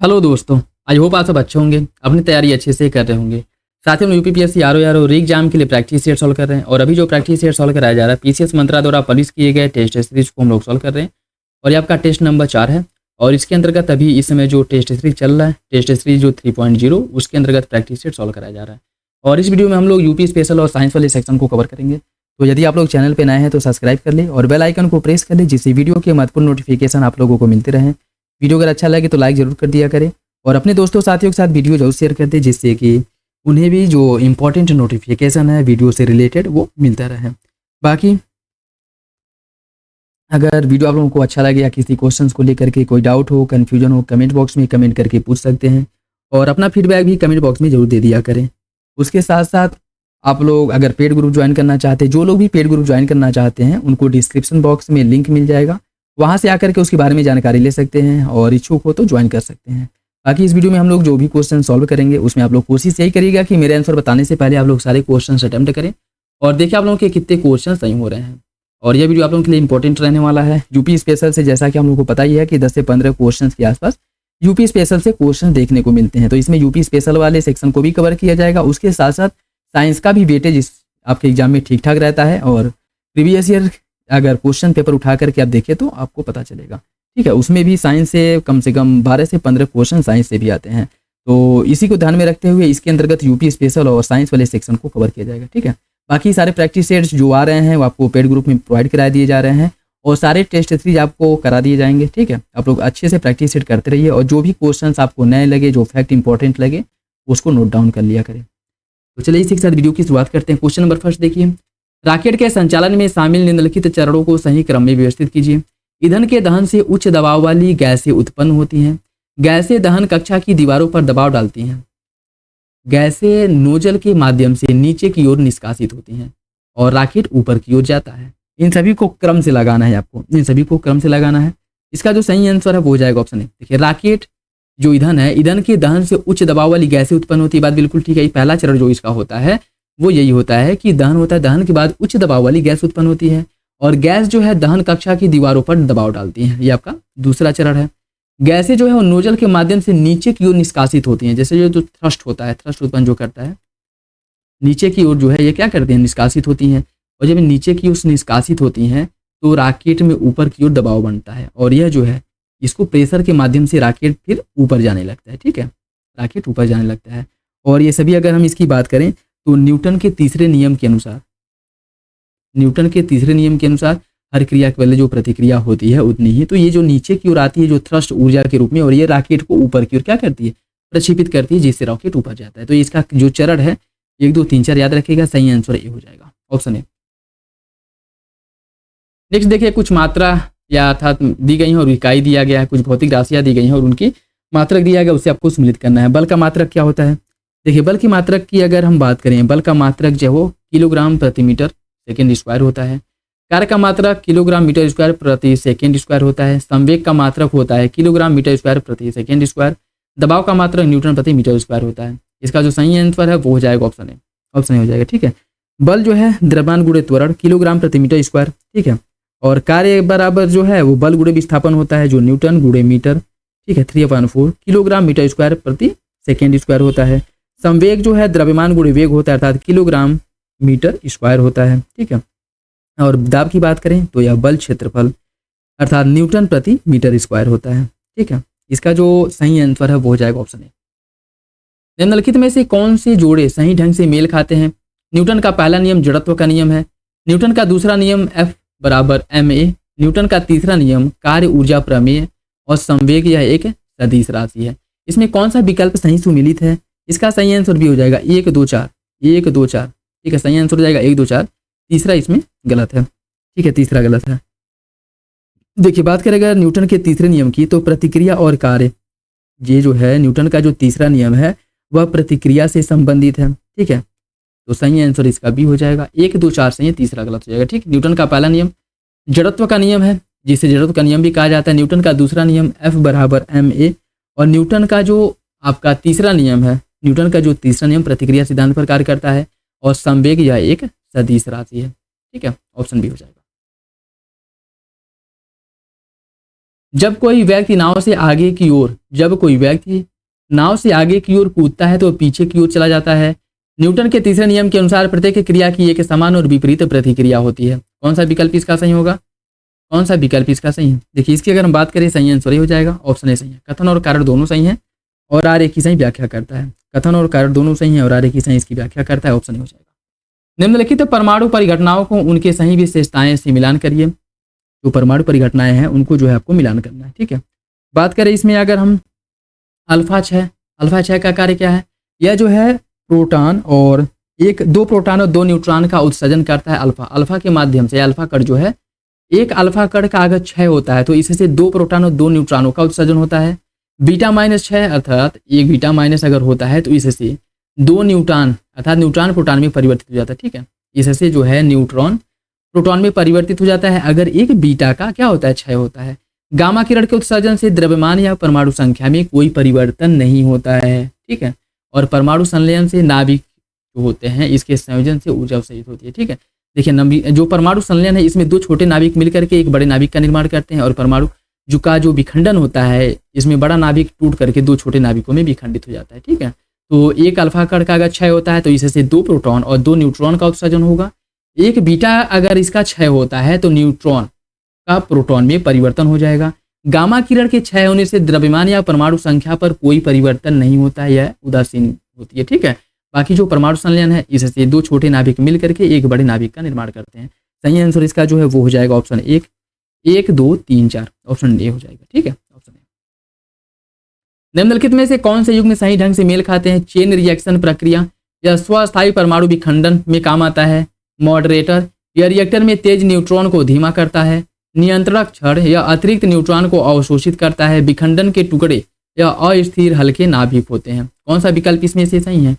Hello दोस्तों, I hope आप सब अच्छे होंगे, अपनी तैयारी अच्छे से कर रहे होंगे। साथ ही हम यूपीपीएससी आरओ री एग्जाम के लिए प्रैक्टिस सेट सॉल्व कर रहे हैं और अभी जो प्रैक्टिस सेट सॉल्व कराया जा रहा है पीसीएस मंत्रा द्वारा पब्लिश किए गए टेस्ट सीरीज को हम लोग सॉल्व कर रहे हैं और ये आपका टेस्ट नंबर 4 है। और इसके अंतर्गत अभी इस समय जो टेस्ट सीरीज चल रहा है, टेस्ट सीरीज जो 3.0, उसके अंतर्गत प्रैक्टिस सेट सॉल्व कराया जा रहा है। और इस वीडियो में हम लोग यूपी स्पेशल और साइंस वाले सेक्शन को कवर करेंगे। तो यदि आप लोग चैनल पर नए हैं तो सब्सक्राइब कर ले और बेल आइकन को प्रेस कर ले, जिससे वीडियो के महत्वपूर्ण नोटिफिकेशन आप लोगों को मिलते रहें। वीडियो अगर अच्छा लगे तो लाइक जरूर कर दिया करें और अपने दोस्तों साथियों के साथ वीडियो जरूर शेयर कर दें, जिससे कि उन्हें भी जो इम्पोर्टेंट नोटिफिकेशन है वीडियो से रिलेटेड वो मिलता रहे। बाकी अगर वीडियो आप लोगों को अच्छा लगे या किसी क्वेश्चंस को लेकर के कोई डाउट हो, कन्फ्यूजन हो, कमेंट बॉक्स में कमेंट करके पूछ सकते हैं और अपना फीडबैक भी कमेंट बॉक्स में जरूर दे दिया करें। उसके साथ साथ आप लोग अगर पेड ग्रुप ज्वाइन करना चाहते हैं, जो लोग भी पेड ग्रुप ज्वाइन करना चाहते हैं उनको डिस्क्रिप्शन बॉक्स में लिंक मिल जाएगा, वहाँ से आकर के उसके बारे में जानकारी ले सकते हैं और इच्छुक हो तो ज्वाइन कर सकते हैं। बाकी इस वीडियो में हम लोग जो भी क्वेश्चन सॉल्व करेंगे उसमें आप लोग कोशिश यही करिएगा कि मेरे आंसर बताने से पहले आप लोग सारे क्वेश्चन अटेम्प्ट करें और देखिए आप लोगों के कितने क्वेश्चन सही हो रहे हैं। और यह वीडियो आप लोगों के लिए इंपॉर्टेंट रहने वाला है। यूपी स्पेशल से जैसा कि हम लोग को पता ही है कि 10 से 15 क्वेश्चन के आसपास यूपी स्पेशल से क्वेश्चन देखने को मिलते हैं, तो इसमें यूपी स्पेशल वाले सेक्शन को भी कवर किया जाएगा। उसके साथ साथ साइंस का भी वेटेज आपके एग्जाम में ठीक ठाक रहता है और प्रीवियस ईयर अगर क्वेश्चन पेपर उठा करके आप देखें तो आपको पता चलेगा। ठीक है, उसमें भी साइंस से कम 12 से 15 क्वेश्चन साइंस से भी आते हैं। तो इसी को ध्यान में रखते हुए इसके अंतर्गत यूपी स्पेशल और साइंस वाले सेक्शन को कवर किया जाएगा। ठीक है, बाकी सारे प्रैक्टिस सेट्स जो आ रहे हैं वो आपको पेड ग्रुप में प्रोवाइड करा दिए जा रहे हैं और सारे टेस्ट सीरीज आपको करा दिए जाएंगे। ठीक है, आप लोग अच्छे से प्रैक्टिस सेट करते रहिए और जो भी क्वेश्चन आपको नए लगे, जो फैक्ट इंपॉर्टेंट लगे, उसको नोट डाउन कर लिया करें। तो चलिए इसी के साथ वीडियो की शुरुआत करते हैं। क्वेश्चन नंबर फर्स्ट देखिए, रॉकेट के संचालन में शामिल निम्नलिखित चरणों को सही क्रम में व्यवस्थित कीजिए। ईंधन के दहन से उच्च दबाव वाली गैसें उत्पन्न होती हैं। गैसें दहन कक्षा की दीवारों पर दबाव डालती हैं। गैसें नोजल के माध्यम से नीचे की ओर निष्कासित होती हैं और रॉकेट ऊपर की ओर जाता है। इन सभी को क्रम से लगाना है, आपको इन सभी को क्रम से लगाना है। इसका जो सही आंसर है वो हो जाएगा ऑप्शन ए। देखिए, रॉकेट जो ईंधन है, ईंधन के दहन से उच्च दबाव वाली गैसें उत्पन्न होती है। बात बिल्कुल ठीक है। पहला चरण जो इसका होता है वो यही होता है कि दहन होता है, दहन के बाद उच्च दबाव वाली गैस उत्पन्न होती है और गैस जो है दहन कक्षा की दीवारों पर दबाव डालती है। ये आपका दूसरा चरण है। गैसें जो है वो नोजल के माध्यम से नीचे की ओर निष्कासित होती हैं। जैसे जो थ्रस्ट होता है, थ्रस्ट उत्पन्न जो करता है नीचे की ओर जो है ये क्या करते हैं, निष्कासित होती हैं। और जब नीचे की ओर निष्कासित होती हैं तो रॉकेट में ऊपर की ओर दबाव बनता है और यह जो है इसको प्रेशर के माध्यम से रॉकेट फिर ऊपर जाने लगता है। ठीक है, रॉकेट ऊपर जाने लगता है। और ये सभी अगर हम इसकी बात करें तो न्यूटन के तीसरे नियम के अनुसार, न्यूटन के तीसरे नियम के अनुसार हर क्रिया के पहले जो प्रतिक्रिया होती है उतनी ही। तो ये जो नीचे की ओर आती है जो थ्रस्ट ऊर्जा के रूप में, और ये रॉकेट को ऊपर की ओर क्या करती है, प्रक्षेपित करती है, जिससे रॉकेट ऊपर जाता है। तो इसका जो चरण है 1 2 3 4 याद रखिएगा। सही आंसर ये हो जाएगा ऑप्शन ए। नेक्स्ट देखिए, कुछ मात्रा या अर्थात दी गई है और इकाई दिया गया है, कुछ भौतिक राशियां दी गई हैं और उनकी मात्रक दिया गया, उससे आपको सम्मिलित करना है। बल का मात्रक क्या होता है? देखिए, बल की मात्रक की अगर हम बात करें, बल का मात्रक जो है वो किलोग्राम प्रति मीटर सेकेंड स्क्वायर होता है। कार्य का मात्रक किलोग्राम मीटर स्क्वायर प्रति सेकेंड स्क्वायर होता है। संवेग का मात्रक होता है किलोग्राम मीटर स्क्वायर प्रति सेकेंड स्क्वायर। दबाव का मात्रक न्यूटन प्रति मीटर स्क्वायर होता है। इसका जो सही आंसर है वो हो जाएगा ऑप्शन ए। ऑप्शन ए हो जाएगा। ठीक है, बल जो है द्रव्यमान गुणे त्वरण किलोग्राम प्रति मीटर स्क्वायर। ठीक है, और कार्य बराबर जो है वो बल गुणे विस्थापन होता है जो न्यूटन गुणे मीटर। ठीक है, 3/4 किलोग्राम मीटर स्क्वायर प्रति सेकेंड स्क्वायर होता है। संवेग जो है द्रव्यमान गुणे वेग होता है अर्थात किलोग्राम मीटर स्क्वायर होता है। ठीक है, और दाब की बात करें तो यह बल क्षेत्रफल अर्थात न्यूटन प्रति मीटर स्क्वायर होता है। ठीक है, इसका जो सही आंसर है वो हो जाएगा ऑप्शन ए। निम्नलिखित में से कौन से जोड़े सही ढंग से मेल खाते हैं? न्यूटन का पहला नियम जड़त्व का नियम है। न्यूटन का दूसरा नियम F बराबर ma। न्यूटन का तीसरा नियम कार्य ऊर्जा प्रमेय और संवेग यह एक सदिश राशि है। इसमें कौन सा विकल्प सही सुमेलित है? इसका सही आंसर भी हो जाएगा 1 2 4। 1 2 4। ठीक है, सही आंसर हो जाएगा 1 2 4। तीसरा इसमें गलत है। ठीक है, तीसरा गलत है। देखिए, बात करें अगर न्यूटन के तीसरे नियम की तो प्रतिक्रिया और कार्य, ये जो है न्यूटन का जो तीसरा नियम है वह प्रतिक्रिया से संबंधित है। ठीक है, तो सही आंसर इसका भी हो जाएगा 1 2 4 सही है, तीसरा गलत हो जाएगा। ठीक, न्यूटन का पहला नियम जड़त्व का नियम है, जिसे जड़त्व का नियम भी कहा जाता है। न्यूटन का दूसरा नियम F बराबर ma। और न्यूटन का जो आपका तीसरा नियम है, न्यूटन का जो तीसरा नियम प्रतिक्रिया सिद्धांत पर कार्य करता है और संवेग यह एक सदिश राशि है। ठीक है, ऑप्शन बी हो जाएगा। जब कोई व्यक्ति नाव से आगे की ओर जब कोई व्यक्ति नाव से आगे की ओर कूदता है तो पीछे की ओर चला जाता है। न्यूटन के तीसरे नियम के अनुसार प्रत्येक क्रिया की एक समान और विपरीत प्रतिक्रिया होती है। कौन सा विकल्प इसका सही होगा? कौन सा विकल्प इसका सही है? देखिए इसकी अगर हम बात करें सही आंसर हो जाएगा, ऑप्शन ए सही है। कथन और कारण दोनों सही है और आर एक ही सही व्याख्या करता है। कथन और कारण दोनों सही है और आर एक ही सही इसकी व्याख्या करता है, ऑप्शन ए हो जाएगा। निम्नलिखित परमाणु परिघटनाओं को उनके सही विशेषताएं से मिलान करिए। जो परमाणु परिघटनाएं हैं उनको जो है आपको मिलान करना है, ठीक है। बात करें इसमें अगर हम अल्फा 6 का कार्य क्या है? यह जो है प्रोटॉन और दो प्रोटॉन और दो न्यूट्रॉन का उत्सर्जन करता है। अल्फा के माध्यम से अल्फा कण जो है, एक अल्फा कण का अगर 6 होता है तो इससे दो प्रोटॉन और दो न्यूट्रॉनों का उत्सर्जन होता है। बीटा -6 अर्थात एक बीटा माइनस अगर होता है तो इससे दो न्यूट्रॉन अर्थात न्यूट्रॉन प्रोटॉन में परिवर्तित हो जाता है, ठीक है। इससे जो है न्यूट्रॉन प्रोटॉन में परिवर्तित हो जाता है अगर एक बीटा का क्या होता है 6 होता है। गामा किरण के उत्सर्जन से द्रव्यमान या परमाणु संख्या में कोई परिवर्तन नहीं होता है, ठीक है। और परमाणु संलयन से नाभिक जो होते हैं इसके संयोजन से ऊर्जा उत्सर्जित होती है, ठीक है। देखिए जो परमाणु संलयन है इसमें दो छोटे नाभिक मिलकर के एक बड़े नाभिक का निर्माण करते हैं और परमाणु जो विखंडन होता है इसमें बड़ा नाभिक टूट करके दो छोटे नाभिकों में विखंडित हो जाता है, ठीक है। तो एक अल्फा कण का अगर 6 होता है तो इससे दो प्रोटॉन और दो न्यूट्रॉन का उत्सर्जन होगा। एक बीटा अगर इसका 6 होता है तो न्यूट्रॉन का प्रोटॉन में परिवर्तन हो जाएगा। गामा किरण के 6 होने से द्रव्यमान या परमाणु संख्या पर कोई परिवर्तन नहीं होता है, यह उदासीन होती है, ठीक है। बाकी जो परमाणु संलयन है इससे दो छोटे नाभिक मिल करके एक बड़े नाभिक का निर्माण करते हैं। सही आंसर इसका जो है वो हो जाएगा ऑप्शन 1, 1 2 3 4, ऑप्शन ए हो जाएगा, ठीक है, ऑप्शन ए। निम्नलिखित में से कौन से युग्म सही ढंग से मेल खाते हैं? चेन रिएक्शन प्रक्रिया या स्वस्थायी परमाणु विखंडन में काम आता है। मॉडरेटर या रिएक्टर में तेज न्यूट्रॉन को धीमा करता है। नियंत्रक छड़ या अतिरिक्त न्यूट्रॉन को अवशोषित करता है। विखंडन के टुकड़े या अस्थिर हल्के नाभिक होते हैं। कौन सा विकल्प इसमें से सही है?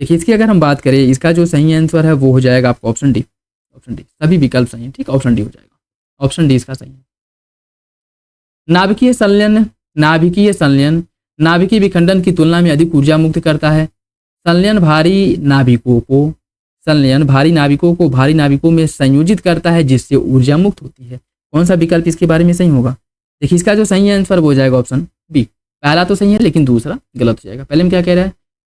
देखिए इसकी अगर हम बात करें इसका जो सही आंसर है वो हो जाएगा आपका ऑप्शन डी। सभी विकल्प सही है, ठीक, ऑप्शन डी हो जाएगा, ऑप्शन डी इसका सही है। नाभिकीय संलयन नाभिकीय विखंडन की तुलना में अधिक ऊर्जा मुक्त करता है। संलयन भारी नाभिकों को भारी नाभिकों में संयोजित करता है जिससे ऊर्जा मुक्त होती है। कौन सा विकल्प इसके बारे में सही होगा? देखिए इसका जो सही आंसर वो हो जाएगा ऑप्शन बी। पहला तो सही है लेकिन दूसरा गलत हो जाएगा। पहले में क्या कह रहा है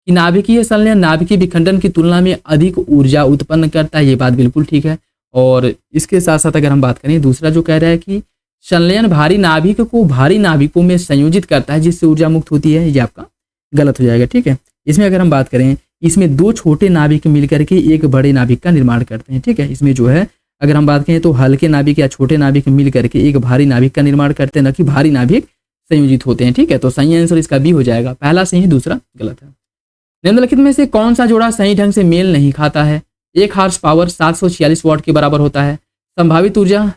कि नाभिकीय संलयन नाभिकीय विखंडन की तुलना में अधिक ऊर्जा उत्पन्न करता है, ये बात बिल्कुल ठीक है। और इसके साथ साथ अगर हम बात करें दूसरा जो कह रहा है कि संलयन भारी नाभिक को भारी नाभिकों में संयोजित करता है जिससे ऊर्जा मुक्त होती है, ये आपका गलत हो जाएगा, ठीक है। इसमें अगर हम बात करें इसमें दो छोटे नाभिक मिलकर के एक बड़े नाभिक का निर्माण करते हैं, ठीक है। इसमें जो है अगर हम बात करें तो हल्के नाभिक या छोटे नाभिक मिल करके एक भारी नाभिक का निर्माण करते हैं, न कि भारी नाभिक संयोजित होते हैं, ठीक है। तो सही आंसर इसका बी हो जाएगा। पहला सही है, दूसरा गलत है। निम्नलिखित में से कौन सा जोड़ा सही ढंग से मेल नहीं खाता है? 1 हार्स पावर 746 वाट के बराबर होता है। संभावित ऊर्जा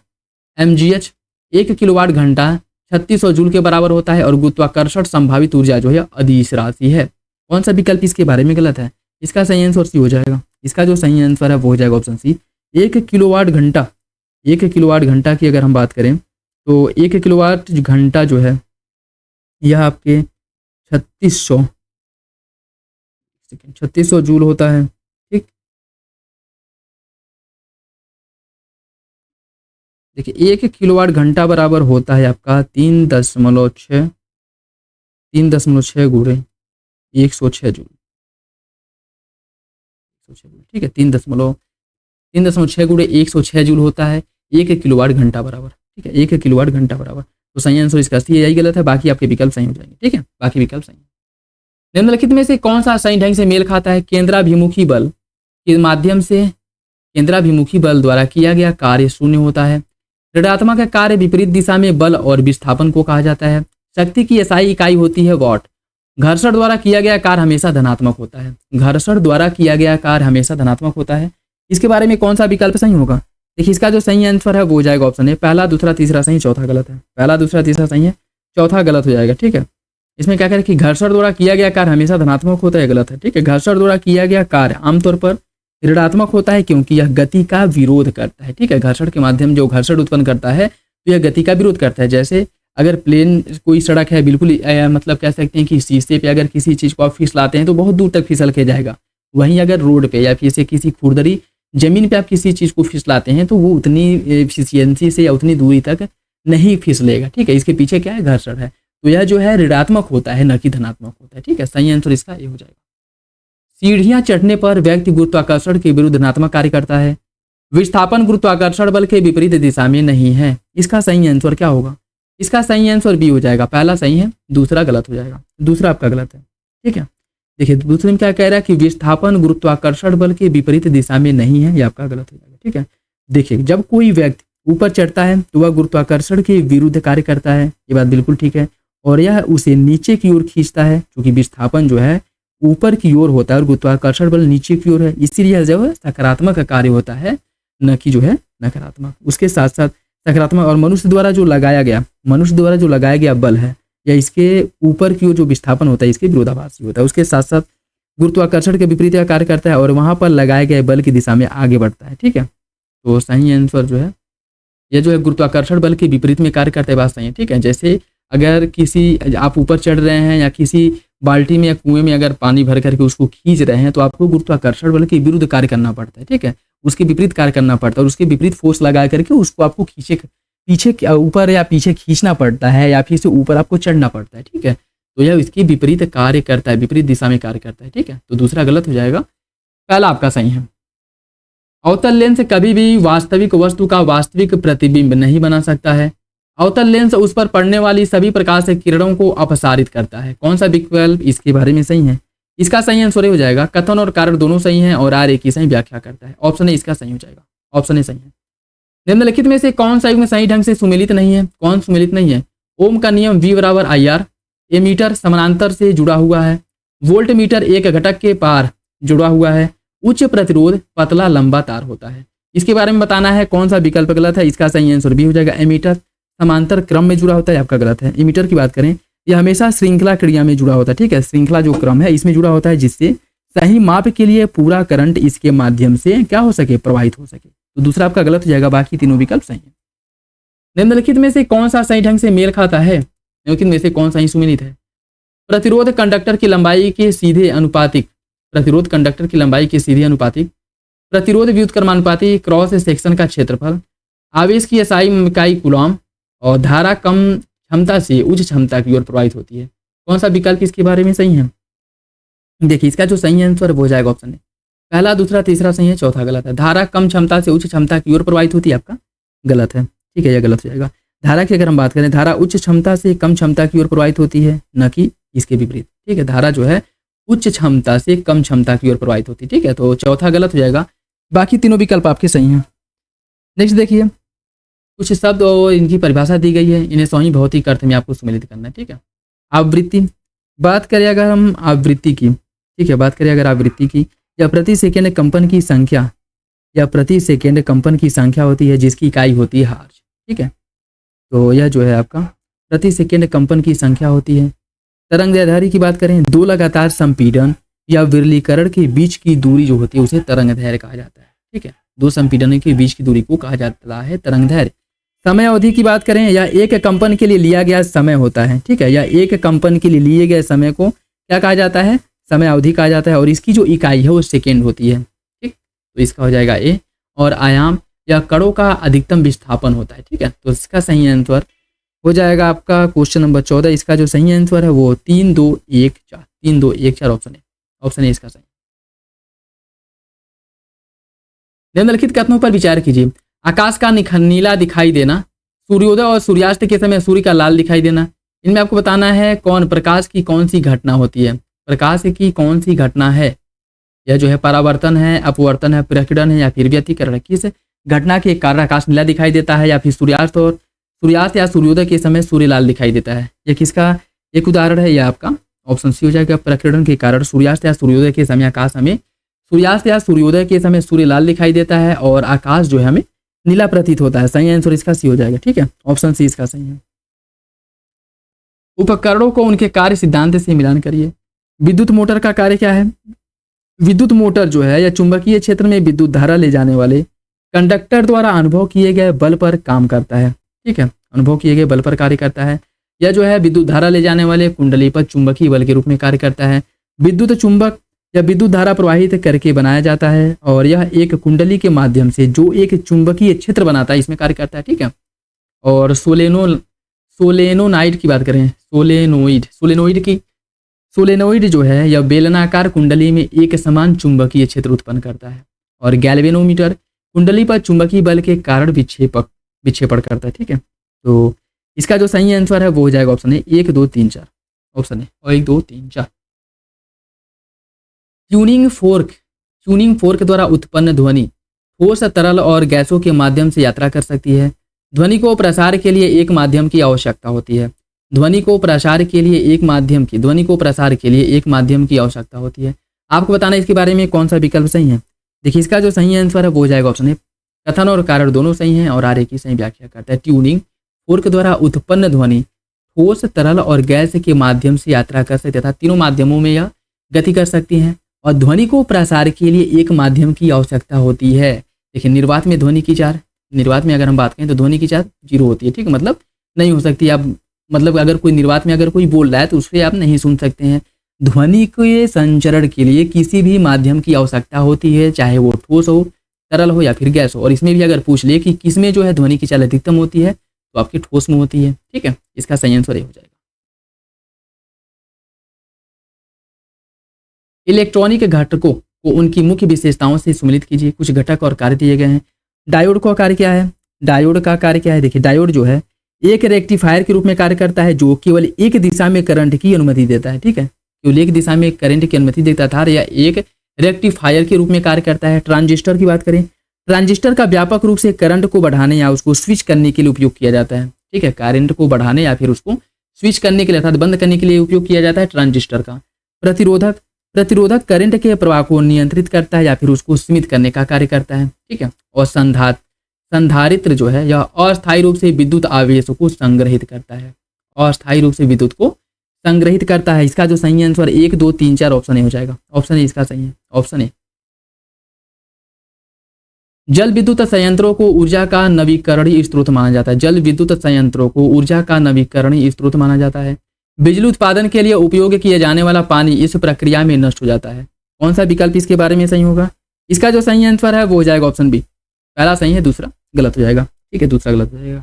mgh 1 किलोवाट घंटा 3600 जूल के बराबर होता है और गुरुत्वाकर्षण संभावित ऊर्जा जो है अदिश राशि है। कौन सा विकल्प इसके बारे में गलत है? इसका सही आंसर सी हो जाएगा। इसका जो सही आंसर है वो हो जाएगा ऑप्शन सी। 1 किलोवाट घंटा की अगर हम बात करें तो 1 किलोवाट घंटा जो है यह आपके 3600 जूल होता है, ठीक। देखिए 1 किलोवाट घंटा बराबर होता है आपका 3.6 गुणे 106 जूल, ठीक है। 3.6 गुणे 106 जूल होता है 1 किलोवाट घंटा बराबर, ठीक है, 1 किलोवाट घंटा बराबर। तो सही आंसर इसका सी है, यही गलत है, बाकी आपके विकल्प सही हो जाएंगे, ठीक है, बाकी विकल्प सही है। निम्नलिखित में से कौन सा सही ढंग से मेल खाता है? केंद्राभिमुखी बल के माध्यम से केंद्राभिमुखी बल द्वारा किया गया कार्य शून्य होता है। ऋणात्मक कार्य विपरीत दिशा में बल और विस्थापन को कहा जाता है। शक्ति की एसआई इकाई होती है वाट। घर्षण द्वारा किया गया कार्य हमेशा धनात्मक होता है। घर्षण द्वारा किया गया कार्य हमेशा धनात्मक होता है। इसके बारे में कौन सा विकल्प सही होगा? देखिए इसका जो सही आंसर है वो हो जाएगा ऑप्शन ए। पहला दूसरा तीसरा सही, चौथा गलत है। पहला दूसरा तीसरा सही है, चौथा गलत हो जाएगा, ठीक है। इसमें क्या करें कि घर्षण द्वारा किया गया कार्य हमेशा धनात्मक होता है, गलत है, ठीक है। घर्षण द्वारा किया गया कार्य आमतौर पर ऋणात्मक होता है क्योंकि यह गति का विरोध करता है, ठीक है। घर्षण के माध्यम जो घर्षण उत्पन्न करता है तो यह गति का विरोध करता है। जैसे अगर प्लेन कोई सड़क है बिल्कुल मतलब कह सकते हैं कि शीशे पे अगर किसी चीज़ को आप फिसलाते हैं तो बहुत दूर तक फिसल के जाएगा। वहीं अगर रोड पे या फिर से किसी खुरदरी जमीन पे आप किसी चीज़ को फिसलाते हैं तो वो उतनी एफिशिएंसी से या उतनी दूरी तक नहीं फिसलेगा। ठीक है, इसके पीछे क्या है, घर्षण है। तो यह जो है ऋणात्मक होता है, न कि धनात्मक होता है। ठीक है, सही आंसर इसका ये हो जाएगा। सीढ़ियां चढ़ने पर व्यक्ति गुरुत्वाकर्षण के विरुद्ध धनात्मक कार्य करता है। विस्थापन गुरुत्वाकर्षण बल के विपरीत दिशा में नहीं है। इसका सही आंसर क्या होगा? इसका सही आंसर बी हो जाएगा। पहला सही है, दूसरा गलत हो जाएगा। दूसरा आपका गलत है। ठीक है, देखिए दूसरे में क्या कह रहा है कि विस्थापन गुरुत्वाकर्षण बल के विपरीत दिशा में नहीं है, ये आपका गलत हो जाएगा। ठीक है, देखिए जब कोई व्यक्ति ऊपर चढ़ता है तो वह गुरुत्वाकर्षण के विरुद्ध कार्य करता है, ये बात बिल्कुल ठीक है। और यह उसे नीचे की ओर खींचता है, क्योंकि विस्थापन जो है ऊपर की ओर होता है और गुरुत्वाकर्षण बल नीचे की ओर है, इसीलिए जो है सकारात्मक कार्य होता है, न कि जो है नकारात्मक। उसके साथ साथ सकारात्मक और मनुष्य द्वारा जो लगाया गया बल है या इसके ऊपर की ओर जो विस्थापन होता है इसके विरोधाभासी होता है। उसके साथ साथ गुरुत्वाकर्षण के विपरीत कार्य करता है और वहां पर लगाए गए बल की दिशा में आगे बढ़ता है। ठीक है, तो सही आंसर जो है ये जो है गुरुत्वाकर्षण बल के विपरीत में कार्य करता है, बात सही है। ठीक है, जैसे अगर किसी आप ऊपर चढ़ रहे हैं या किसी बाल्टी में या कुएं में अगर पानी भर करके उसको खींच रहे हैं तो आपको गुरुत्वाकर्षण बल के विरुद्ध कार्य करना पड़ता है। ठीक है, उसके विपरीत कार्य करना पड़ता है और उसके विपरीत फोर्स लगा करके उसको आपको पीछे ऊपर या पीछे खींचना पड़ता है या फिर से ऊपर आपको चढ़ना पड़ता है। ठीक है, तो यह इसकी विपरीत कार्य करता है, विपरीत दिशा में कार्य करता है। ठीक है, तो दूसरा गलत हो जाएगा, पहला आपका सही है। अवतल लेंस कभी भी वास्तविक वस्तु का वास्तविक प्रतिबिंब नहीं बना सकता है। अवतल लेंस उस पर पड़ने वाली सभी प्रकाश से किरणों को अपसारित करता है। कौन सा विकल्प इसके बारे में सही है? इसका सही आंसर हो जाएगा कथन और कारण दोनों सही हैं और आर एक की सही व्याख्या करता है। ऑप्शन ए इसका सही हो जाएगा, ऑप्शन ए सही है। निम्नलिखित में से कौन सा युग्म सही ढंग से सुमेलित नहीं है? कौन सुमेलित नहीं है? ओम का नियम V बराबर IR, एमीटर समानांतर से जुड़ा हुआ है, वोल्ट मीटर एक घटक के पार जुड़ा हुआ है, उच्च प्रतिरोध पतला लंबा तार होता है। इसके बारे में बताना है कौन सा विकल्प गलत है। इसका सही आंसर बी हो जाएगा, एमीटर समांतर क्रम में जुड़ा होता है, आपका गलत है। एमीटर की बात करें यह हमेशा श्रृंखला क्रिया में जुड़ा होता है। ठीक है, श्रृंखला जो क्रम है इसमें जुड़ा होता है, जिससे सही माप के लिए पूरा करंट इसके माध्यम से क्या हो सके, प्रवाहित हो सके। तो दूसरा आपका गलत हो जाएगा, बाकी तीनों विकल्प सही है। निम्नलिखित में से कौन सा सही ढंग से मेल खाता है? निम्नलिखित में से कौन सा ही सुमेलित है? प्रतिरोध कंडक्टर की लंबाई के सीधे अनुपातिक, प्रतिरोध कंडक्टर की लंबाई के सीधे अनुपातिक, प्रतिरोध व्युत्क्रमानुपाती क्रॉस सेक्शन का क्षेत्रफल, आवेश की SI इकाई कूलॉम और धारा कम क्षमता से उच्च क्षमता की ओर प्रवाहित होती है। कौन सा विकल्प इसके बारे में सही है? देखिए इसका जो सही आंसर वो हो जाएगा ऑप्शन ए। पहला दूसरा तीसरा सही है, चौथा गलत है। धारा कम क्षमता से उच्च क्षमता की ओर प्रवाहित होती है, आपका गलत है। ठीक है, यह गलत हो जाएगा। धारा की अगर हम बात करें, धारा उच्च क्षमता से कम क्षमता की ओर प्रवाहित होती है, न कि इसके विपरीत। ठीक है, धारा जो है उच्च क्षमता से कम क्षमता की ओर प्रवाहित होती है। ठीक है, तो चौथा गलत हो जाएगा, बाकी तीनों विकल्प आपके सही हैं। नेक्स्ट देखिए, कुछ शब्द और इनकी परिभाषा दी गई है, इन्हें सही भौतिक अर्थ में आपको सम्मिलित करना है। ठीक है, आवृत्ति बात करें अगर हम आवृत्ति की, ठीक है, बात करें अगर आवृत्ति की, या प्रति सेकेंड कंपन की संख्या, या प्रति सेकेंड कंपन की संख्या होती है जिसकी इकाई होती है हर्ट्ज। ठीक है, तो यह जो है आपका प्रति सेकेंड कंपन की संख्या होती है। तरंगदैर्ध्य की बात करें, दो लगातार संपीड़न या विरलीकरण के बीच की दूरी जो होती है उसे तरंगदैर्ध्य कहा जाता है। ठीक है, दो संपीड़न के बीच की दूरी को कहा जाता है तरंगदैर्ध्य। समय अवधि की बात करें, या एक कंपन के लिए लिया गया समय होता है। ठीक है, या एक कंपन के लिए लिए गए समय को क्या कहा जाता है, समय अवधि कहा जाता है, और इसकी जो इकाई है वो सेकेंड होती है। ठीक, तो इसका हो जाएगा ए। और आयाम या कणों का अधिकतम विस्थापन होता है। ठीक है, तो इसका सही आंसर हो जाएगा आपका क्वेश्चन नंबर 14। इसका जो सही आंसर है वो 3 2 1 4, 3 2 1 4 ऑप्शन है, ऑप्शन है इसका सही। निम्नलिखित कथनों पर विचार कीजिए। आकाश का नीला दिखाई देना, सूर्योदय और सूर्यास्त के समय सूर्य का लाल दिखाई देना। इनमें आपको बताना है कौन प्रकाश की कौन सी घटना होती है, प्रकाश की कौन सी घटना है। यह जो है परावर्तन है, अपवर्तन है, प्रकीर्णन है, या फिर व्यतिकरण है। किस घटना के कारण आकाश नीला दिखाई देता है, या फिर सूर्यास्त या सूर्योदय के समय सूर्य लाल दिखाई देता है। यह किसका एक उदाहरण है, यह आपका ऑप्शन सी हो जाएगा। प्रकीर्णन के कारण सूर्यास्त या सूर्योदय के समय आकाश हमें सूर्यास्त या सूर्योदय के समय सूर्य लाल दिखाई देता है और आकाश जो है हमें नीला प्रतीत होता है। सही आंसर इसका सी हो जाएगा। ठीक है, ऑप्शन सी इसका सही है। उपकरणों को उनके कार्य सिद्धांत से मिलान करिए। विद्युत मोटर का कार्य क्या है? विद्युत मोटर जो है या चुंबकीय क्षेत्र में विद्युत धारा ले जाने वाले कंडक्टर द्वारा अनुभव किए गए बल पर काम करता है। ठीक है, अनुभव किए गए बल पर कार्य करता है। यह जो है विद्युत धारा ले जाने वाले कुंडली पर चुंबकीय बल के रूप में कार्य करता है। विद्युत चुंबक या विद्युत धारा प्रवाहित करके बनाया जाता है और यह एक कुंडली के माध्यम से जो एक चुंबकीय क्षेत्र बनाता है इसमें कार्य करता है। ठीक है, और सोलेनोनाइड की बात करें, सोलेनोइड जो है यह बेलनाकार कुंडली में एक समान चुंबकीय क्षेत्र उत्पन्न करता है। और गैल्वेनोमीटर कुंडली पर चुंबकीय बल के कारण विक्षेपण करता है। ठीक है, तो इसका जो सही आंसर है वो हो जाएगा ऑप्शन है 1 2 3 4, ऑप्शन है और 1 2 3 4। ट्यूनिंग फोर्क द्वारा उत्पन्न ध्वनि ठोस, तरल और गैसों के माध्यम से यात्रा कर सकती है। ध्वनि को प्रसार के लिए एक माध्यम की आवश्यकता होती है। ध्वनि को प्रसार के लिए एक माध्यम की आवश्यकता होती है। आपको बताना है इसके बारे में कौन सा विकल्प सही है। देखिए, इसका जो सही आंसर है वो हो जाएगा ऑप्शन है, कथन और कारण दोनों सही हैं और आगे की सही व्याख्या करता है। ट्यूनिंग फोर्क द्वारा उत्पन्न ध्वनि ठोस, तरल और गैस के माध्यम से यात्रा कर सकती है तथा तीनों माध्यमों में यह गति कर सकती हैं। और ध्वनि को प्रसार के लिए एक माध्यम की आवश्यकता होती है। देखिए, निर्वात में ध्वनि की चार, निर्वात में अगर हम बात करें तो ध्वनि की चार 0 होती है। ठीक है, मतलब नहीं हो सकती। आप मतलब अगर कोई निर्वात में अगर कोई बोल रहा है तो उससे आप नहीं सुन सकते हैं। ध्वनि के संचरण के लिए किसी भी माध्यम की आवश्यकता होती है, चाहे वो ठोस हो, तरल हो या फिर गैस हो। और इसमें भी अगर पूछ ले कि किसमें जो है ध्वनि की चाल अधिकतम होती है तो आपकी ठोस में होती है। ठीक है, इसका सही आंसर ये हो जाएगा। इलेक्ट्रॉनिक घटकों को उनकी मुख्य विशेषताओं से सम्मिलित कीजिए। कुछ घटक और कार्य दिए गए हैं। डायोड का कार्य क्या है? डायोड का कार्य क्या है? देखिए, डायोड जो है एक रेक्टिफायर के रूप में कार्य करता है जो केवल एक दिशा में करंट की अनुमति देता है। ठीक है, केवल एक दिशा में करंट की अनुमति देता था या एक रेक्टिफायर के रूप में कार्य करता है। ट्रांजिस्टर की बात करें, ट्रांजिस्टर का व्यापक रूप से करंट को बढ़ाने या उसको स्विच करने के लिए उपयोग किया जाता है। ठीक है, करंट को बढ़ाने या फिर उसको स्विच करने के लिए अर्थात बंद करने के लिए उपयोग किया जाता है ट्रांजिस्टर का। प्रतिरोधक करंट के प्रवाह को नियंत्रित करता है या फिर उसको सीमित करने का कार्य करता है। ठीक है, और संधारित्र जो है यह अस्थायी रूप से विद्युत आवेश को संग्रहित करता है। अस्थायी रूप से विद्युत को संग्रहित करता है। इसका जो सही आंसर 1 2 3 4 ऑप्शन ए हो जाएगा। ऑप्शन ए इसका सही है, ऑप्शन ए। जल विद्युत संयंत्रों को ऊर्जा का नवीकरणीय स्रोत माना जाता है। जल विद्युत संयंत्रों को ऊर्जा का नवीकरणीय स्रोत माना जाता है। बिजली उत्पादन के लिए उपयोग किए जाने वाला पानी इस प्रक्रिया में नष्ट हो जाता है। कौन सा विकल्प इसके बारे में सही होगा? इसका जो सही आंसर है वो हो जाएगा ऑप्शन बी। पहला सही है, दूसरा गलत हो जाएगा। ठीक है, दूसरा गलत हो जाएगा।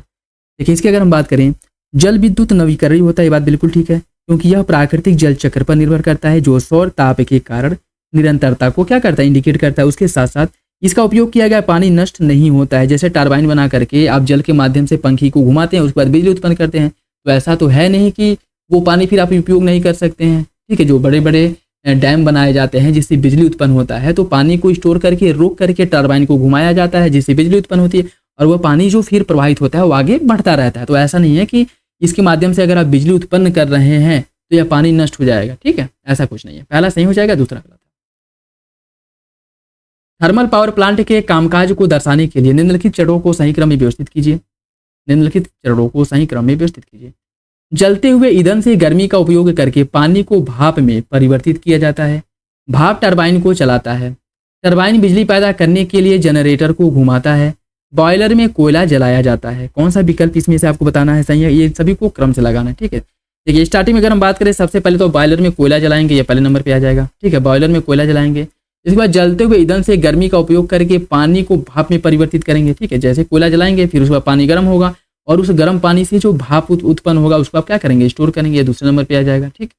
देखिए, इसकी अगर हम बात करें, जल विद्युत नवीकरणीय होता है, ये बात बिल्कुल ठीक है, क्योंकि यह प्राकृतिक जल चक्र पर निर्भर करता है जो सौर ताप के कारण निरंतरता को क्या करता है, इंडिकेट करता है। उसके साथ साथ इसका उपयोग किया गया पानी नष्ट नहीं होता है। जैसे टरबाइन बना करके आप जल के माध्यम से पंखी को घुमाते हैं, उसके बाद बिजली उत्पन्न करते हैं, तो ऐसा तो है नहीं कि वो पानी फिर आप उपयोग नहीं कर सकते हैं। ठीक है, जो बड़े बड़े डैम बनाए जाते हैं जिससे बिजली उत्पन्न होता है, तो पानी को स्टोर करके रोक करके टरबाइन को घुमाया जाता है जिससे बिजली उत्पन्न होती है, और वह पानी जो फिर प्रवाहित होता है वो आगे बढ़ता रहता है। तो ऐसा नहीं है कि इसके माध्यम से अगर आप बिजली उत्पन्न कर रहे हैं तो यह पानी नष्ट हो जाएगा। ठीक है, ऐसा कुछ नहीं है। पहला सही हो जाएगा, दूसरा गलत। थर्मल पावर प्लांट के कामकाज को दर्शाने के लिए निम्नलिखित चरणों को सही क्रम में व्यवस्थित कीजिए। निम्नलिखित चरणों को सही क्रम में व्यवस्थित कीजिए। जलते हुए ईंधन से गर्मी का उपयोग करके पानी को भाप में परिवर्तित किया जाता है। भाप टरबाइन को चलाता है। टरबाइन बिजली पैदा करने के लिए जनरेटर को घुमाता है। बॉयलर में कोयला जलाया जाता है। कौन सा विकल्प इसमें से आपको बताना है सही है? ये सभी को क्रम से लगाना है। ठीक है, देखिए, स्टार्टिंग में अगर हम बात करें, सबसे पहले तो बॉयलर में कोयला जलाएंगे, ये पहले नंबर पे आ जाएगा। ठीक है, बॉयलर में कोयला जलाएंगे। इसके बाद जलते हुए ईंधन से गर्मी का उपयोग करके पानी को भाप में परिवर्तित करेंगे। ठीक है, जैसे कोयला जलाएंगे फिर उसके बाद पानी गर्म होगा और उस गर्म पानी से जो भाप उत्पन्न होगा उसको आप क्या करेंगे, स्टोर करेंगे, दूसरे नंबर पे आ जाएगा। ठीक,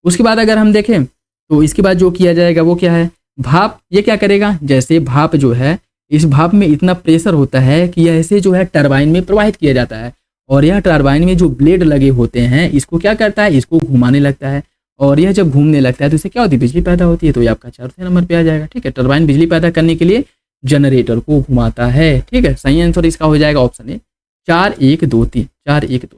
उसके बाद अगर हम देखें तो इसके बाद जो किया जाएगा वो क्या है, भाप। ये क्या करेगा, जैसे भाप जो है, इस भाप में इतना प्रेशर होता है कि ऐसे जो है टरबाइन में प्रवाहित किया जाता है, और यह टरबाइन में जो ब्लेड लगे होते हैं इसको क्या करता है, इसको घुमाने लगता है, और यह जब घूमने लगता है तो इससे क्या होती है, बिजली पैदा होती है। तो ये आपका चौथे नंबर पे आ जाएगा। ठीक है, टरबाइन बिजली पैदा करने के लिए जनरेटर को घुमाता है। ठीक है, सही आंसर इसका हो जाएगा ऑप्शन ए, 4 1 2 3, 4 1 2।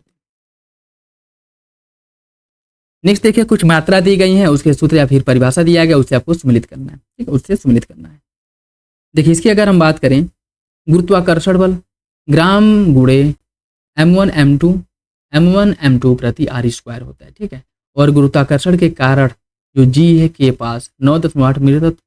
नेक्स्ट देखिए, कुछ मात्रा दी गई है, उसके सूत्र या फिर परिभाषा दिया गया, उससे आपको सम्मिलित करना है। ठीक है, उससे सम्मिलित करना है। देखिए, इसकी अगर हम बात करें, गुरुत्वाकर्षण बल ग्राम गुणे m1 m2 प्रति r स्क्वायर होता है। ठीक है, और गुरुत्वाकर्षण के कारण जो g है के पास 9.8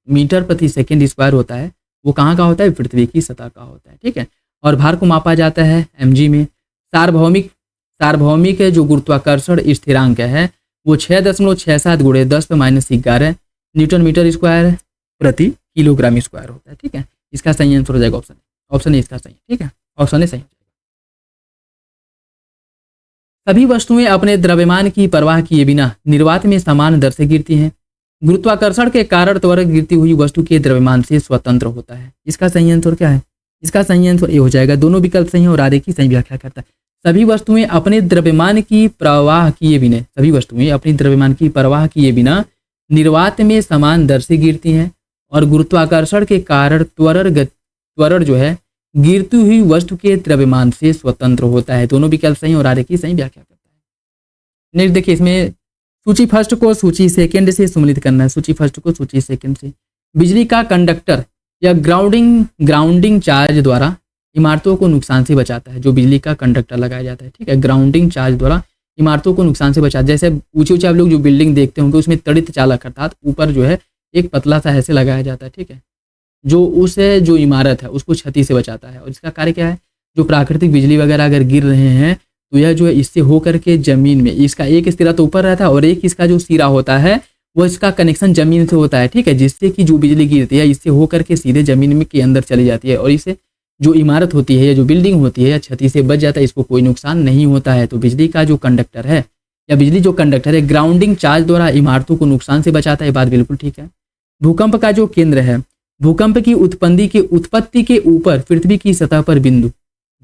मीटर प्रति सेकेंड स्क्वायर होता है, वो कहाँ का होता है, पृथ्वी की सतह का होता है। ठीक है, और भार को मापा जाता है mg में। सार्वभौमिक जो गुरुत्वाकर्षण स्थिरांक है वो 6.67 गुणे 10⁻11 न्यूटन मीटर स्क्वायर प्रति किलोग्राम स्क्वायर होता है। ठीक है, इसका सही आंसर हो जाएगा ऑप्शन ए। ऑप्शन ए इसका सही है। ठीक है, ऑप्शन ए सही। सभी वस्तुएं अपने द्रव्यमान की परवाह किए बिना निर्वात में समान दर से गिरती हैं। गुरुत्वाकर्षण के कारण त्वरक गिरती हुई वस्तु के द्रव्यमान से स्वतंत्र होता है। इसका सही आंसर क्या है? इसका सही आंसर ये हो जाएगा। दोनों विकल्प सही हैं और आगे की सही व्याख्या करता है। सभी वस्तुएं अपने द्रव्यमान की परवाह किए बिना, सभी वस्तुएं अपनी द्रव्यमान की परवाह किए बिना निर्वात में समान दर से गिरती हैं और गुरुत्वाकर्षण के कारण त्वरण जो है गिरती हुई वस्तु के द्रव्यमान से स्वतंत्र होता है। दोनों विकल्प सही और आगे की सही व्याख्या करता है। नेक्स्ट देखिए, इसमें सूची फर्स्ट को सूची सेकंड से सम्मिलित करना है। सूची फर्स्ट को सूची सेकंड से। बिजली का कंडक्टर या ग्राउंडिंग चार्ज द्वारा इमारतों को नुकसान से बचाता है। जो बिजली का कंडक्टर लगाया जाता है, ठीक है, ग्राउंडिंग चार्ज द्वारा इमारतों को नुकसान से बचाता है। जैसे ऊंचे ऊंचे आप लोग जो बिल्डिंग देखते होंगे उसमें तड़ित चालक अर्थात ऊपर जो है एक पतला सा ऐसे लगाया जाता है, ठीक है, जो इमारत है उसको क्षति से बचाता है। और इसका कार्य क्या है? जो प्राकृतिक बिजली वगैरह अगर गिर रहे हैं तो यह जो है इससे होकर के जमीन में, इसका एक सिरा तो ऊपर रहता है और एक इसका जो सिरा होता है वो इसका कनेक्शन जमीन से होता है, ठीक है, जिससे कि जो बिजली गिरती है इससे होकर के सीधे जमीन में के अंदर चली जाती है और इससे जो इमारत होती है या जो बिल्डिंग होती है या क्षति से बच जाता है, इसको कोई नुकसान नहीं होता है। तो बिजली का जो कंडक्टर है या बिजली जो कंडक्टर है ग्राउंडिंग चार्ज द्वारा इमारतों को नुकसान से बचाता है। बात बिल्कुल ठीक है। भूकंप का जो केंद्र है, भूकंप की उत्पत्ति के ऊपर पृथ्वी की सतह पर बिंदु,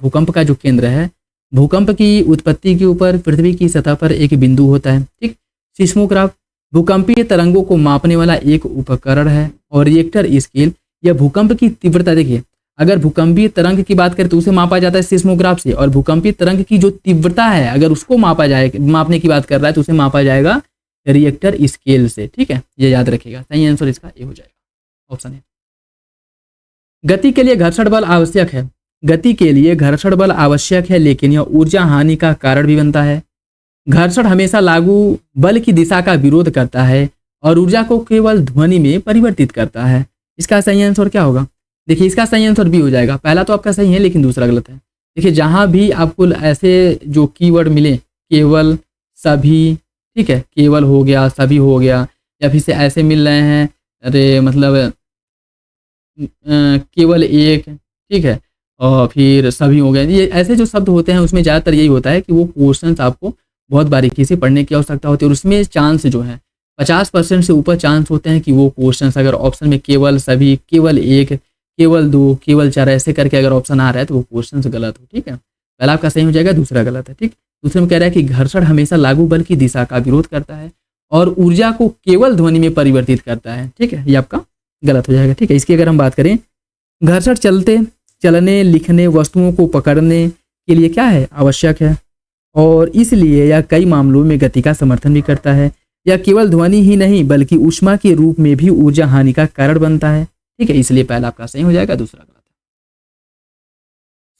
भूकंप का जो केंद्र है भूकंप की उत्पत्ति के ऊपर पृथ्वी की सतह पर एक बिंदु होता है, ठीक। सिस्मोग्राफ भूकंपीय तरंगों को मापने वाला एक उपकरण है और रिएक्टर स्केल या भूकंप की तीव्रता, देखिए अगर भूकंपीय तरंग की बात करें तो उसे मापा जाता है सिस्मोग्राफ से, और भूकंपीय तरंग की जो तीव्रता है अगर उसको मापा जाए, मापने की बात कर रहा है तो उसे मापा जाएगा रिएक्टर स्केल से, ठीक है, ये याद रखिएगा। सही आंसर इसका ये हो जाएगा, ऑप्शन है। गति के लिए घर्षण बल आवश्यक है। गति के लिए घर्षण बल आवश्यक है लेकिन यह ऊर्जा हानि का कारण भी बनता है। घर्षण हमेशा लागू बल की दिशा का विरोध करता है और ऊर्जा को केवल ध्वनि में परिवर्तित करता है। इसका सही आंसर क्या होगा? देखिए इसका सही आंसर बी हो जाएगा। पहला तो आपका सही है लेकिन दूसरा गलत है। देखिए जहां भी आपको ऐसे जो कीवर्ड मिले, केवल, सभी, ठीक है, केवल हो गया, सभी हो गया, या फिर से ऐसे मिल रहे हैं, अरे मतलब केवल एक, ठीक है, और फिर सभी हो गए, ये ऐसे जो शब्द होते हैं उसमें ज़्यादातर यही होता है कि वो क्वेश्चंस आपको बहुत बारीकी से पढ़ने की आवश्यकता होती है और उसमें चांस जो है 50% से ऊपर चांस होते हैं कि वो क्वेश्चंस अगर ऑप्शन में केवल, सभी, केवल एक, केवल दो, केवल चार ऐसे करके अगर ऑप्शन आ रहा है तो वो क्वेश्चन गलत हो, ठीक है। पहला आपका सही हो जाएगा, दूसरा गलत है, ठीक। दूसरे में कह रहा है कि घर्षण हमेशा लागू बल की दिशा का विरोध करता है और ऊर्जा को केवल ध्वनि में परिवर्तित करता है, ठीक है, ये आपका गलत हो जाएगा, ठीक है। इसकी अगर हम बात करें, घर्षण चलने, लिखने, वस्तुओं को पकड़ने के लिए क्या है? आवश्यक है और इसलिए यह कई मामलों में गति का समर्थन भी करता है। यह केवल ध्वनि ही नहीं बल्कि ऊष्मा के रूप में भी ऊर्जा हानि का कारण बनता है, ठीक है, इसलिए पहला आपका सही हो जाएगा, दूसरा गलत है।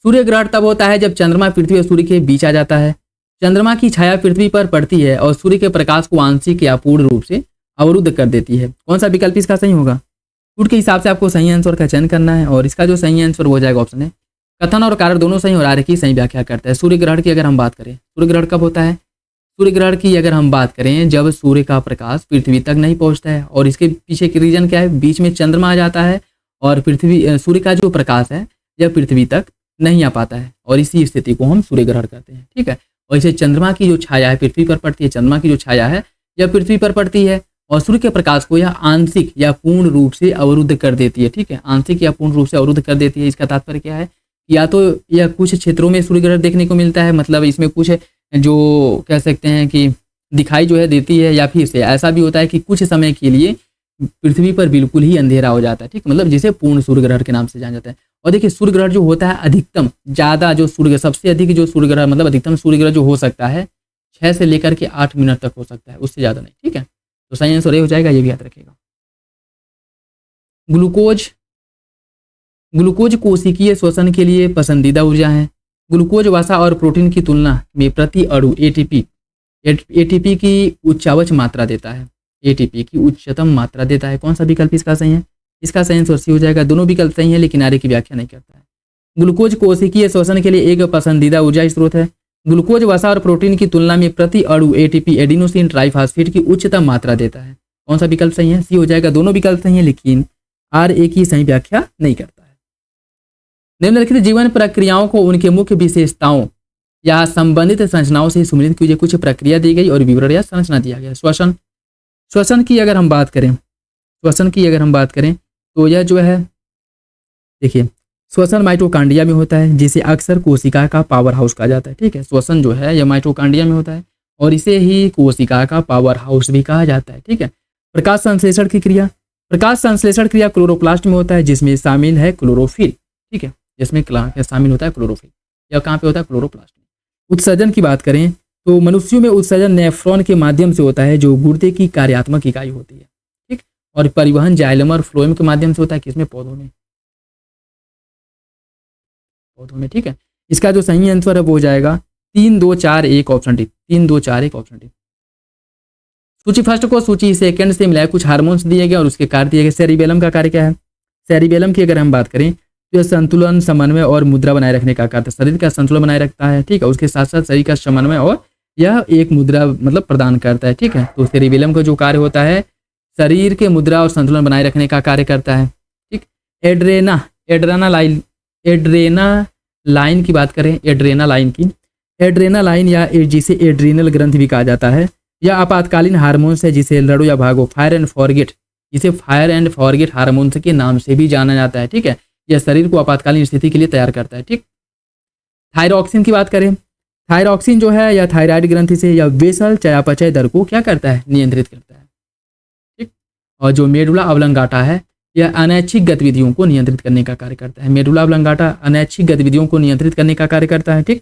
सूर्य ग्रहण तब होता है जब चंद्रमा पृथ्वी और सूर्य के बीच आ जाता है। चंद्रमा की छाया पृथ्वी पर पड़ती है और सूर्य के प्रकाश को आंशिक या पूर्ण रूप से अवरुद्ध कर देती है। कौन सा विकल्प इसका सही होगा? सूट के हिसाब से आपको सही आंसर का चयन करना है और इसका जो सही आंसर हो जाएगा ऑप्शन है। कथन और कारण दोनों सही और आर्य की सही व्याख्या करता है। सूर्य ग्रहण की अगर हम बात करें, सूर्य ग्रहण कब होता है? सूर्य ग्रहण की अगर हम बात करें जब सूर्य का प्रकाश पृथ्वी तक नहीं पहुंचता है और इसके पीछे की रीजन क्या है? बीच में चंद्रमा आ जाता है और सूर्य का जो प्रकाश है यह पृथ्वी तक नहीं आ पाता है और इसी स्थिति को हम सूर्य ग्रहण कहते हैं, ठीक है। और इसे चंद्रमा की जो छाया है पृथ्वी पर पड़ती है, चंद्रमा की जो छाया है यह पृथ्वी पर पड़ती है और सूर्य के प्रकाश को यह आंशिक या पूर्ण रूप से अवरुद्ध कर देती है, ठीक है, आंशिक या पूर्ण रूप से अवरुद्ध कर देती है। इसका तात्पर्य क्या है? या तो यह कुछ क्षेत्रों में सूर्य ग्रहण देखने को मिलता है, मतलब इसमें कुछ जो कह सकते हैं कि दिखाई जो है देती है, या फिर से ऐसा भी होता है कि कुछ समय के लिए पृथ्वी पर बिल्कुल ही अंधेरा हो जाता है, ठीक, मतलब जिसे पूर्ण सूर्य ग्रहण के नाम से जाना जाता है। और देखिए सूर्य ग्रहण जो होता है अधिकतम ज़्यादा जो सबसे अधिक जो सूर्य ग्रहण मतलब अधिकतम सूर्य ग्रहण जो हो सकता है 6 से लेकर के 8 मिनट तक हो सकता है, उससे ज़्यादा नहीं, ठीक है। तो सही आंसर ये हो जाएगा, ये भी याद रखिएगा। ग्लूकोज कोशिकीय श्वसन के लिए पसंदीदा ऊर्जा है। ग्लूकोज वसा और प्रोटीन की तुलना में प्रति अणु एटीपी की उच्चावच मात्रा देता है, एटीपी की उच्चतम मात्रा देता है। कौन सा विकल्प इसका सही है? इसका सही आंसर सी हो जाएगा। दोनों विकल्प सही है लेकिन आगे की व्याख्या नहीं करता है। ग्लूकोज कोशिकीय श्वसन के लिए एक पसंदीदा ऊर्जा स्रोत है। ग्लूकोज वसा और प्रोटीन की तुलना में प्रति अणु एटीपी एडिनोसिन ट्राइफॉस्फेट की उच्चतम मात्रा देता है। कौन सा विकल्प सही है? सी हो जाएगा। दोनों विकल्प सही है लेकिन आर ए की सही व्याख्या नहीं करता है। निम्नलिखित जीवन प्रक्रियाओं को उनके मुख्य विशेषताओं या संबंधित संरचनाओं से सुमिलित की कुछ प्रक्रिया दी गई और विवरण या संरचना दिया गया। श्वसन, श्वसन की अगर हम बात करें, श्वसन की अगर हम बात करें तो यह जो है देखिए, श्वसन माइटोकांड्रिया में होता है, जिसे अक्सर कोशिका का पावर हाउस कहा जाता है। ठीक है, श्वसन जो है यह माइटोकांड्रिया में होता है और इसे ही कोशिका का पावर हाउस भी कहा जाता है। ठीक है, प्रकाश संश्लेषण की क्रिया, प्रकाश संश्लेषण क्रिया क्लोरोप्लास्ट में होता है, जिसमें शामिल है क्लोरोफिल। ठीक है, जिसमें शामिल होता है क्लोरोफिल। यह कहाँ पे होता है? क्लोरोप्लास्ट में। उत्सर्जन की बात करें तो मनुष्यों में उत्सर्जन नेफ्रॉन के माध्यम से होता है, जो गुर्दे की कार्यात्मक इकाई होती है। ठीक, और परिवहन जाइलम और फ्लोएम के माध्यम से होता है, किसमें? पौधों में, पौधों में। ठीक है, इसका जो सही आंसर है वो हो जाएगा 3 2 4 1 ऑप्शन डी, 3 2 4 1 ऑप्शन डी। सूची फर्स्ट को सूची सेकंड से मिलाए कुछ हार्मोन्स दिए गए और उसके कार्य दिए गए। सेरिबेलम का कार्य क्या है? सेरिबेलम की अगर हम बात करें तो यह संतुलन, समन्वय और मुद्रा बनाए रखने का कार्य, शरीर का संतुलन बनाए रखता है। ठीक है, उसके साथ साथ शरीर का समन्वय और यह एक मुद्रा मतलब प्रदान करता है। ठीक है, तो सेरिबेलम का जो कार्य होता है शरीर के मुद्रा और संतुलन बनाए रखने का कार्य करता है। ठीक, एड्रेनालाइन की बात करें, एड्रेनालाइन या जिसे एड्रीनल ग्रंथि भी कहा जाता है, यह आपातकालीन हार्मोन्स है जिसे लड़ो या भागो, फायर एंड फॉरगेट, जिसे फायर एंड फॉरगेट हार्मोन्स के नाम से भी जाना जाता है। ठीक है, यह शरीर को आपातकालीन स्थिति के लिए तैयार करता है। ठीक, थायरॉक्सिन की बात करें, थायरॉक्सिन जो है यह थायराइड ग्रंथि से या वेसल चयापचय दर को क्या करता है? नियंत्रित करता है। ठीक, और जो मेडुला ऑब्लंगाटा है यह अनैच्छिक गतिविधियों को नियंत्रित करने का कार्य करता है। मेडुला ऑब्लंगाटा अनैच्छिक गतिविधियों को नियंत्रित करने का कार्य करता है। ठीक,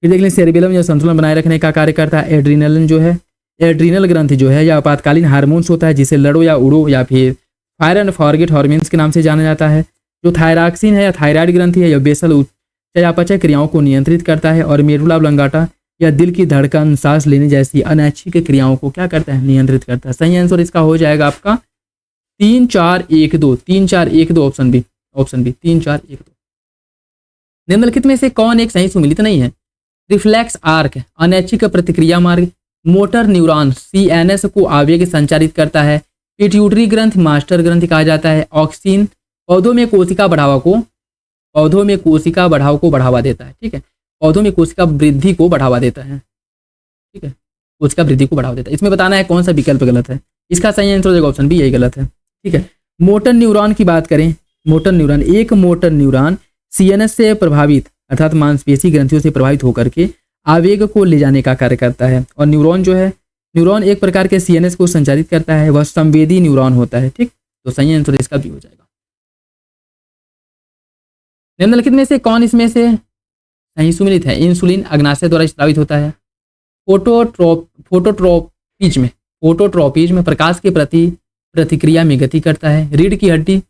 फिर देख लें सेरिबेलम यह संतुलन बनाए रखने का कार्य करता है। एड्रीनलिन जो है, एड्रीनल ग्रंथि जो है यह आपातकालीन हार्मोन्स होता है, जिसे लड़ो या उड़ो या फिर फायर एंड फॉरगेट हार्मोन्स के नाम से जाना जाता है। जो थायरॉक्सिन है या थायराइड ग्रंथि है यह बेसल चयापचय क्रियाओं को नियंत्रित करता है और मेडुला ऑब्लंगाटा यह दिल की धड़कन, सांस लेने जैसी अनैच्छिक क्रियाओं को क्या करता है? नियंत्रित करता है। सही आंसर इसका हो जाएगा आपका 3 4 1 2, 3 4 1 2 ऑप्शन बी, 3 4 1 2। निम्नलिखित में से कौन एक सही सुमिलित नहीं है? रिफ्लेक्स आर्क अनैच्छिक प्रतिक्रिया मार्ग, मोटर न्यूरॉन सीएनएस को आवेग संचारित करता है, पिट्यूटरी ग्रंथि मास्टर ग्रंथि कहा जाता है, ऑक्सीन पौधों में कोशिका बढ़ाव को बढ़ावा देता है। ठीक है, पौधों में कोशिका वृद्धि को बढ़ावा देता है। ठीक है, कोशिका वृद्धि को बढ़ावा देता है। इसमें बताना है कौन सा विकल्प गलत है। इसका सही आंसर हो जाएगा ऑप्शन बी, यही गलत है। ठीक है, मोटर न्यूरॉन की बात करें, मोटर न्यूरॉन, एक मोटर न्यूरॉन सीएनएस से प्रभावित अर्थात मांसपेशी ग्रंथियों से प्रभावित होकर के आवेग को ले जाने का कार्य करता है। और न्यूरॉन जो है, न्यूरॉन एक प्रकार के सीएनएस को संचालित करता है, वह संवेदी न्यूरॉन होता है। ठीक, तो सही आंसर इसका भी हो जाएगा। निम्नलिखित में से कौन इसमें से सही सुमिलित है? इंसुलिन अग्नाशय द्वारा स्रावित होता है। फोटोट्रोपिज्म प्रकाश के प्रति प्रतिक्रिया में गति करता है। रीढ़ की हड्डी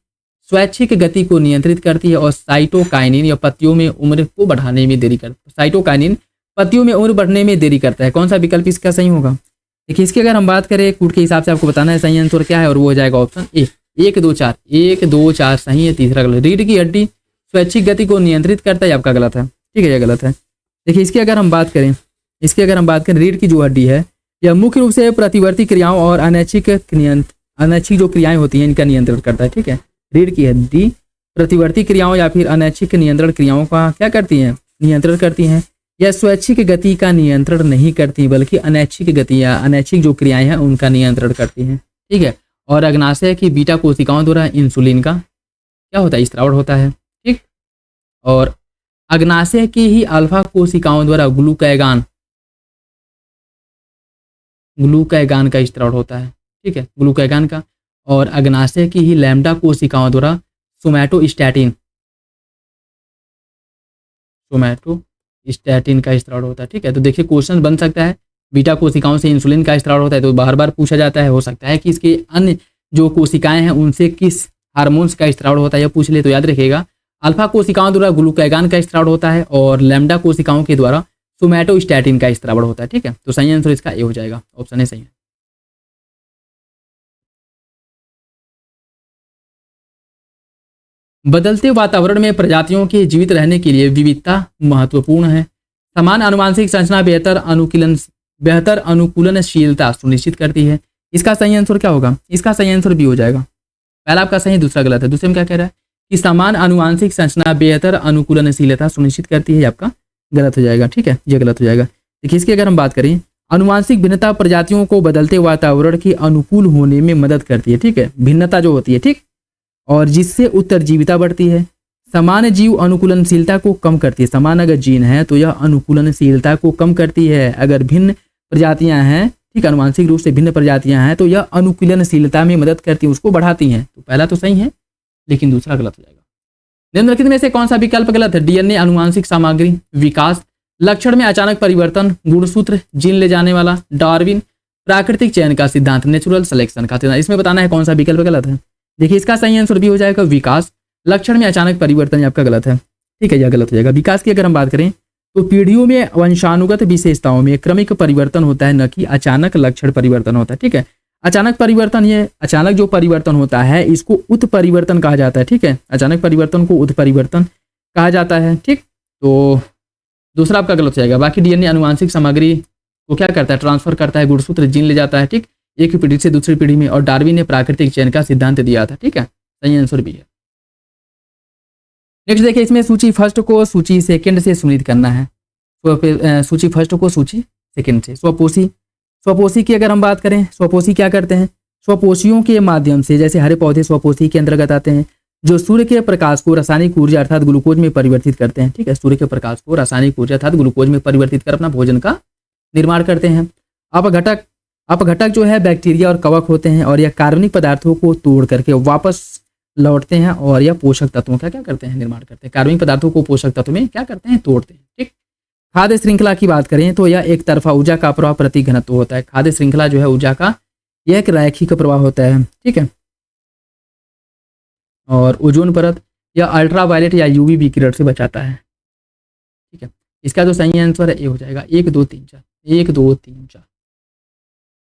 स्वैच्छिक गति को नियंत्रित करती है और साइटोकाइनिन या पत्तियों में उम्र को बढ़ाने में देरी करता है। साइटोकाइनिन पत्तियों में उम्र बढ़ने में देरी करता है। कौन सा विकल्प इसका सही होगा? देखिए, इसकी अगर हम बात करें कूट के हिसाब से आपको बताना है सही आंसर क्या है, और वो हो जाएगा ऑप्शन ए, 1 2 4, 1 2 4 सही है, तीसरा गलत। रीढ़ की हड्डी स्वैच्छिक गति को नियंत्रित करता है, आपका गलत है। ठीक है, यह गलत है। देखिए, इसकी अगर हम बात करें, रीढ़ की जो हड्डी है यह मुख्य रूप से प्रतिवर्ती क्रियाओं और अनैच्छिक जो क्रियाएं होती हैं इनका नियंत्रण करता है। ठीक है, रीढ़ की हड्डी प्रतिवर्ती क्रियाओं या फिर अनैच्छिक नियंत्रण क्रियाओं का क्या करती हैं? नियंत्रण करती हैं। यह स्वैच्छिक गति का नियंत्रण नहीं करती, बल्कि अनैच्छिक गति या अनैच्छिक जो क्रियाएं हैं उनका नियंत्रण करती हैं। ठीक है, और अग्नाशय की बीटा कोशिकाओं द्वारा इंसुलिन का क्या होता है? स्रावण होता है। ठीक, और अग्नाशय की ही अल्फा कोशिकाओं द्वारा ग्लूकैगान का स्रावण होता है। ठीक है, ग्लूकैगान का, और अग्नाशय की ही लैम्डा कोशिकाओं द्वारा सोमैटोस्टैटिन का स्रावण होता है। ठीक है, तो देखिए क्वेश्चन बन सकता है बीटा कोशिकाओं से इंसुलिन का स्रावण होता है, तो बार बार पूछा जाता है। हो सकता है कि इसके अन्य जो कोशिकाएं हैं उनसे किस हार्मोन्स का स्रावण होता है, यह पूछ ले, तो याद रखिएगा अल्फा कोशिकाओं द्वारा ग्लूकैगान का स्रावण होता है और लैम्डा कोशिकाओं के द्वारा सोमैटोस्टैटिन का स्रावण होता है। ठीक है, तो सही आंसर इसका ए हो जाएगा, ऑप्शन ए सही है। बदलते वातावरण में प्रजातियों के जीवित रहने के लिए विविधता महत्वपूर्ण है। समान अनुवांशिक संरचना बेहतर अनुकूलनशीलता सुनिश्चित करती है। इसका सही आंसर क्या होगा? इसका सही आंसर बी हो जाएगा। पहला आपका सही, दूसरा गलत है। दूसरे में क्या कह रहा है कि समान अनुवांशिक संरचना बेहतर अनुकूलनशीलता सुनिश्चित करती है, आपका गलत हो जाएगा, ठीक है, ये गलत हो जाएगा। देखिए इसकी अगर हम बात करें, आनुवांशिक भिन्नता प्रजातियों को बदलते वातावरण के अनुकूल होने में मदद करती है, ठीक है, भिन्नता जो होती है, ठीक, और जिससे उत्तरजीविता बढ़ती है। समान जीव अनुकूलनशीलता को कम करती है, समान अगर जीन है तो यह अनुकूलनशीलता को कम करती है। अगर भिन्न प्रजातियां हैं, ठीक, अनुवांशिक रूप से भिन्न प्रजातियां हैं तो यह अनुकूलनशीलता में मदद करती है, उसको बढ़ाती हैं। तो पहला तो सही है लेकिन दूसरा गलत हो जाएगा। निम्नलिखित में से कौन सा विकल्प गलत है? डीएनए अनुवांशिक सामग्री, विकास, लक्षण में अचानक परिवर्तन, गुणसूत्र, जीन ले जाने वाला, डार्विन, प्राकृतिक चयन का सिद्धांत, नेचुरल सिलेक्शन का सिद्धांत। इसमें बताना है कौन सा विकल्प गलत है। देखिए इसका सही आंसर भी हो जाएगा विकास। लक्षण में अचानक परिवर्तन ये आपका गलत है, ठीक है, यह गलत हो जाएगा। विकास की अगर हम बात करें तो पीढ़ियों में वंशानुगत विशेषताओं में क्रमिक परिवर्तन होता है, न कि अचानक लक्षण परिवर्तन होता है, ठीक है। अचानक परिवर्तन, ये अचानक जो परिवर्तन होता है इसको उत्परिवर्तन कहा जाता है, ठीक है, अचानक परिवर्तन को उत्परिवर्तन कहा जाता है, ठीक। तो दूसरा आपका गलत हो जाएगा। बाकी डीएनए अनुवांशिक सामग्री को क्या करता है? ट्रांसफर करता है, गुणसूत्र जीन ले जाता है, ठीक, एक पीढ़ी से दूसरी पीढ़ी में। और डार्विन ने प्राकृतिक चयन का सिद्धांत दिया था, ठीक है, सही आंसर भी है। नेक्स्ट देखिए, इसमें सूची फर्स्ट को सूची सेकंड से सुनिश्चित करना है। सूची फर्स्ट को सूची सेकंड से। स्वपोषी, स्वपोषी की अगर हम बात करें, स्वपोषी क्या करते हैं? स्वपोषियों के माध्यम से, जैसे हरे पौधे स्वपोषी के अंतर्गत आते हैं, जो सूर्य के प्रकाश को रासायनिक ऊर्जा अर्थात ग्लूकोज में परिवर्तित करते हैं, ठीक है, सूर्य के प्रकाश को रासायनिक ऊर्जा अर्थात ग्लूकोज में परिवर्तित कर अपना भोजन का निर्माण करते हैं। अपघटक जो है बैक्टीरिया और कवक होते हैं और यह कार्बनिक पदार्थों को तोड़ करके वापस लौटते हैं और यह पोषक तत्वों का क्या करते हैं? निर्माण करते हैं। कार्बनिक पदार्थों को पोषक तत्व में क्या करते हैं? तोड़ते हैं, ठीक। खाद्य श्रृंखला की बात करें तो यह एक तरफा ऊर्जा का प्रवाह प्रति घनत्व होता है। खाद्य श्रृंखला जो है ऊर्जा का यह एक रैखिक प्रवाह होता है, ठीक है। और ओजोन परत यह अल्ट्रावायलेट या यूवी विकिरण से बचाता है, ठीक है। इसका जो सही आंसर है ये हो जाएगा 1 2 3 4, 1 2 3 4।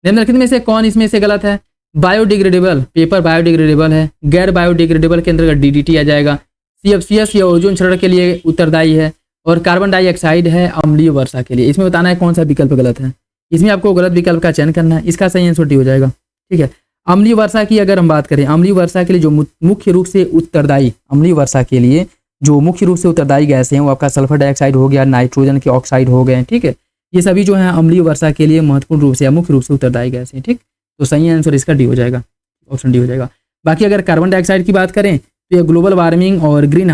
निम्नलिखित में से कौन इसमें से गलत है? बायोडिग्रेडेबल, पेपर बायोडिग्रेडेबल है। गैर बायोडिग्रेडेबल के अंतर्गत डीडीटी आ जाएगा। सीएफसीएस या ओजोन क्षरण के लिए उत्तरदायी है। और कार्बन डाइऑक्साइड है अम्लीय वर्षा के लिए। इसमें बताना है कौन सा विकल्प गलत है। इसमें आपको गलत विकल्प का चयन करना है। इसका सही आंसर डी हो जाएगा, ठीक है। अम्लीय वर्षा की अगर हम बात करें, अम्लीय वर्षा के लिए जो मुख्य रूप से उत्तरदायी, अम्लीय वर्षा के लिए जो मुख्य रूप से उत्तरदायी गैसें हैं वो आपका सल्फर डाइऑक्साइड हो गया, नाइट्रोजन के ऑक्साइड हो गए, ठीक है। ये सभी जो है अम्लीय वर्षा के लिए महत्वपूर्ण रूप से या मुख्य रूप से उत्तरदायी गैसें, ठीक। तो सही आंसर इसका डी हो जाएगा, ऑप्शन डी हो जाएगा। बाकी अगर कार्बन डाइऑक्साइड की बात करें तो ये ग्लोबल वार्मिंग और ग्रीन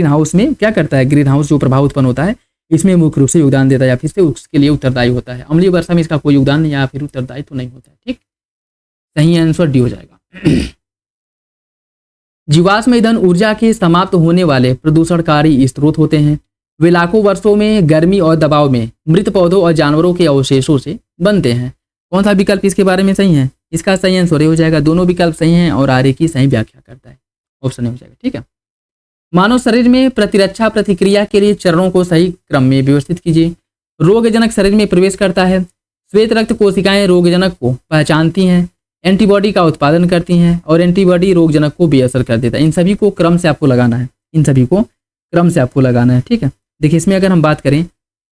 हाउस में क्या करता है? ग्रीन हाउस जो प्रभाव उत्पन्न होता है इसमें मुख्य रूप से योगदान देता है या फिर से उसके लिए उत्तरदायी होता है। अम्लीय वर्षा में इसका कोई योगदान या फिर उत्तरदायी तो नहीं होता है, ठीक। सही आंसर डी हो जाएगा। जीवाश्म ईंधन ऊर्जा के समाप्त होने वाले प्रदूषणकारी स्रोत होते हैं। वे लाखों वर्षों में गर्मी और दबाव में मृत पौधों और जानवरों के अवशेषों से बनते हैं। कौन सा विकल्प इसके बारे में सही है? इसका सही आंसर हो जाएगा, दोनों विकल्प सही हैं और आगे की सही व्याख्या करता है, ऑप्शन हो जाएगा, ठीक है। मानव शरीर में प्रतिरक्षा प्रतिक्रिया के लिए चरणों को सही क्रम में व्यवस्थित कीजिए। रोगजनक शरीर में प्रवेश करता है। श्वेत रक्त कोशिकाएं रोगजनक को पहचानती हैं, एंटीबॉडी का उत्पादन करती हैं और एंटीबॉडी रोगजनक को बेअसर कर देता है। इन सभी को क्रम से आपको लगाना है, इन सभी को क्रम से आपको लगाना है, ठीक है। देखिए इसमें अगर हम बात करें,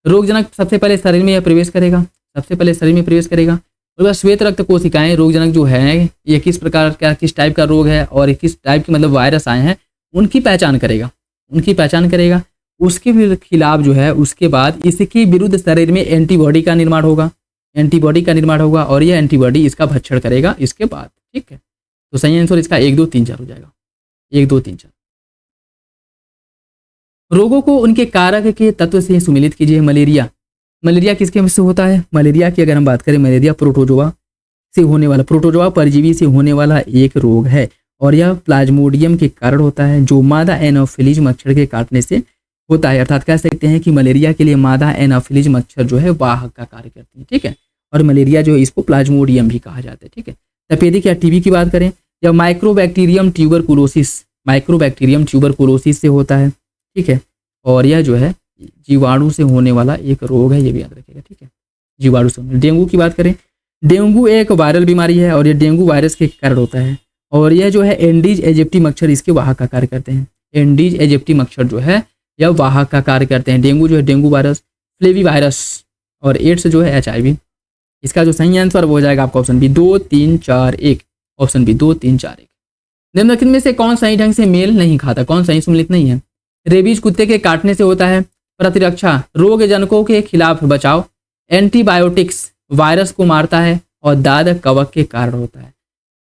रोगजनक सबसे पहले शरीर में प्रवेश करेगा, सबसे पहले शरीर में प्रवेश करेगा। और श्वेत रक्त कोशिकाएं रोगजनक जो है ये किस प्रकार का, किस टाइप का रोग है और किस टाइप के मतलब वायरस आए हैं उनकी पहचान करेगा, उसके खिलाफ जो है उसके बाद इसके विरुद्ध शरीर में एंटीबॉडी का निर्माण होगा और यह एंटीबॉडी इसका भक्षण करेगा इसके बाद, ठीक है। तो सही आंसर इसका 1 2 3 4 हो जाएगा, 1 2 3 4। रोगों को उनके कारक के तत्व से सुमिलित कीजिए। मलेरिया किसके से होता है? मलेरिया की अगर हम बात करें, मलेरिया प्रोटोजोआ परजीवी से होने वाला एक रोग है और यह प्लाज्मोडियम के कारण होता है जो मादा एनोफिलीज मच्छर के काटने से होता है। अर्थात कह सकते हैं कि मलेरिया के लिए मादा एनोफिलीज मच्छर जो है वाहक का कार्य करती है, ठीक है। और मलेरिया जो है इसको प्लाज्मोडियम भी कहा जाता है, ठीक है। तपेदिक या टीबी की बात करें, या माइक्रोबैक्टीरियम ट्यूबरकुलोसिस से होता है, ठीक है। और यह जो है जीवाणु से होने वाला एक रोग है, ये भी याद रखिएगा, ठीक है। जीवाणु से। डेंगू की बात करें, डेंगू एक वायरल बीमारी है और यह डेंगू वायरस के कारण होता है और यह जो है एंडीज एजिप्टी मच्छर इसके वाहक का कार्य करते हैं। एंडीज एजिप्टी मच्छर जो है यह वाहक का कार्य करते हैं। डेंगू जो है डेंगू वायरस, फ्लेवी वायरस और एड्स जो है HIV। इसका जो सही आंसर वो हो जाएगा आपका ऑप्शन बी 2 3 4 1, ऑप्शन बी 2 3 4 1। निम्नलिखित में से कौन सही ढंग से मेल नहीं खाता, कौन सही सम्मिलित नहीं है? रेबीज कुत्ते के काटने से होता है, प्रतिरक्षा रोग जनकों के खिलाफ बचाव, एंटीबायोटिक्स वायरस को मारता है और दाद कवक के कारण होता है।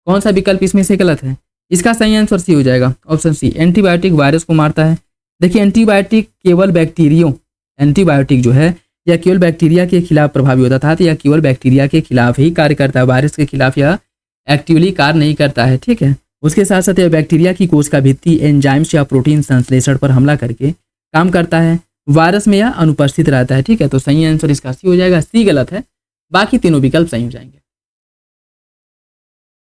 कौन सा विकल्प इसमें से गलत है? इसका सही आंसर सी हो जाएगा, ऑप्शन सी, एंटीबायोटिक वायरस को मारता है। देखिए एंटीबायोटिक केवल बैक्टीरियो, एंटीबायोटिक जो है यह केवल बैक्टीरिया के खिलाफ प्रभावी होता था, तो यह केवल बैक्टीरिया के खिलाफ ही कार्य करता है, वायरस के खिलाफ यह एक्टिवली कार्य नहीं करता है। ठीक है, उसके साथ साथ यह बैक्टीरिया की कोश का भित्ति एंजाइम्स या प्रोटीन संश्लेषण पर हमला करके काम करता है, वायरस में यह अनुपस्थित रहता है। ठीक है, तो सही आंसर इसका सी हो जाएगा, सी गलत है, बाकी तीनों विकल्प सही हो जाएंगे।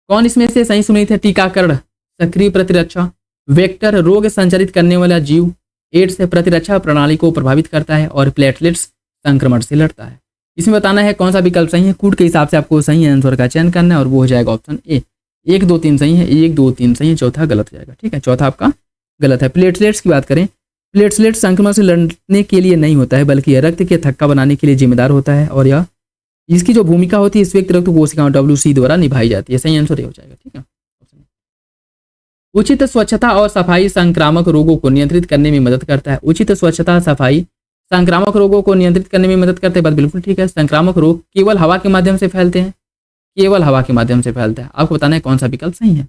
कौन इसमें से सही सुनिश्चित है? टीकाकरण सक्रिय प्रतिरक्षा, वेक्टर रोग संचारित करने वाला जीव, एड्स से प्रतिरक्षा प्रणाली को प्रभावित करता है और प्लेटलेट्स संक्रमण से लड़ता है। इसमें बताना है कौन सा विकल्प सही है। कूट के हिसाब से आपको सही आंसर का चयन करना है और वो हो जाएगा ऑप्शन ए। 1 2 3 सही है, 1 2 3 सही है, चौथा गलत हो जाएगा। ठीक है, चौथा आपका गलत है। प्लेटलेट्स की बात करें, प्लेटलेट्स संक्रमण से लड़ने के लिए नहीं होता है, बल्कि यह रक्त के थक्का बनाने के लिए जिम्मेदार होता है और यह इसकी जो भूमिका होती है इस व्यक्ति रक्त कोशिकाओं WC द्वारा निभाई जाती है। सही आंसर ये हो जाएगा। ठीक है, उचित स्वच्छता और सफाई संक्रामक रोगों को नियंत्रित करने में मदद करता है। उचित स्वच्छता सफाई संक्रामक रोगों को नियंत्रित करने में मदद करते हैं, बात बिल्कुल ठीक है। संक्रामक रोग केवल हवा के माध्यम से फैलते हैं, केवल हवा के माध्यम से फैलता है। आपको बताना है कौन सा विकल्प सही है।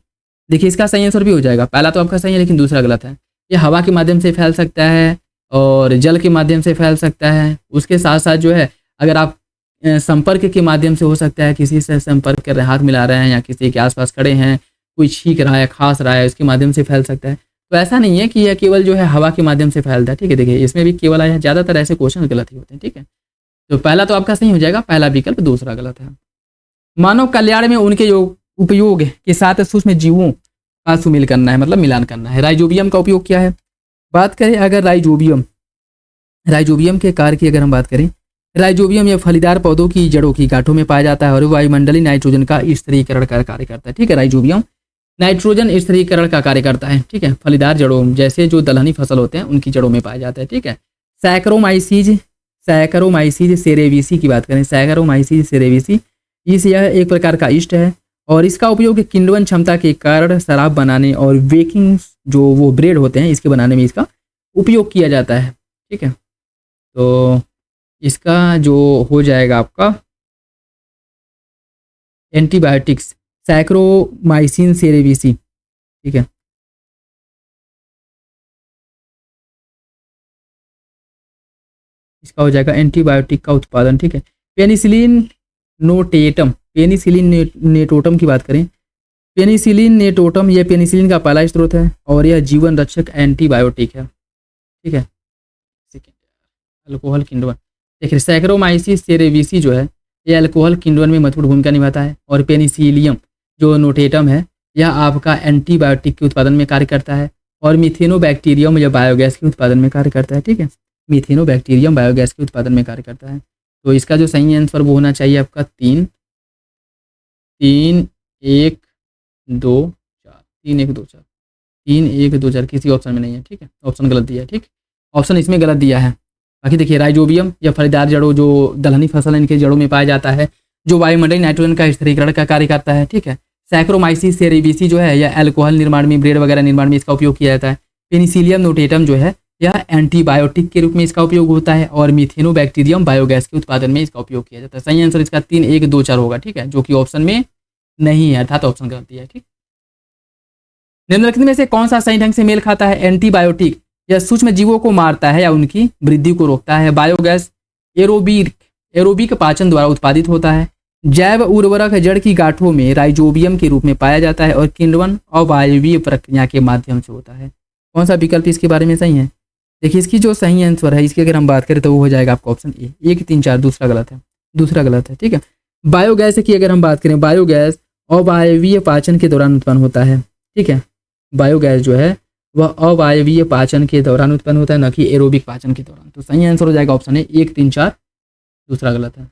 देखिए इसका सही आंसर भी हो जाएगा, पहला तो आपका सही है लेकिन दूसरा गलत है। ये हवा के माध्यम से फैल सकता है और जल के माध्यम से फैल सकता है। उसके साथ साथ जो है अगर आप संपर्क के माध्यम से हो सकता है, किसी से संपर्क कर रहे हैं, हाथ मिला रहे हैं या किसी के आसपास खड़े हैं, कोई छींक रहा है, खांस रहा है, उसके माध्यम से फैल सकता है। तो ऐसा नहीं है कि यह केवल जो है हवा के माध्यम से फैलता है। ठीक है, देखिए इसमें भी केवल आया, ज़्यादातर ऐसे क्वेश्चन गलत ही होते हैं। ठीक है, तो पहला तो आपका सही हो जाएगा, पहला विकल्प, दूसरा गलत है। मानव कल्याण में उनके उपयोग के साथ सूक्ष्म जीवों का सुमेल करना है, मतलब मिलान करना है। राइजोबियम का उपयोग क्या है? बात करें अगर राइजोबियम के कार्य की अगर हम बात करें, राइजोबियम या फलीदार पौधों की जड़ों की गांठों में पाया जाता है और वायुमंडलीय नाइट्रोजन का स्थिरीकरण का कार्य करता है। ठीक है, राइजोबियम नाइट्रोजन स्थिरीकरण का कार्य करता है। ठीक है, फलीदार जड़ों जैसे जो दलहनी फसल होते हैं उनकी जड़ों में पाया जाता है। ठीक है, सैकरोमाइसीज सेरेविसी की बात करें, सैकरोमाइसीज सेरेविसी यह एक प्रकार का ईस्ट है और इसका उपयोग किण्वन क्षमता के कारण शराब बनाने और बेकिंग जो वो ब्रेड होते हैं इसके बनाने में इसका उपयोग किया जाता है। ठीक है, तो इसका जो हो जाएगा आपका एंटीबायोटिक्स सैक्रोमाइसिन सेरेविसी। ठीक है, इसका हो जाएगा एंटीबायोटिक का उत्पादन। ठीक है, पेनिसिलिन नेटोटम की बात करें, पेनिसिलिन नेटोटम यह पेनिसिलिन का पहला स्रोत है और यह जीवन रक्षक एंटीबायोटिक है। ठीक है, अल्कोहल किण्वन, देखिए सैक्रोमाइसिस सेरेविसी जो है यह अल्कोहल किण्वन में महत्वपूर्ण भूमिका निभाता है और पेनिसिलियम जो नोटेटम है यह आपका एंटीबायोटिक के उत्पादन में कार्य करता है और मिथेनोबैक्टीरियम या बायोगैस के उत्पादन में कार्य करता है। ठीक है, मिथेनोबैक्टीरियम बायोगैस के उत्पादन में कार्य करता है। तो इसका जो सही आंसर वो होना चाहिए आपका 3 1 2 4 3 1 2 4 3 1 2 4 किसी ऑप्शन में नहीं है। ठीक है, ऑप्शन गलत दिया है। ठीक, ऑप्शन इसमें गलत दिया है। बाकी देखिए राइजोबियम या फलीदार जड़ों जो दलहनी फसल है इनके जड़ों में पाया जाता है, जो वायुमंडलीय नाइट्रोजन का स्थिरीकरण का कार्य करता है। ठीक है, सैक्रोमाइसिस सेरेविसी जो है यह अल्कोहल निर्माण में, ब्रेड वगैरह निर्माण में इसका उपयोग किया जाता है। पेनिसिलियम नोटेटम जो है यह एंटीबायोटिक के रूप में इसका उपयोग होता है और मिथेनोबैक्टीरियम बायोगैस के उत्पादन में इसका उपयोग किया जाता है। सही आंसर इसका 3 1 2 4 होगा। ठीक है, जो कि ऑप्शन में नहीं है, अर्थात ऑप्शन गलत दिया है। ठीक, निम्नलिखित में से कौन सा सही ढंग से मेल खाता है? एंटीबायोटिक यह सूक्ष्म जीवों को मारता है या उनकी वृद्धि को रोकता है। बायोगैस एरोबिक पाचन द्वारा उत्पादित होता है। जैव उर्वरक जड़ की गांठों में राइजोबियम के रूप में पाया जाता है और किण्वन अवायवीय प्रक्रिया के माध्यम से होता है। कौन सा विकल्प इसके बारे में सही है? देखिए इसकी जो सही आंसर है इसकी अगर हम बात करें तो वो हो जाएगा आपका ऑप्शन ए। 1 3 4 दूसरा गलत है, दूसरा गलत है। ठीक है, बायोगैस की अगर हम बात करें, बायोगैस अवायवीय पाचन के दौरान उत्पन्न होता है। ठीक है, बायोगैस जो है वह अवायवीय पाचन के दौरान उत्पन्न होता है, न कि एरोबिक पाचन के दौरान। तो सही आंसर हो जाएगा ऑप्शन है 1 3 4 दूसरा गलत है।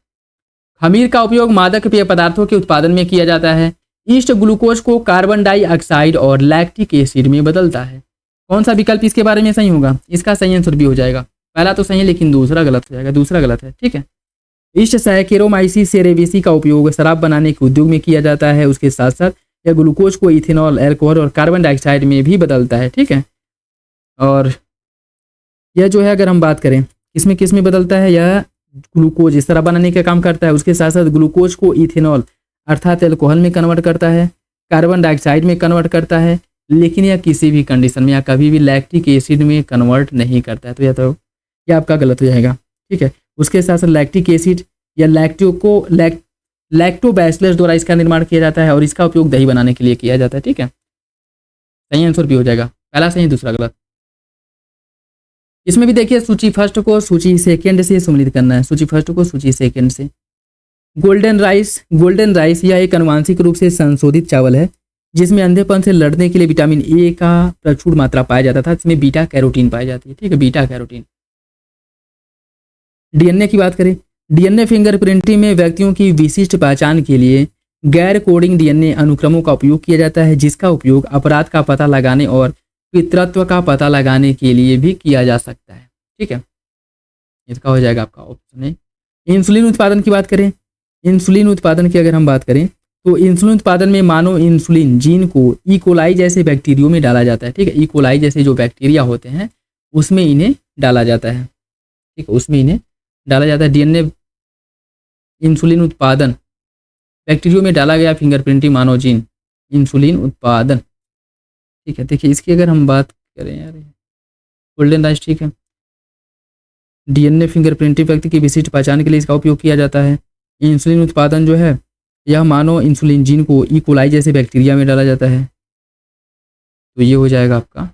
खमीर का उपयोग मादक पेय पदार्थों के उत्पादन में किया जाता है। ईस्ट ग्लूकोज को कार्बन डाइऑक्साइड और लैक्टिक एसिड में बदलता है। कौन सा विकल्प इसके बारे में सही होगा? इसका सही आंसर भी हो जाएगा, पहला तो सही है लेकिन दूसरा गलत हो जाएगा, दूसरा गलत है। ठीक है, ईस्ट सैकेरोमाइसिस सेरेविसी का उपयोग शराब बनाने के उद्योग में किया जाता है। उसके साथ साथ यह ग्लूकोज को इथेनॉल, अल्कोहल और कार्बन डाइऑक्साइड में भी बदलता है। ठीक है, और यह जो है अगर हम बात करें किस में बदलता है? यह ग्लूकोज इस तरह बनाने का काम करता है। उसके साथ साथ ग्लूकोज को इथेनॉल अर्थात अल्कोहल में कन्वर्ट करता है, कार्बन डाइऑक्साइड में कन्वर्ट करता है, लेकिन यह किसी भी कंडीशन में या कभी भी लैक्टिक एसिड में कन्वर्ट नहीं करता है। तो यह आपका गलत हो जाएगा, ठीक है। उसके साथ साथ लैक्टिक एसिड या लैक्टोबैसिलस द्वारा इसका निर्माण किया जाता है और इसका उपयोग दही बनाने के लिए किया जाता है, ठीक है। सही आंसर भी हो जाएगा, पहला सही दूसरा गलत। इसमें भी देखिए सूची फर्स्ट को सूची सेकंड से सम्मिलित करना है। सूची फर्स्ट को सूची सेकंड से। गोल्डन राइस यह एक आनुवांशिक रूप से संशोधित चावल है जिसमें अंधेपन से लड़ने के लिए विटामिन ए का प्रचुर मात्रा पाया जाता था। इसमें बीटा कैरोटीन पाई जाती है, ठीक है, बीटा कैरोटीन। डीएनए की बात करें, डीएनए फिंगरप्रिंटिंग में व्यक्तियों की विशिष्ट पहचान के लिए गैर कोडिंग डीएनए अनुक्रमों का उपयोग किया जाता है जिसका उपयोग अपराध का पता लगाने और पितृत्व का पता लगाने के लिए भी किया जा सकता है, ठीक है। इसका हो जाएगा आपका ऑप्शन है। इंसुलिन उत्पादन की बात करें, इंसुलिन उत्पादन की अगर हम बात करें तो इंसुलिन उत्पादन में मानव इंसुलिन जीन को ई कोलाई जैसे बैक्टीरियो में डाला जाता है, ठीक है। ई कोलाई जैसे जो बैक्टीरिया होते हैं उसमें इन्हें डाला जाता है, ठीक है, उसमें इन्हें डाला जाता है। डीएनए इंसुलिन उत्पादन बैक्टीरियो में डाला गया फिंगरप्रिंटिंग मानव जीन इंसुलिन उत्पादन, ठीक है। देखिए इसकी अगर हम बात करें यार, गोल्डन राइस, ठीक है। डीएनए फिंगरप्रिंटिंग व्यक्ति की विशिष्ट पहचान के लिए इसका उपयोग किया जाता है। इंसुलिन उत्पादन जो है यह मानव इंसुलिन जीन को ई कोलाई जैसे बैक्टीरिया में डाला जाता है, तो ये हो जाएगा आपका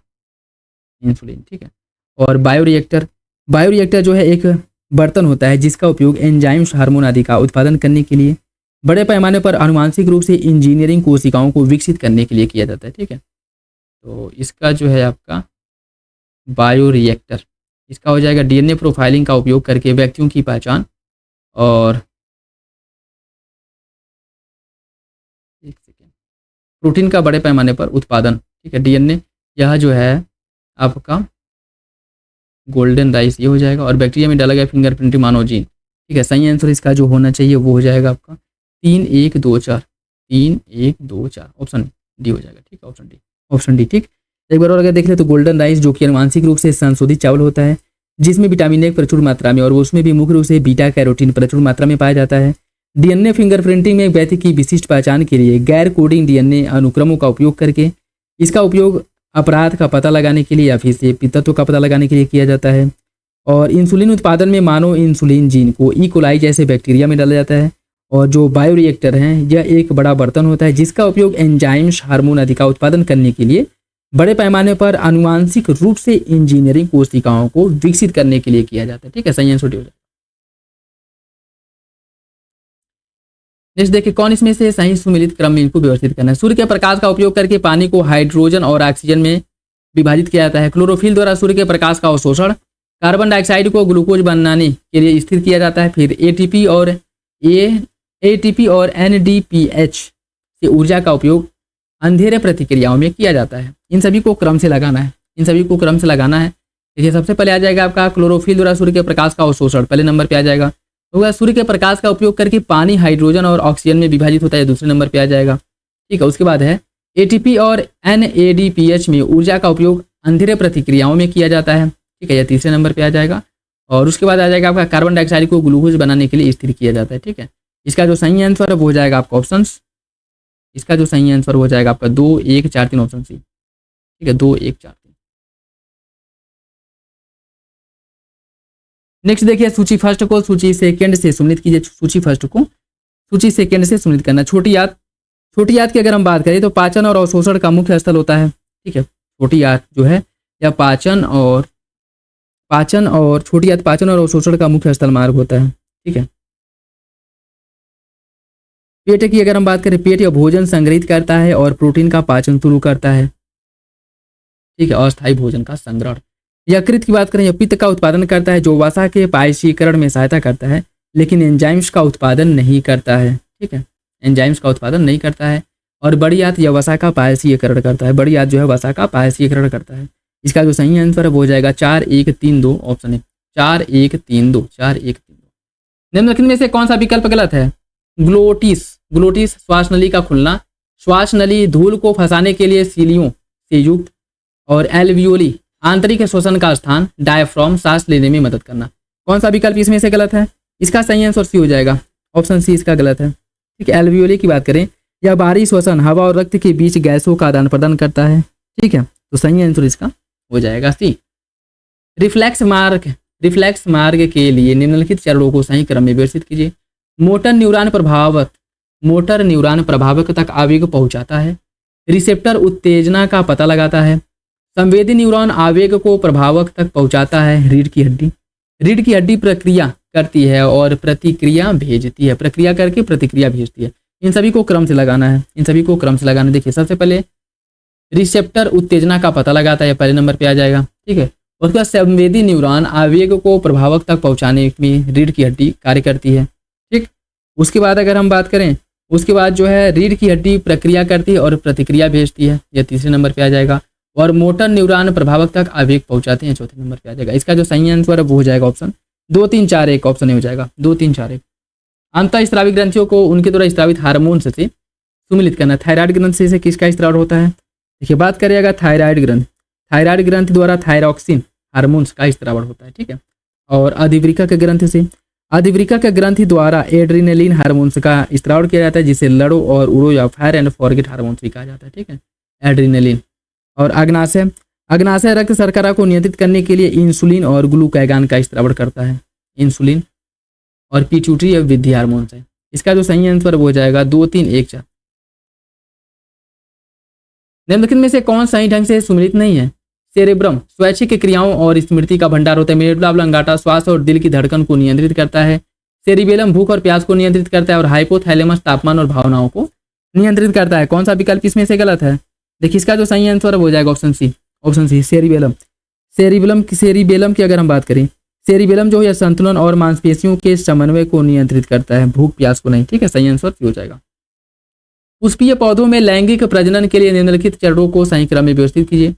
इंसुलिन, ठीक है। और बायोरिएक्टर जो है एक बर्तन होता है जिसका उपयोग एंजाइम्स, हार्मोन आदि का उत्पादन करने के लिए बड़े पैमाने पर आनुवांशिक रूप से इंजीनियरिंग कोशिकाओं को विकसित करने के लिए किया जाता है, ठीक है। तो इसका जो है आपका बायोरिएक्टर, इसका हो जाएगा डीएनए प्रोफाइलिंग का उपयोग करके व्यक्तियों की पहचान और प्रोटीन का बड़े पैमाने पर उत्पादन, ठीक है। डीएनए यह जो है आपका गोल्डन राइस ये हो जाएगा और बैक्टीरिया में डाला गया फिंगरप्रिंटिंग मानव जीन, ठीक है। सही आंसर इसका जो होना चाहिए वो हो जाएगा आपका 3 1 2 4 3 1 2 4 ऑप्शन डी हो जाएगा, ठीक है। ऑप्शन डी, ठीक। एक बार और अगर देख ले तो गोल्डन राइस जो कि आनुवांशिक रूप से संशोधित चावल होता है जिसमें विटामिन ए प्रचुर मात्रा में और उसमें भी मुख्य रूप से बीटा कैरोटीन प्रचुर मात्रा में पाया जाता है। डीएनए फिंगरप्रिंटिंग में व्यक्ति की विशिष्ट पहचान के लिए गैर कोडिंग डीएनए अनुक्रमों का उपयोग करके इसका उपयोग अपराध का पता लगाने के लिए या फिर से पितृत्व का पता लगाने के लिए किया जाता है। और इंसुलिन उत्पादन में मानव इंसुलिन जीन को ई कोलाई जैसे बैक्टीरिया में डाला जाता है। और जो बायोरिएक्टर है यह एक बड़ा बर्तन होता है जिसका उपयोग एंजाइम्स, हार्मोन आदि का उत्पादन करने के लिए बड़े पैमाने पर आनुवांशिक रूप से इंजीनियरिंग कोशिकाओं को विकसित करने के लिए किया जाता है, ठीक है। सही आंसर हो जाएगा। नेक्स्ट देखिए कौन इसमें से सही सुमेलित क्रम में इनको व्यवस्थित करना है। सूर्य के प्रकाश का उपयोग करके पानी को हाइड्रोजन और ऑक्सीजन में विभाजित किया जाता है। क्लोरोफिल द्वारा सूर्य के प्रकाश का अवशोषण, कार्बन डाइऑक्साइड को ग्लूकोज बनाने के लिए स्थिर किया जाता है। फिर एटीपी और एनडीपीएच से ऊर्जा का उपयोग अंधेरे प्रतिक्रियाओं में किया जाता है। इन सभी को क्रम से लगाना है, देखिए सबसे पहले आ जाएगा आपका क्लोरोफिल द्वारा सूर्य के प्रकाश का अवशोषण, पहले नंबर पे आ जाएगा। तो सूर्य के प्रकाश का उपयोग करके पानी हाइड्रोजन और ऑक्सीजन में विभाजित होता है, दूसरे नंबर पे आ जाएगा, ठीक है। उसके बाद है एटीपी और एनएडीपीएच में ऊर्जा का उपयोग अंधेरे प्रतिक्रियाओं में किया जाता है, ठीक है, यह तीसरे नंबर पे आ जाएगा। और उसके बाद आ जाएगा आपका कार्बन डाइऑक्साइड को ग्लूकोज बनाने के लिए स्थिर किया जाता है, ठीक है। इसका जो सही आंसर है वो हो जाएगा आपका ऑप्शन, इसका जो सही आंसर हो जाएगा आपका 2 1 4 3 ऑप्शन सी, ठीक है, 2 1 4 3। नेक्स्ट देखिए सूची फर्स्ट को सूची सेकंड से सम्मिलित कीजिए। सूची फर्स्ट को सूची सेकंड से सम्मिलित करना। छोटी याद की अगर हम बात करें तो पाचन और अवशोषण का मुख्य स्थल होता है, ठीक है। छोटी याद जो है या पाचन और छोटी याद पाचन और अवशोषण का मुख्य स्थल मार्ग होता है, ठीक है। पेट की अगर हम बात करें, पेट या भोजन संग्रहित करता है और प्रोटीन का पाचन शुरू करता है, ठीक है। अस्थायी भोजन का संग्रहण। यकृत की बात करें, यह पित्त का उत्पादन करता है जो वसा के पायसीकरण में सहायता करता है लेकिन एंजाइम्स का उत्पादन नहीं करता है, ठीक है, एंजाइम्स का उत्पादन नहीं करता है। और बड़ी आंत यह वसा का पायसीकरण करता है, बड़ी आंत जो है वसा का पायसीकरण करता है। इसका जो सही आंसर है वो हो जाएगा 4 1 3 2 ऑप्शन है, 4 1 3 2 4 1 3 2। निम्नलिखित में से कौन सा विकल्प गलत है? ग्लोटिस श्वास नली का खुलना, श्वास नली धूल को फंसाने के लिए सीलियों से युक्त, और एल्वियोली आंतरिक श्वसन का स्थान, डायफ्राम सांस लेने में मदद करना। कौन सा विकल्प इसमें से गलत है? इसका सही आंसर सी हो जाएगा, ऑप्शन सी इसका गलत है। ठीक है, एल्वियोली की बात करें, यह बाहरी श्वसन हवा और रक्त के बीच गैसों का आदान प्रदान करता है। ठीक है, तो सही आंसर इसका हो जाएगा सी। रिफ्लेक्स मार्ग के लिए निम्नलिखित चरणों को सही क्रम में व्यवस्थित कीजिए। मोटर न्यूरॉन प्रभावक तक आवेग पहुंचाता है। रिसेप्टर उत्तेजना का पता लगाता है। संवेदी न्यूरॉन आवेग को प्रभावक तक पहुंचाता है। रीढ़ की हड्डी प्रक्रिया करती है और प्रतिक्रिया भेजती है। प्रक्रिया करके प्रतिक्रिया भेजती है। इन सभी को क्रम से लगाना है। देखिए, सबसे पहले रिसेप्टर उत्तेजना का पता लगाता है, पहले नंबर पे आ जाएगा। ठीक है, उसके बाद संवेदी न्यूरॉन आवेग को प्रभावक तक पहुंचाने में रीढ़ की हड्डी कार्य करती है। ठीक, उसके बाद अगर हम बात करें, उसके बाद जो है रीढ़ की हड्डी प्रक्रिया करती है और प्रतिक्रिया भेजती है, यह तीसरे नंबर पे आ जाएगा। और मोटर न्यूरॉन प्रभावक तक आवेग पहुंचाते हैं, चौथे नंबर पे आ जाएगा। इसका जो सही आंसर है वो हो जाएगा ऑप्शन 2 3 4 1, ऑप्शन हो जाएगा 2 3 4 1। अंतःस्रावी ग्रंथियों को उनके द्वारा स्रावित हार्मोन से सुमिलित करना। थायराइड ग्रंथि से किसका स्राव होता है? देखिए, बात करिएगा थायराइड ग्रंथि द्वारा थायरॉक्सिन हार्मोन्स का स्रावण होता है। ठीक है, और अधिवृक्क ग्रंथि द्वारा एड्रीनलिन हार्मोन्स का स्रावण किया जाता है, जिसे लड़ो और उड़ो या फायर एंड फॉरगेट हार्मोन्स भी कहा जाता है। ठीक है, एड्रीनलिन। और अग्नाशय रक्त शर्करा को नियंत्रित करने के लिए इंसुलिन और ग्लूकागॉन का स्रावण करता है। इंसुलिन और पिट्यूटरी या वृद्धि हार्मोन्स है। इसका जो सही आंसर वो हो जाएगा 2 3 1 4। निम्नलिखित में से कौन सही ढंग से सुमिलित नहीं है? सेरेब्रम स्वैच्छिक क्रियाओं और स्मृति का भंडार होता है। मेडुला ऑब्लांगाटा श्वास और दिल की धड़कन को नियंत्रित करता है। सेरिबेलम भूख और प्यास को नियंत्रित करता है। और हाइपोथैलेमस तापमान और भावनाओं को नियंत्रित करता है। कौन सा विकल्प इसमें से गलत है? देखिए, इसका जो सही आंसर हो जाएगा ऑप्शन सी सेरिबेलम की अगर हम बात करें, सेरिबेलम जो है संतुलन और मांसपेशियों के समन्वय को नियंत्रित करता है, भूख प्यास को नहीं। ठीक है, सही आंसर हो जाएगा। पुष्पीय पौधों में लैंगिक प्रजनन के लिए निम्नलिखित चरणों को सही क्रम में व्यवस्थित कीजिए।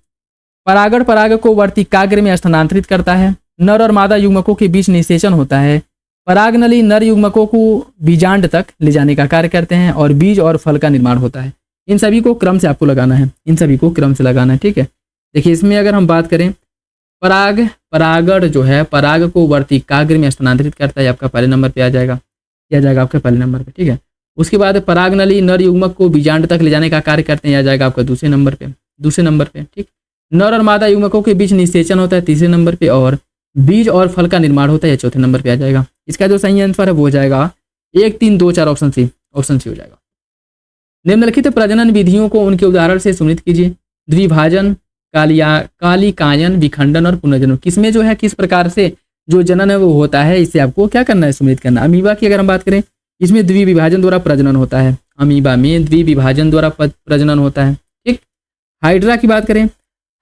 पराग को वर्तिकाग्र में स्थानांतरित करता है। नर और मादा युग्मकों के बीच निषेचन होता है। परागनली नर युग्मकों को बीजांड तक ले जाने का कार्य करते हैं और बीज और फल का निर्माण होता है। इन सभी को क्रम से आपको लगाना है। ठीक है, देखिए, इसमें अगर हम बात करें, परागण जो है पराग को वर्तिकाग्र में स्थानांतरित करता है, आपका पहले नंबर पे आ जाएगा आपके पहले नंबर पे। ठीक है, उसके बाद परागनली नर युग्मक को बीजांड तक ले जाने का कार्य करते हैं, आ जाएगा आपका दूसरे नंबर पे। ठीक, नर और मादा युग्मकों के बीच निषेचन होता है, तीसरे नंबर पे। और बीज और फल का निर्माण होता है, चौथे नंबर पे आ जाएगा। इसका जो सही आंसर है वो हो जाएगा 1 3 2 4, ऑप्शन सी हो जाएगा। निम्नलिखित प्रजनन विधियों को उनके उदाहरण से सुनिश्चित कीजिए। द्विभाजन, कालिकायन, विखंडन और पुनर्जनन। किसमें जो है किस प्रकार से जो जनन है वो होता है, इसे आपको क्या करना है? सुनिश्चित करना। अमीबा की अगर हम बात करें, इसमें द्विविभाजन द्वारा प्रजनन होता है। अमीबा में द्विविभाजन द्वारा प्रजनन होता है। ठीक, हाइड्रा की बात करें,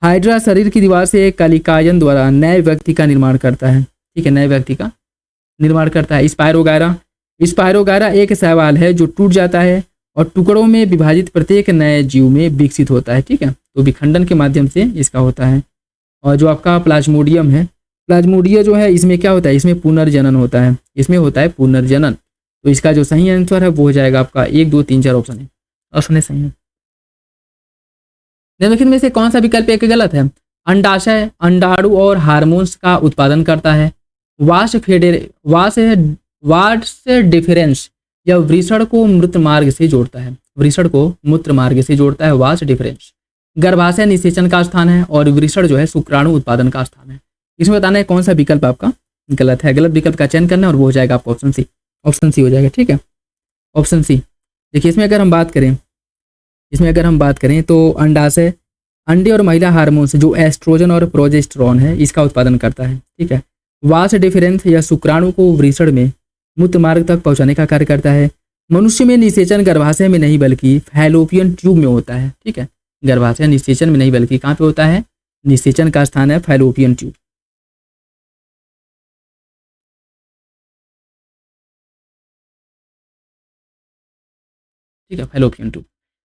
हाइड्रा शरीर की दीवार से कालिकायन द्वारा नए व्यक्ति का निर्माण करता है। ठीक है, नए व्यक्ति का निर्माण करता है। स्पायरोगायरा एक शैवाल है जो टूट जाता है और टुकड़ों में विभाजित प्रत्येक नए जीव में विकसित होता है। ठीक है, तो विखंडन के माध्यम से इसका होता है। और जो आपका प्लाज्मोडियम है, प्लाज्मोडिया जो है, इसमें क्या होता है? इसमें पुनर्जनन होता है। तो इसका जो सही आंसर है वो हो जाएगा आपका 1 2 3 4, ऑप्शन सही है। निम्नलिखित में से कौन सा विकल्प एक गलत है? अंडाशय अंडाणु और हार्मोन्स का उत्पादन करता है। वास डिफरेंस या वृषण को मूत्र मार्ग से जोड़ता है। वास डिफरेंस गर्भाशय निषेचन का स्थान है और वृषण जो है शुक्राणु उत्पादन का स्थान है। इसमें बताना है कौन सा विकल्प आपका गलत है। गलत विकल्प का चयन करना है और वो हो जाएगा आपका ऑप्शन सी हो जाएगा। ठीक है, ऑप्शन सी। देखिए, इसमें अगर हम बात करें तो अंडाशय अंडे और महिला हार्मोन्स जो एस्ट्रोजन और प्रोजेस्टेरॉन है, इसका उत्पादन करता है। ठीक है, वास डिफरेंस या शुक्राणु को वृषण में मूत्र मार्ग तक पहुंचाने का कार्य करता है। मनुष्य में निषेचन गर्भाशय में नहीं बल्कि फैलोपियन ट्यूब में होता है। ठीक है, गर्भाशय निषेचन में नहीं बल्कि कहाँ पे होता है? निषेचन का स्थान है फैलोपियन ट्यूब। ठीक है, फैलोपियन ट्यूब।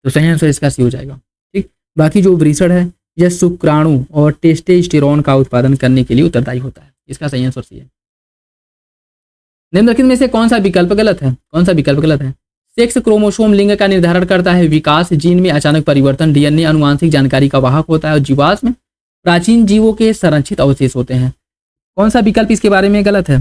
तो सही आंसर इसका सी हो जाएगा। ठीक, बाकी जो वृषण है यह शुक्राणु और टेस्टोस्टेरोन का उत्पादन करने के लिए उत्तरदायी होता है। इसका सही आंसर सी है। निम्नलिखित में से कौन सा विकल्प गलत है? सेक्स क्रोमोसोम लिंग का निर्धारण करता है। विकास जीन में अचानक परिवर्तन, डीएनए अनुवांशिक जानकारी का वाहक होता है। और जीवाश्म प्राचीन जीवों के संरक्षित अवशेष होते हैं। कौन सा विकल्प इसके बारे में गलत है?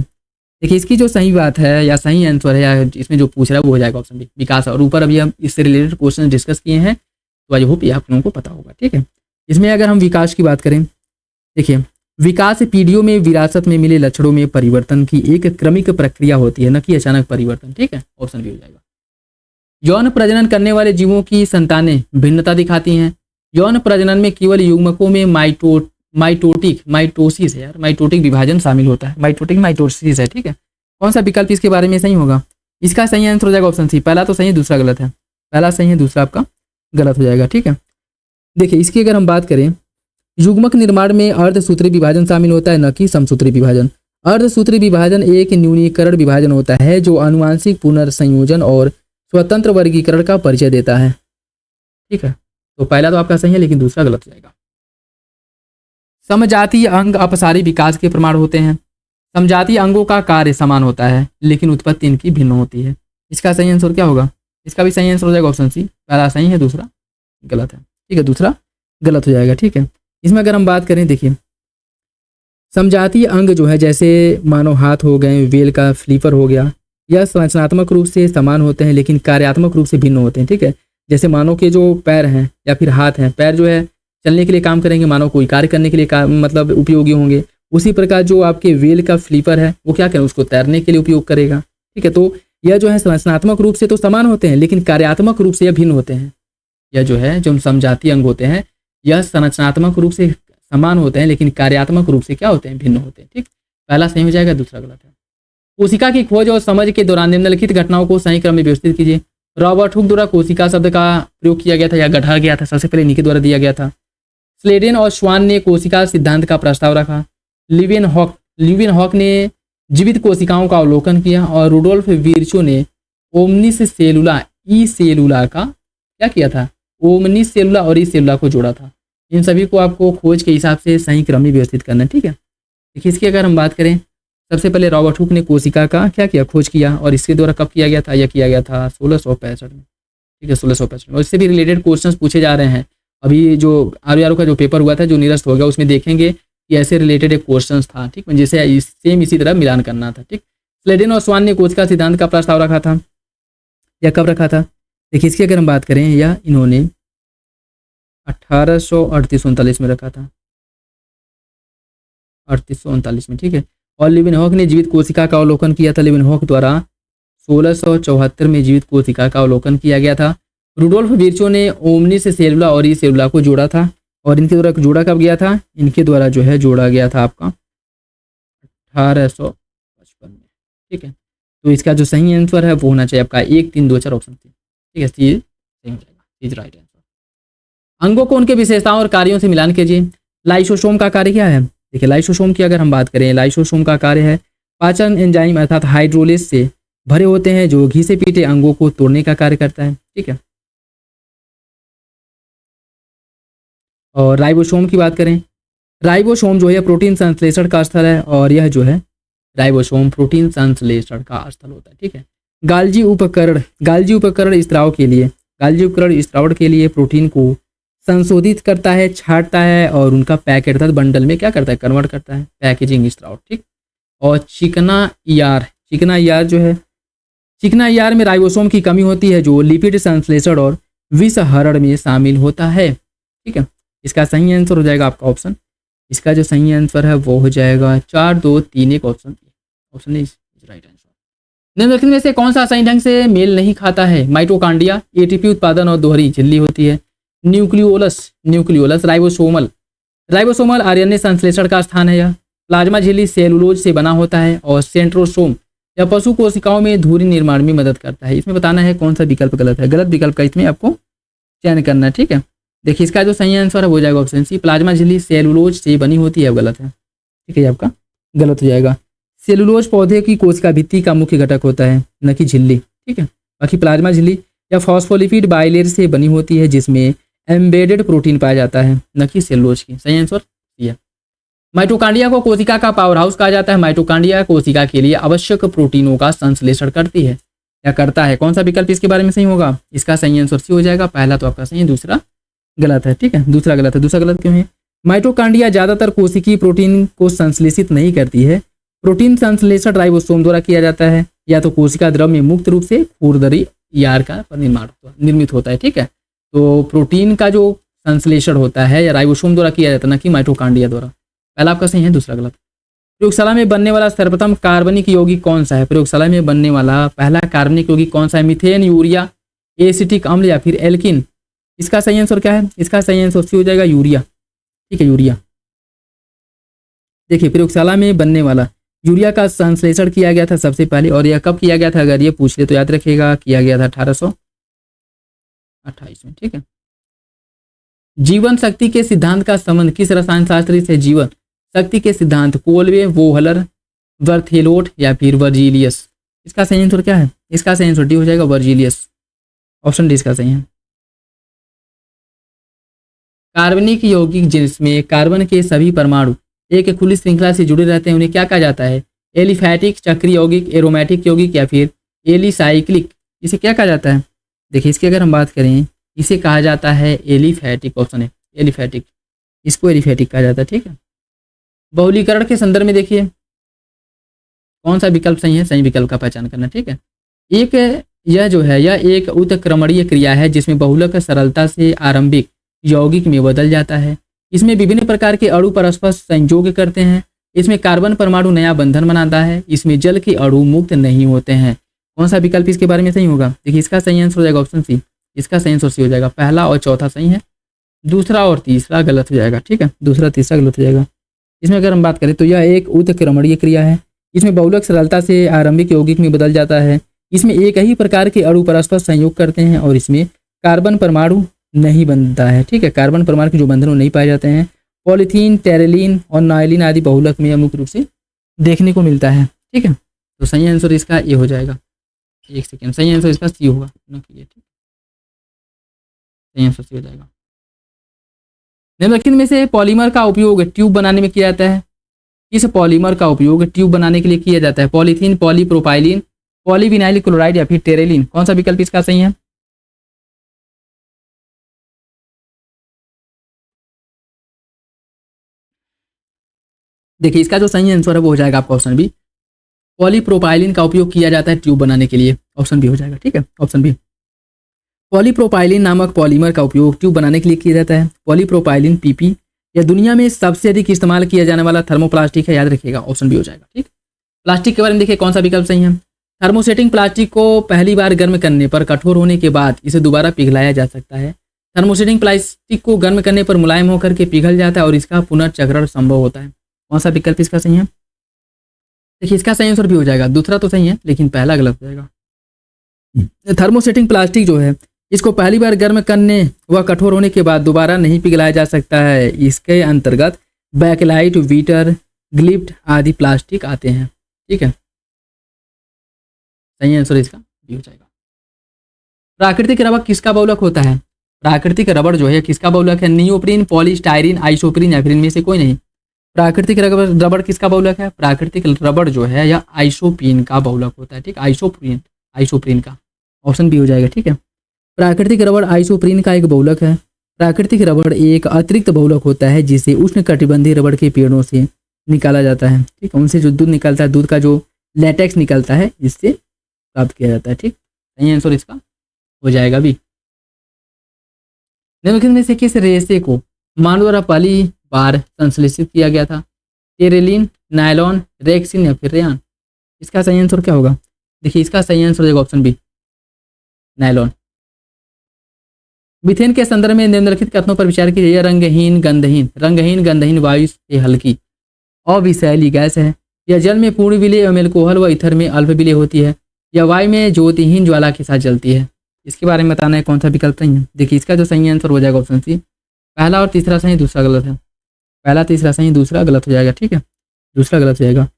देखिए इसकी जो सही बात है या सही आंसर है या इसमें जो पूछ रहा है वो हो जाएगा ऑप्शन बी, विकास। और ऊपर अभी हम इससे रिलेटेड क्वेश्चन डिस्कस किए हैं, तो आई होप ये आप लोगों को पता होगा। ठीक है, इसमें अगर हम विकास की बात करें, देखिए विकास पीढ़ियों में विरासत में मिले लक्षणों में परिवर्तन की एक क्रमिक प्रक्रिया होती है, न कि अचानक परिवर्तन। ठीक है, ऑप्शन बी हो जाएगा। यौन प्रजनन करने वाले जीवों की संतानें भिन्नता दिखाती हैं। यौन प्रजनन में केवल युग्मकों में माइटोसिस है यार, माइटोटिक विभाजन शामिल होता है, माइटोसिस है। ठीक है, कौन सा विकल्प इसके बारे में सही होगा? इसका सही आंसर हो जाएगा ऑप्शन सी। पहला तो सही है, दूसरा गलत है। पहला सही है, दूसरा आपका गलत हो जाएगा। ठीक है, देखिए इसकी अगर हम बात करें, युग्मक निर्माण में अर्धसूत्री विभाजन शामिल होता है, न कि समसूत्री विभाजन। अर्धसूत्री विभाजन एक न्यूनीकरण विभाजन होता है जो आनुवांशिक पुनर्संयोजन और स्वतंत्र वर्गीकरण का परिचय देता है। ठीक है, तो पहला तो आपका सही है, लेकिन दूसरा गलत हो जाएगा। समजातीय अंग अपसारी विकास के प्रमाण होते हैं। समजातीय अंगों का कार्य समान होता है, लेकिन उत्पत्ति इनकी भिन्न होती है। इसका सही आंसर क्या होगा? इसका भी सही आंसर हो जाएगा ऑप्शन सी। पहला सही है, दूसरा गलत है। ठीक है, दूसरा गलत हो जाएगा। ठीक है, इसमें अगर हम बात करें, देखिए समजातीय अंग जो है, जैसे मानो हाथ हो गए, वेल का फ्लीपर हो गया, यह संरचनात्मक रूप से समान होते हैं लेकिन कार्यात्मक रूप से भिन्न होते हैं। ठीक है, जैसे मानो के जो पैर हैं या फिर हाथ हैं, पैर जो है चलने के लिए काम करेंगे, मानो कोई कार्य करने के लिए मतलब उपयोगी होंगे। उसी प्रकार जो आपके वेल का फ्लीपर है वो क्या करें, उसको तैरने के लिए उपयोग करेगा। ठीक है, तो यह जो है संरचनात्मक रूप से तो समान होते हैं लेकिन कार्यात्मक रूप से यह भिन्न होते हैं। यह जो है जो समजातीय अंग होते हैं, यह संरचनात्मक रूप से समान होते हैं लेकिन कार्यात्मक रूप से क्या होते हैं, भिन्न होते हैं। ठीक, पहला सही हो जाएगा, दूसरा गलत है। कोशिका की खोज और समझ के दौरान निम्नलिखित घटनाओं को सही क्रम में व्यवस्थित कीजिए। रॉबर्ट हुक द्वारा कोशिका शब्द का प्रयोग किया गया था या गढ़ा गया था, सबसे पहले इन्हीं के द्वारा दिया गया था। स्लेडेन और श्वान ने कोशिका सिद्धांत का प्रस्ताव रखा। लिविनहॉक ने जीवित कोशिकाओं का अवलोकन किया और रुडोल्फ विर्चो ने ओमनिस सेलुला ई सेलुला का क्या किया था, ओमनिस सेलुला और ई सेलुला को जोड़ा था। इन सभी को आपको खोज के हिसाब से सही क्रम में व्यवस्थित करना है। ठीक है, देखिए इसकी अगर हम बात करें, सबसे पहले रॉबर्ट हुक ने कोशिका का क्या किया, खोज किया, और इसके द्वारा कब किया गया था, यह किया गया था 1665 में। ठीक है, 1665 में। और इससे भी रिलेटेड क्वेश्चंस पूछे जा रहे हैं। अभी जो आर का जो पेपर हुआ था, जो निरस्त हो गया, उसमें देखेंगे कि ऐसे रिलेटेड एक क्वेश्चन था। ठीक, जैसे सेम इसी तरह मिलान करना था। ठीक, स्लेडेन और श्वान ने कोशिका सिद्धांत का प्रस्ताव रखा था, या कब रखा था? देखिए इसकी अगर हम बात करें, या इन्होंने 1838-39 में रखा था, 3839 में। ठीक है, और लिविनहॉक ने जीवित कोशिका का अवलोकन किया था। लिविनहॉक द्वारा 1674 में जीवित कोशिका का अवलोकन किया गया था। रुडोल्फ विर्चो ने ओमनिस सेलुला और ई सेलुला को जोड़ा था, और इनके द्वारा जोड़ा कब गया था, इनके द्वारा जो है जोड़ा गया था आपका 1855 में। ठीक है, तो इसका जो सही आंसर है वो होना चाहिए आपका 1, 3, 2, 4 ऑप्शन सी। ठीक है, सही हो जाएगा, इज राइट आंसर। अंगों को उनके विशेषताओं और कार्यों से मिलान कीजिए। लाइसोसोम का कार्य क्या है? देखिए लाइसोसोम की अगर हम बात करें, लाइसोसोम का कार्य है पाचन एंजाइम अर्थात हाइड्रोलिस से भरे होते हैं, जो घी से पीटे अंगों को तोड़ने का कार्य करता है। ठीक है, और राइबोसोम की बात करें, राइबोसोम जो है प्रोटीन संश्लेषण का स्थल है, और यह जो है राइबोसोम प्रोटीन संश्लेषण का स्थल होता है। ठीक है, गाल्जी उपकरण स्त्रावण के लिए प्रोटीन को संशोधित करता है, छांटता है, और उनका पैकेट अर्थात बंडल में क्या करता है, कन्वर्ट करता है, पैकेजिंग स्त्राव। ठीक, और चिकना ईआर जो है, चिकना ईआर में राइबोसोम की कमी होती है, जो लिपिड संश्लेषण और विषहरण में शामिल होता है। ठीक है, इसका सही आंसर हो जाएगा आपका ऑप्शन, इसका जो सही आंसर है वो हो जाएगा 4, 2, 3, 1 ऑप्शन इज राइट आंसर। निम्नलिखित में से कौन सा सही ढंग से मेल नहीं खाता है? माइटोकांड्रिया, एटीपी उत्पादन और दोहरी झिल्ली होती है। न्यूक्लियोलस राइबोसोमल आरएनए संश्लेषण का स्थान है। यह प्लाज्मा झिल्ली सेलुलोज से बना होता है, और सेंट्रोसोम या पशु कोशिकाओं में धुरी निर्माण में मदद करता है। इसमें बताना है कौन सा विकल्प गलत है। गलत विकल्प का इसमें आपको चयन करना है। ठीक है, देखिए इसका जो सही आंसर है वो जाएगा ऑप्शन सी, प्लाज्मा झिल्ली सेलुलोज से बनी होती है, गलत है। ठीक है, आपका गलत हो जाएगा। सेलुलोज पौधे की कोशिका भित्ति का मुख्य घटक होता है, न कि झिल्ली। ठीक है, बाकी प्लाज्मा झिल्ली या फॉस्फोलिपिड बाइलेयर से बनी होती है, जिसमें एम्बेडेड प्रोटीन पाया जाता है, न कि सेलुलोज की। सही आंसर ये। माइटोकांड्रिया को कोशिका का पावर हाउस कहा जाता है। माइटोकांड्रिया कोशिका के लिए आवश्यक प्रोटीनों का संश्लेषण करती है या करता है। कौन सा विकल्प इसके बारे में सही होगा? इसका सही आंसर सी हो जाएगा। पहला तो आपका सही है, दूसरा गलत है। ठीक है, दूसरा गलत है। दूसरा गलत क्यों है? माइटोकॉन्ड्रिया ज़्यादातर कोशिकीय प्रोटीन को संश्लेषित नहीं करती है। प्रोटीन संश्लेषण राइबोसोम द्वारा किया जाता है, या तो कोशिका द्रव में मुक्त रूप से खुरदरी यार का निर्मित होता है। ठीक है, तो प्रोटीन का जो संश्लेषण होता है या राइबोसोम द्वारा किया जाता है, ना कि माइटोकॉन्ड्रिया द्वारा। पहला आपका सही है, दूसरा गलत। प्रयोगशाला में बनने वाला सर्वप्रथम कार्बनिक यौगिक कौन सा है? प्रयोगशाला में बनने वाला पहला कार्बनिक यौगिक कौन सा है? मीथेन, यूरिया, एसिटिक अम्ल या फिर एल्किन? इसका सही आंसर क्या है? इसका सही आंसर सी हो जाएगा यूरिया। ठीक है, यूरिया। देखिए, प्रयोगशाला में बनने वाला यूरिया का संश्लेषण किया गया था सबसे पहले, और यह कब किया गया था? अगर ये पूछ ले तो याद रखिएगा, किया गया था 1828 में। ठीक है, जीवन शक्ति के सिद्धांत का संबंध किस रसायन शास्त्री से? जीवन शक्ति के सिद्धांत कोलवे, वोहलर, बर्थेलोट या फिर वर्जीलियस? इसका सही आंसर क्या है? इसका सही आंसर डी हो जाएगा, वर्जीलियस। ऑप्शन डी इसका सही है। कार्बनिक यौगिक जिसमें कार्बन के सभी परमाणु एक खुली श्रृंखला से जुड़े रहते हैं उन्हें क्या कहा जाता है? एलिफैटिक, चक्रीय यौगिक, एरोमेटिक यौगिक या फिर एलिसाइक्लिक? इसे क्या कहा जाता है? देखिए, इसकी अगर हम बात करें, इसे कहा जाता है एलिफैटिक। ऑप्शन है एलिफैटिक, इसको एलिफैटिक कहा जाता है। ठीक है, बहुलीकरण के संदर्भ में देखिए कौन सा विकल्प सही है, सही विकल्प का पहचान करना। ठीक है, यह जो है यह एक उत्क्रमणीय क्रिया है जिसमें बहुलक सरलता से आरंभिक यौगिक में बदल जाता है। इसमें विभिन्न प्रकार के अणु परस्पर संयोग करते हैं। इसमें कार्बन परमाणु नया बंधन बनाता है। इसमें जल के अणु मुक्त नहीं होते हैं। कौन सा विकल्प इसके बारे में सही होगा? देखिए, इसका सही आंसर हो जाएगा ऑप्शन सी। इसका सही आंसर सी हो जाएगा। पहला और चौथा सही है, दूसरा और तीसरा गलत हो जाएगा। ठीक है, दूसरा तीसरा गलत हो जाएगा। इसमें अगर हम बात करें तो यह एक उत्क्रमणीय क्रिया है। इसमें बहुलक सरलता से आरंभिक यौगिक में बदल जाता है। इसमें एक ही प्रकार के अणु परस्पर संयोग करते हैं और इसमें कार्बन परमाणु नहीं बनता है। ठीक है, कार्बन परमाणु के जो बंधन नहीं पाए जाते हैं। पॉलीथीन, टेरेलिन और नाइलिन आदि बहुलक में मुख्य रूप से देखने को मिलता है। ठीक है, तो सही आंसर इसका ये हो जाएगा। एक सेकेंड, सही आंसर इसका सी होगा ना कि ये। ठीक, सही आंसर सी हो जाएगा। निम्नलिखित में से पॉलीमर का उपयोग ट्यूब बनाने में किया जाता है। इस पॉलीमर का उपयोग ट्यूब बनाने के लिए किया जाता है। पॉलीथीन, पॉलीप्रोपाइलिन, पॉलीविनाइल क्लोराइड या फिर टेरेलिन? कौन सा विकल्प इसका सही है? देखिए, इसका जो सही आंसर है वो हो जाएगा आपका ऑप्शन बी। पॉलीप्रोपाइलिन का उपयोग किया जाता है ट्यूब बनाने के लिए। ऑप्शन बी हो जाएगा। ठीक है, ऑप्शन बी। पॉलीप्रोपाइलिन नामक पॉलीमर का उपयोग ट्यूब बनाने के लिए किया जाता है। पॉलीप्रोपाइलिन पीपी यह दुनिया में सबसे अधिक इस्तेमाल किया जाने वाला थर्मोप्लास्टिक है। याद रखिएगा, ऑप्शन बी हो जाएगा। ठीक, प्लास्टिक के बारे में देखिए कौन सा विकल्प सही है? थर्मोसेटिंग प्लास्टिक को पहली बार गर्म करने पर कठोर होने के बाद इसे दोबारा पिघलाया जा सकता है। थर्मोसेटिंग प्लास्टिक को गर्म करने पर मुलायम होकर के पिघल जाता है और इसका पुनर्चक्रण संभव होता है। कौन सा विकल्प इसका सही है? देखिए, इसका सही आंसर भी हो जाएगा। दूसरा तो सही है लेकिन पहला गलत हो जाएगा। थर्मोसेटिंग प्लास्टिक जो है इसको पहली बार गर्म करने व कठोर होने के बाद दोबारा नहीं पिघलाया जा सकता है। इसके अंतर्गत बैकलाइट, वीटर, ग्लिप्ट आदि प्लास्टिक आते हैं। ठीक है, सही आंसर इसका भी हो जाएगा। प्राकृतिक रबर किसका बहुलक होता है? प्राकृतिक रबर जो है किसका बहुलक है? नियोप्रीन, पॉलीस्टाइरिन, आइसोप्रीन या फिर इनमें से कोई नहीं? प्राकृतिक रबर किसका बहुलक है? प्राकृतिक रबर जो है यह आइसोप्रीन का बहुलक होता है। ठीक, आइसोप्रीन का। ऑप्शन बी हो जाएगा। ठीक है, प्राकृतिक रबर आइसोप्रीन का एक बहुलक है। प्राकृतिक रबर एक अतिरिक्त बहुलक होता है जिसे उष्णकटिबंधीय रबर के पेड़ों से निकाला जाता है। ठीक है, उनसे जो दूध निकलता है, दूध का जो लेटेक्स निकलता है, इससे प्राप्त किया जाता है। ठीक, सही आंसर इसका हो जाएगा भी। निम्नलिखित में से किस रेशे को मानव द्वारा पहली बार संश्लेषित किया गया था? टेरेलिन, नायलॉन, रेक्सिन या फिर रेयान? इसका सही आंसर क्या होगा? देखिए, इसका सही आंसर हो जाएगा ऑप्शन बी, नायलॉन। मीथेन के संदर्भ में निम्नलिखित कथनों पर विचार कीजिए। रंगहीन गंधहीन वायु से हल्की अविषैली गैस है। यह जल में पूर्ण विलेय एवं एल्कोहल व ईथर में अल्प विलेय होती है। यह वायु में ज्योतिहीन ज्वाला के साथ जलती है। इसके बारे में बताना है कौन सा विकल्प सही है। देखिए, इसका जो सही आंसर हो जाएगा ऑप्शन सी। पहला और तीसरा सही, दूसरा गलत है। पहला तीसरा सही, दूसरा गलत हो जाएगा। ठीक है, दूसरा गलत हो जाएगा।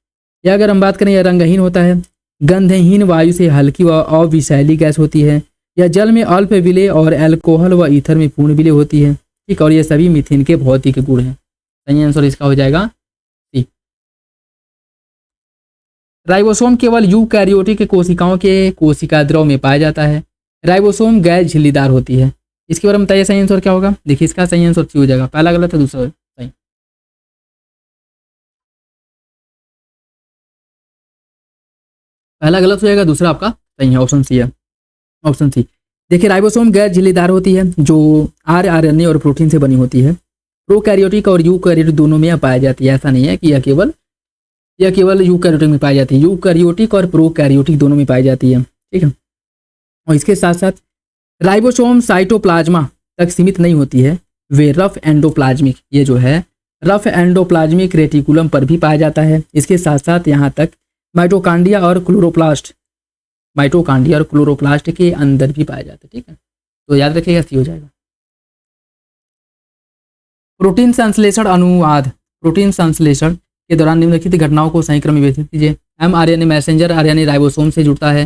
या अगर हम बात करें, यह रंगहीन होता है। गंधहीन वायु से हल्की व अविषैली गैस होती है। यह जल में अल्प विलेय और एल्कोहल व ईथर में पूर्ण विलेय होती है। ठीक, और ये सभी मीथेन के भौतिक गुण हैं। सही आंसर इसका हो जाएगा सी। राइबोसोम केवल यूकैरियोटिक कोशिकाओं के कोशिका द्रव में पाया जाता है। राइबोसोम गैर झिल्लीदार होती है। इसके बारे में बताइए सही आंसर क्या होगा। देखिए, इसका सही आंसर सी हो जाएगा। पहला गलत है, दूसरा सही। पहला गलत हो जाएगा, दूसरा आपका सही है, ऑप्शन सी है, ऑप्शन सी। देखिए राइबोसोम गैर झिल्लीदार होती है जो आरएनए और प्रोटीन से बनी होती है। प्रोकैरियोटिक और यूकैरियोटिक दोनों में पाई जाती है, ऐसा नहीं है कि यह केवल यूकैरियोटिक में पाई जाती है, यूकैरियोटिक और प्रोकैरियोटिक दोनों में पाई जाती है, ठीक है। और इसके साथ साथ राइबोसोम साइटोप्लाज्मा तक सीमित नहीं होती है, वे रफ एंडोप्लाज्मिक, ये जो है रफ एंडोप्लाज्मिक रेटिकुलम पर भी पाया जाता है। इसके साथ साथ यहाँ तक माइटोकांड्रिया और क्लोरोप्लास्ट के अंदर भी पाया जाता है, ठीक है। तो याद रखिएगा, सी हो जाएगा। प्रोटीन संश्लेषण अनुवाद, प्रोटीन संश्लेषण के दौरान निम्नलिखित घटनाओं को सही क्रम में व्यवस्थित कीजिए। mRNA मैसेंजर आरएनए राइबोसोम से जुड़ता है।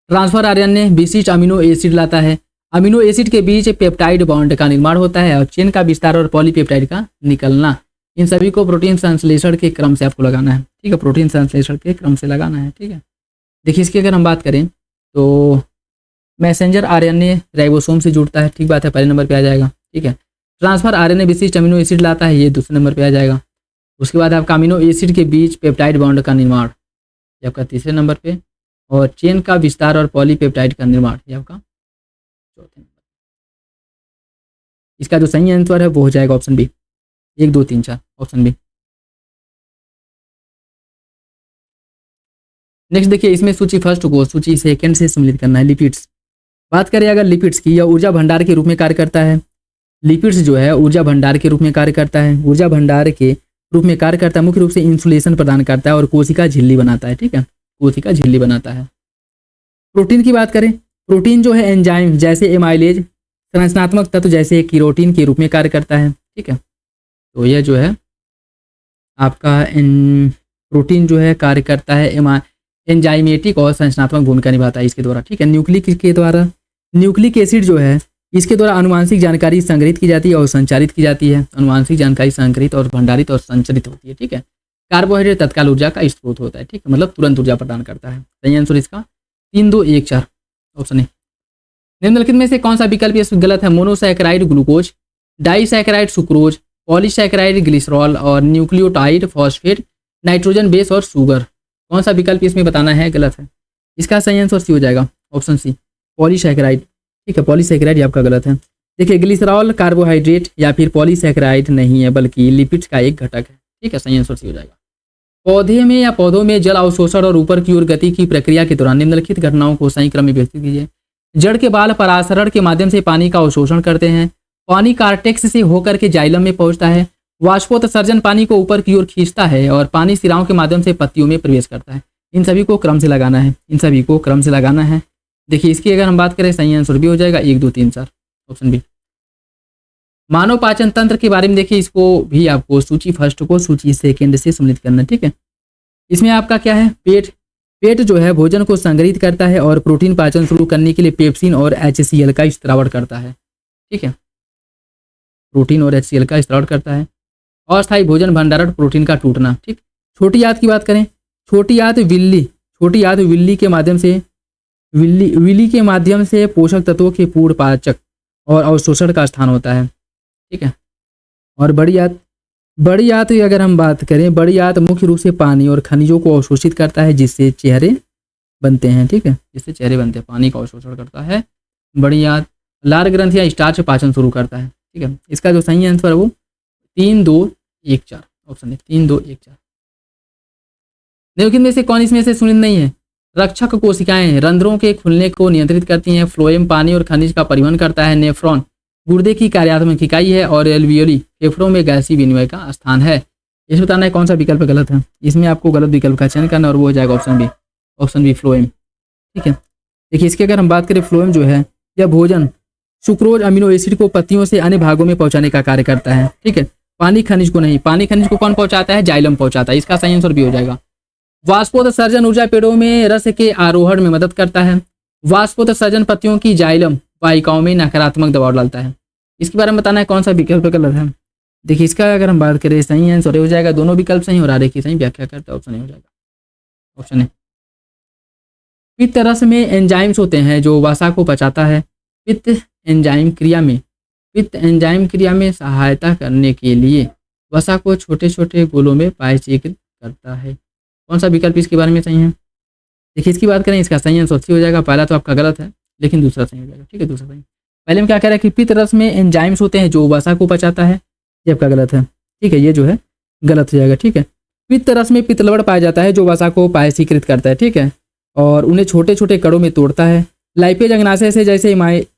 ट्रांसफर आरएनए विशिष्ट अमीनो एसिड लाता है। अमीनो एसिड के बीच पेप्टाइड बॉन्ड का निर्माण होता है और चेन का विस्तार और पॉलीपेप्टाइड का निकलना। इन सभी को प्रोटीन संश्लेषण के क्रम से आपको लगाना है, ठीक है, प्रोटीन संश्लेषण के क्रम से लगाना है, ठीक है। देखिए इसकी अगर हम बात करें तो मैसेंजर आरएनए राइबोसोम से जुड़ता है, ठीक बात है, पहले नंबर पे आ जाएगा, ठीक है। ट्रांसफर आरएनए विशिष्ट अमीनो एसिड लाता है, ये दूसरे नंबर पे आ जाएगा। उसके बाद आपका अमीनो एसिड के बीच पेप्टाइड बॉन्ड का निर्माण, ये आपका तीसरे नंबर पे, और चेन का विस्तार और पॉलीपेप्टाइड का निर्माण, ये आपका चौथे नंबर। इसका जो सही आंसर है वो हो जाएगा option B, 1 2 3 4, option B. Next देखिए, इसमें सूची फर्स्ट को सूची सेकंड से सम्मिलित करना है। लिपिड्स, बात करें अगर लिपिड्स की, यह ऊर्जा भंडार के रूप में कार्य करता है। लिपिड्स जो है ऊर्जा भंडार के रूप में कार्य करता है, ऊर्जा भंडार के रूप में कार्य करता है, मुख्य रूप से इंसुलेशन प्रदान करता है और कोशिका झिल्ली बनाता है, ठीक है, कोशिका झिल्ली बनाता है। प्रोटीन की बात करें, प्रोटीन जो है एंजाइम जैसे एमाइलेज, संरचनात्मक तत्व जैसे कीरोटिन के रूप में कार्य करता है, ठीक है। तो यह जो है आपका प्रोटीन जो है कार्य करता है एंजाइमेटिक और संरचनात्मक भूमिका निभाता है इसके द्वारा, ठीक है। न्यूक्लिक एसिड जो है इसके द्वारा अनुवांशिक जानकारी संग्रहित की जाती है और संचारित की जाती है। अनुवांशिक जानकारी संग्रहित और भंडारित और संचरित होती है, ठीक है। कार्बोहाइड्रेट तत्काल ऊर्जा का स्रोत होता है, ठीक है, मतलब तुरंत ऊर्जा प्रदान करता है। सही आंसर इसका 3 2 1 4, ऑप्शन ए। निम्नलिखित में से कौन सा विकल्प इसमें गलत है? Monosaccharide glucose, disaccharide sucrose, polysaccharide glycerol और न्यूक्लियोटाइड फॉस्फेट, नाइट्रोजन बेस और शुगर। कौन सा विकल्प इसमें बताना है गलत है? इसका सही आंसर सी हो जाएगा, ऑप्शन सी, पॉलीसैकेराइड, ठीक है। पॉलीसैकेराइड आपका गलत है। देखिए ग्लिसरॉल कार्बोहाइड्रेट या फिर पॉलीसैकेराइड नहीं है बल्कि लिपिड्स का एक घटक है, ठीक है, सही आंसर सी हो जाएगा। पौधे में या पौधों में जल अवशोषण और ऊपर की ओर गति की प्रक्रिया के दौरान निम्नलिखित घटनाओं को सही क्रम में व्यवस्थित कीजिए। जड़ के बाल परासरण के माध्यम से पानी का अवशोषण करते हैं। पानी कार्टेक्स से होकर के जाइलम में पहुंचता है। वाष्पोत्सर्जन पानी को ऊपर की ओर खींचता है और पानी सिराओं के माध्यम से पत्तियों में प्रवेश करता है। इन सभी को क्रम से लगाना है, इन सभी को क्रम से लगाना है। देखिए इसकी अगर हम बात करें सही आंसर भी हो जाएगा 1 2 3 4, ऑप्शन बी। मानव पाचन तंत्र के बारे में देखिए, इसको भी आपको सूची फर्स्ट को सूची सेकेंड से सम्मिलित करना है, ठीक है। इसमें आपका क्या है, पेट जो है भोजन को संग्रहित करता है और प्रोटीन पाचन शुरू करने के लिए पेप्सिन और HCl का स्त्रावण करता है, ठीक है, प्रोटीन और HCl का स्त्रावण करता है। अस्थायी भोजन भंडारण, प्रोटीन का टूटना, ठीक। छोटी आंत की बात करें, छोटी आंत विल्ली के माध्यम से पोषक तत्वों के पूर्ण पाचक और अवशोषण का स्थान होता है, ठीक है। और बड़ी आंत की अगर हम बात करें, बड़ी आंत मुख्य रूप से पानी और खनिजों को अवशोषित करता है जिससे चेहरे बनते हैं, ठीक है, जिससे चेहरे बनते हैं, पानी का अवशोषण करता है बड़ी आंत। लार ग्रंथि या स्टार्च पाचन शुरू करता है, ठीक है। इसका जो सही आंसर है वो 3 2 1 4, ऑप्शन है 3 2 1 4। निम्नलिखित में से कौन इसमें से सुनिश्चित नहीं है? रक्षक कोशिकाएं रंध्रों के खुलने को नियंत्रित करती हैं। फ्लोएम पानी और खनिज का परिवहन करता है। नेफ्रॉन गुर्दे की कार्यात्मक इकाई है और एल्वियोली फेफड़ों में गैसीय विनिमय का स्थान है। इसमें बताना है कौन सा विकल्प गलत है। इसमें आपको गलत विकल्प का चयन करना और वो हो जाएगा ऑप्शन बी फ्लोएम, ठीक है। देखिए इसकी अगर हम बात करें, फ्लोएम जो है यह भोजन सुक्रोज अमीनो एसिड को पत्तियों से अन्य भागों में पहुंचाने का कार्य करता है, ठीक है। पानी खनिज को नहीं, पानी खनिज को कौन पहुंचाता है? जाइलम पहुंचाता है। इसका सही आंसर भी हो जाएगा। वाष्पोत्सर्जन ऊर्जा पेड़ों में रस के आरोहण में मदद करता है। वाष्पोत्सर्जन पत्तियों की जाइलम वाहिकाओं में नकारात्मक दबाव डालता है। इसके बारे में बताना है कौन सा विकल्प गलत है। देखिए इसका अगर हम बात करें, सही आंसर हो जाएगा, दोनों विकल्प सही और आगे की सही व्याख्या करता है, ऑप्शन ए हो जाएगा, ऑप्शन ए। पित्त रस में एंजाइम्स होते हैं जो वसा को पचाता है। पित्त एंजाइम क्रिया में सहायता करने के लिए वसा को छोटे छोटे गोलों में पायचीकृत करता है। कौन सा विकल्प इसके बारे में सही है? देखिए इसकी बात करें, इसका सही आंसर सी हो जाएगा। पहला तो आपका गलत है, लेकिन दूसरा सही हो जाएगा। ठीक है, दूसरा सही। पहले में क्या कह रहा है कि पित्त रस में एंजाइम्स होते हैं जो वसा को पचाता है, ये आपका गलत है। ठीक है, ये जो है गलत हो जाएगा। ठीक है, पित्त रस में पित्त लवण पाया जाता है जो वसा को पायसीकृत करता है। ठीक है, और उन्हें छोटे छोटे कणों में तोड़ता है। लाइपेज अग्नाशय से जैसे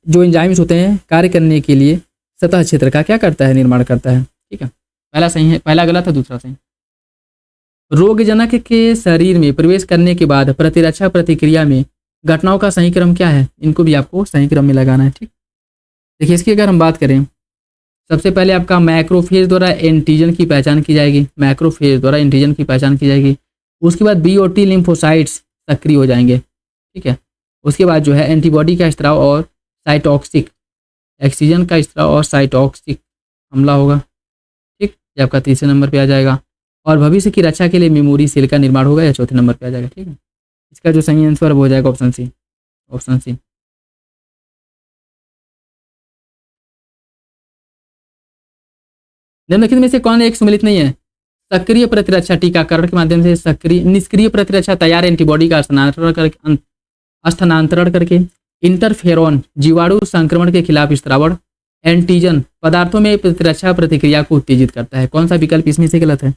जो एंजाइम्स होते हैं कार्य करने के लिए सतह क्षेत्र का क्या करता है, निर्माण करता है। ठीक है, पहला सही है, पहला गलत है, दूसरा सही। रोगजनक के शरीर में प्रवेश करने के बाद प्रतिरक्षा प्रतिक्रिया में घटनाओं का सही क्रम क्या है, इनको भी आपको सही क्रम में लगाना है। ठीक, देखिए इसकी अगर हम बात करें, सबसे पहले आपका मैक्रोफेज द्वारा एंटीजन की पहचान की जाएगी, मैक्रोफेज द्वारा एंटीजन की पहचान की जाएगी। उसके बाद बी और टी लिम्फोसाइट्स सक्रिय हो जाएंगे। ठीक है, उसके बाद जो है एंटीबॉडी का स्त्राव और साइटोक्सिक ऑक्सीजन का स्त्राव और साइटोक्सिक हमला होगा। ठीक, ये आपका तीसरे नंबर पे आ जाएगा। और भविष्य की रक्षा के लिए मेमोरी सेल का निर्माण होगा, या चौथे नंबर पे आ जाएगा। ठीक है, इसका जो सही आंसर वो हो जाएगा ऑप्शन सी, ऑप्शन सी। निम्नलिखित में से कौन एक सम्मिलित नहीं है? सक्रिय प्रतिरक्षा टीकाकरण के माध्यम से सक्रिय निष्क्रिय प्रतिरक्षा तैयार एंटीबॉडी का स्थानांतरण करके इंटरफेरॉन जीवाणु संक्रमण के खिलाफ स्त्रावण एंटीजन पदार्थों में प्रतिरक्षा प्रतिक्रिया को उत्तेजित करता है। कौन सा विकल्प इसमें से गलत है?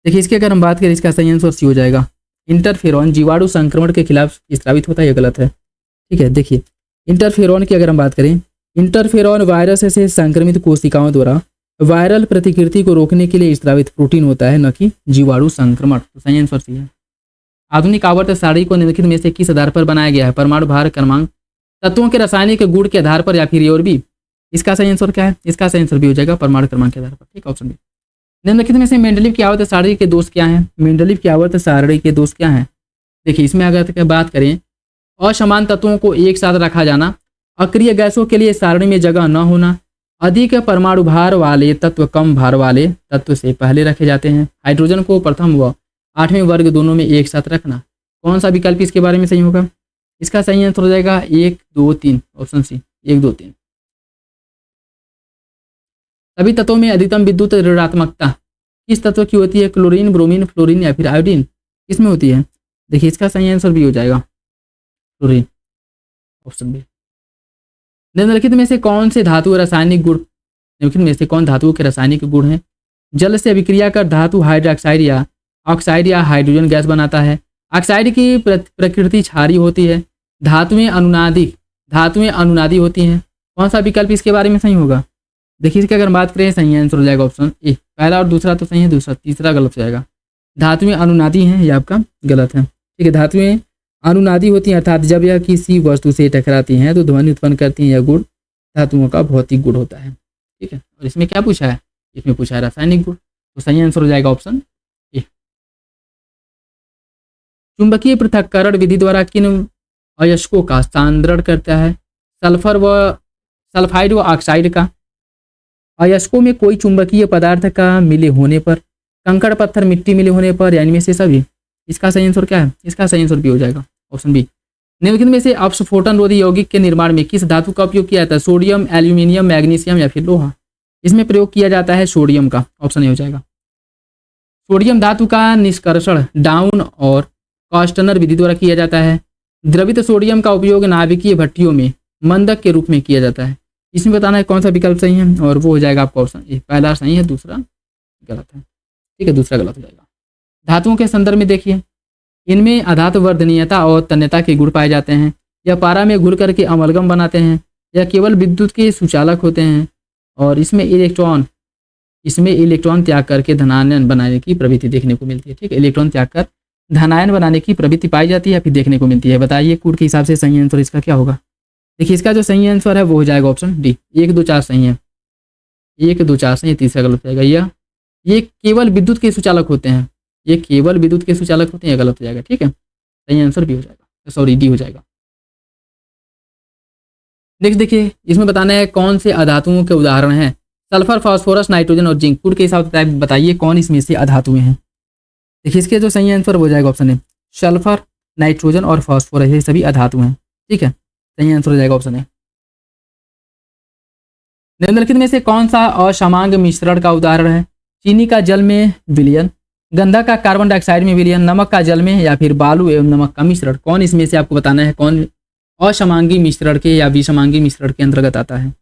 देखिए इसकी अगर हम बात करें, इसका सही आंसर सी हो जाएगा। इंटरफेरॉन जीवाणु संक्रमण के खिलाफ स्रावित होता है, ये गलत है। ठीक है, देखिए इंटरफेरॉन की अगर हम बात करें, इंटरफेरॉन वायरस से संक्रमित कोशिकाओं द्वारा वायरल प्रतिकृति को रोकने के लिए स्रावित प्रोटीन होता है, न कि जीवाणु संक्रमण। तो सही आंसर सी है। आधुनिक आवर्त सारणी को निम्नलिखित में से किस आधार पर बनाया गया है? परमाणु भार क्रमांक, तत्वों के रासायनिक गुण के आधार पर, या फिर ए और बी? इसका सही आंसर क्या है? इसका सही आंसर भी हो जाएगा परमाणु क्रमांक के आधार पर। ठीक, ऑप्शन बी। निम्नलिखित में से मेंडलीव की आवर्त सारणी के दोष क्या हैं? मेंडलीव की आवर्त सारणी के दोष क्या हैं? देखिए इसमें अगर बात करें, असमान तत्वों को एक साथ रखा जाना, अक्रिय गैसों के लिए सारणी में जगह न होना, अधिक परमाणु भार वाले तत्व कम भार वाले तत्व से पहले रखे जाते हैं, हाइड्रोजन को प्रथम व 8वें वर्ग दोनों में एक साथ रखना। कौन सा विकल्प इसके बारे में सही होगा? इसका सही आंसर हो जाएगा 1, 2, 3, ऑप्शन सी, 1, 2, 3। सभी तत्वों में अधिकतम विद्युत ऋणात्मकता किस तत्व की होती है? क्लोरीन, ब्रोमीन, फ्लोरीन या फिर आयोडीन? किसमें होती है? देखिए इसका सही आंसर भी हो जाएगा क्लोरीन, ऑप्शन बी। निम्नलिखित में से कौन से धातु रासायनिक गुण, निम्नलिखित में से कौन धातुओं के रासायनिक गुण हैं? जल से अभिक्रिया कर धातु हाइड्रोक्साइड या ऑक्साइड या हाइड्रोजन गैस बनाता है। ऑक्साइड की प्रकृति क्षारीय होती है। धातुएं अनुनादी होती हैं। कौन सा विकल्प इसके बारे में सही होगा? देखिए इसकी अगर बात करें, सही आंसर हो जाएगा ऑप्शन ए। पहला और दूसरा तो सही है, दूसरा तीसरा गलत हो जाएगा। धातुएं अनुनादी हैं, यह आपका गलत है। ठीक है, धातुएं अनुनादी होती हैं, अर्थात जब यह किसी वस्तु से टकराती हैं तो ध्वनि उत्पन्न करती हैं। यह गुण धातुओं का भौतिक गुण होता है। ठीक है, और इसमें क्या पूछा है? इसमें पूछा है रासायनिक गुण। तो सही आंसर हो जाएगा ऑप्शन ए। चुंबकीय पृथक्करण विधि द्वारा किन अयस्कों का स्थानांतरण करता है? सल्फर व सल्फाइड व ऑक्साइड का। अयस्कों में कोई चुंबकीय पदार्थ का मिले होने पर, कंकड़ पत्थर मिट्टी मिले होने पर, या इनमें से सभी? इसका सही आंसर क्या है? इसका सही आंसर भी हो जाएगा ऑप्शन बी। निम्नलिखित में से अपस्फोटन रोधी यौगिक के निर्माण में किस धातु का उपयोग किया जाता है? सोडियम, एल्यूमिनियम, मैग्नीशियम या फिर लोहा? इसमें प्रयोग किया जाता है सोडियम का, ऑप्शन ए हो जाएगा। सोडियम धातु का निष्कर्षण डाउन और कास्टनर विधि द्वारा किया जाता है। द्रवित सोडियम का उपयोग नाभिकीय भट्टियों में मंदक के रूप में किया जाता है। इसमें बताना है कौन सा विकल्प सही है, और वो हो जाएगा आपका ऑप्शन ए। पहला सही है, दूसरा गलत है। ठीक है, दूसरा गलत हो जाएगा। धातुओं के संदर्भ में देखिए, इनमें अधातु वर्धनीयता और तन्यता के गुण पाए जाते हैं। यह पारा में घुल करके अमलगम बनाते हैं। यह केवल विद्युत के सुचालक होते हैं, और इसमें इलेक्ट्रॉन त्याग करके धनायन बनाने की प्रवृत्ति देखने को मिलती है। ठीक है, इलेक्ट्रॉन त्याग कर धनायन बनाने की प्रवृत्ति पाई जाती है या फिर देखने को मिलती है। बताइए कूट के हिसाब से सही आंसर इसका क्या होगा? देखिए इसका जो सही आंसर है वो हो जाएगा ऑप्शन डी। 1, 2, 4 सही है, 1, 2, 4 सही है, तीसरा गलत हो जाएगा। ये केवल विद्युत के सुचालक होते हैं, ये केवल विद्युत के सुचालक होते हैं, गलत हो जाएगा। ठीक है, सही आंसर भी हो जाएगा, सॉरी डी हो जाएगा। देखिए इसमें बताना है कौन से अधातुओं के उदाहरण हैं? सल्फर, फास्फोरस, नाइट्रोजन और जिंक। कूट के हिसाब से बताइए कौन इसमें से अधातुएं हैं? देखिए इसके जो सही आंसर हो जाएगा ऑप्शन ए। सल्फर, नाइट्रोजन और फास्फोरस ये सभी अधातु हैं। ठीक है, सही आंसर हो जाएगा ऑप्शन ए। निम्नलिखित में से कौन सा असमांग मिश्रण का उदाहरण है? चीनी का जल में विलयन, गंधक का कार्बन डाइऑक्साइड में विलयन, नमक का जल में, या फिर बालू एवं नमक का मिश्रण। कौन इसमें से आपको बताना है कौन असमांगी मिश्रण के या विषमांगी मिश्रण के अंतर्गत आता है।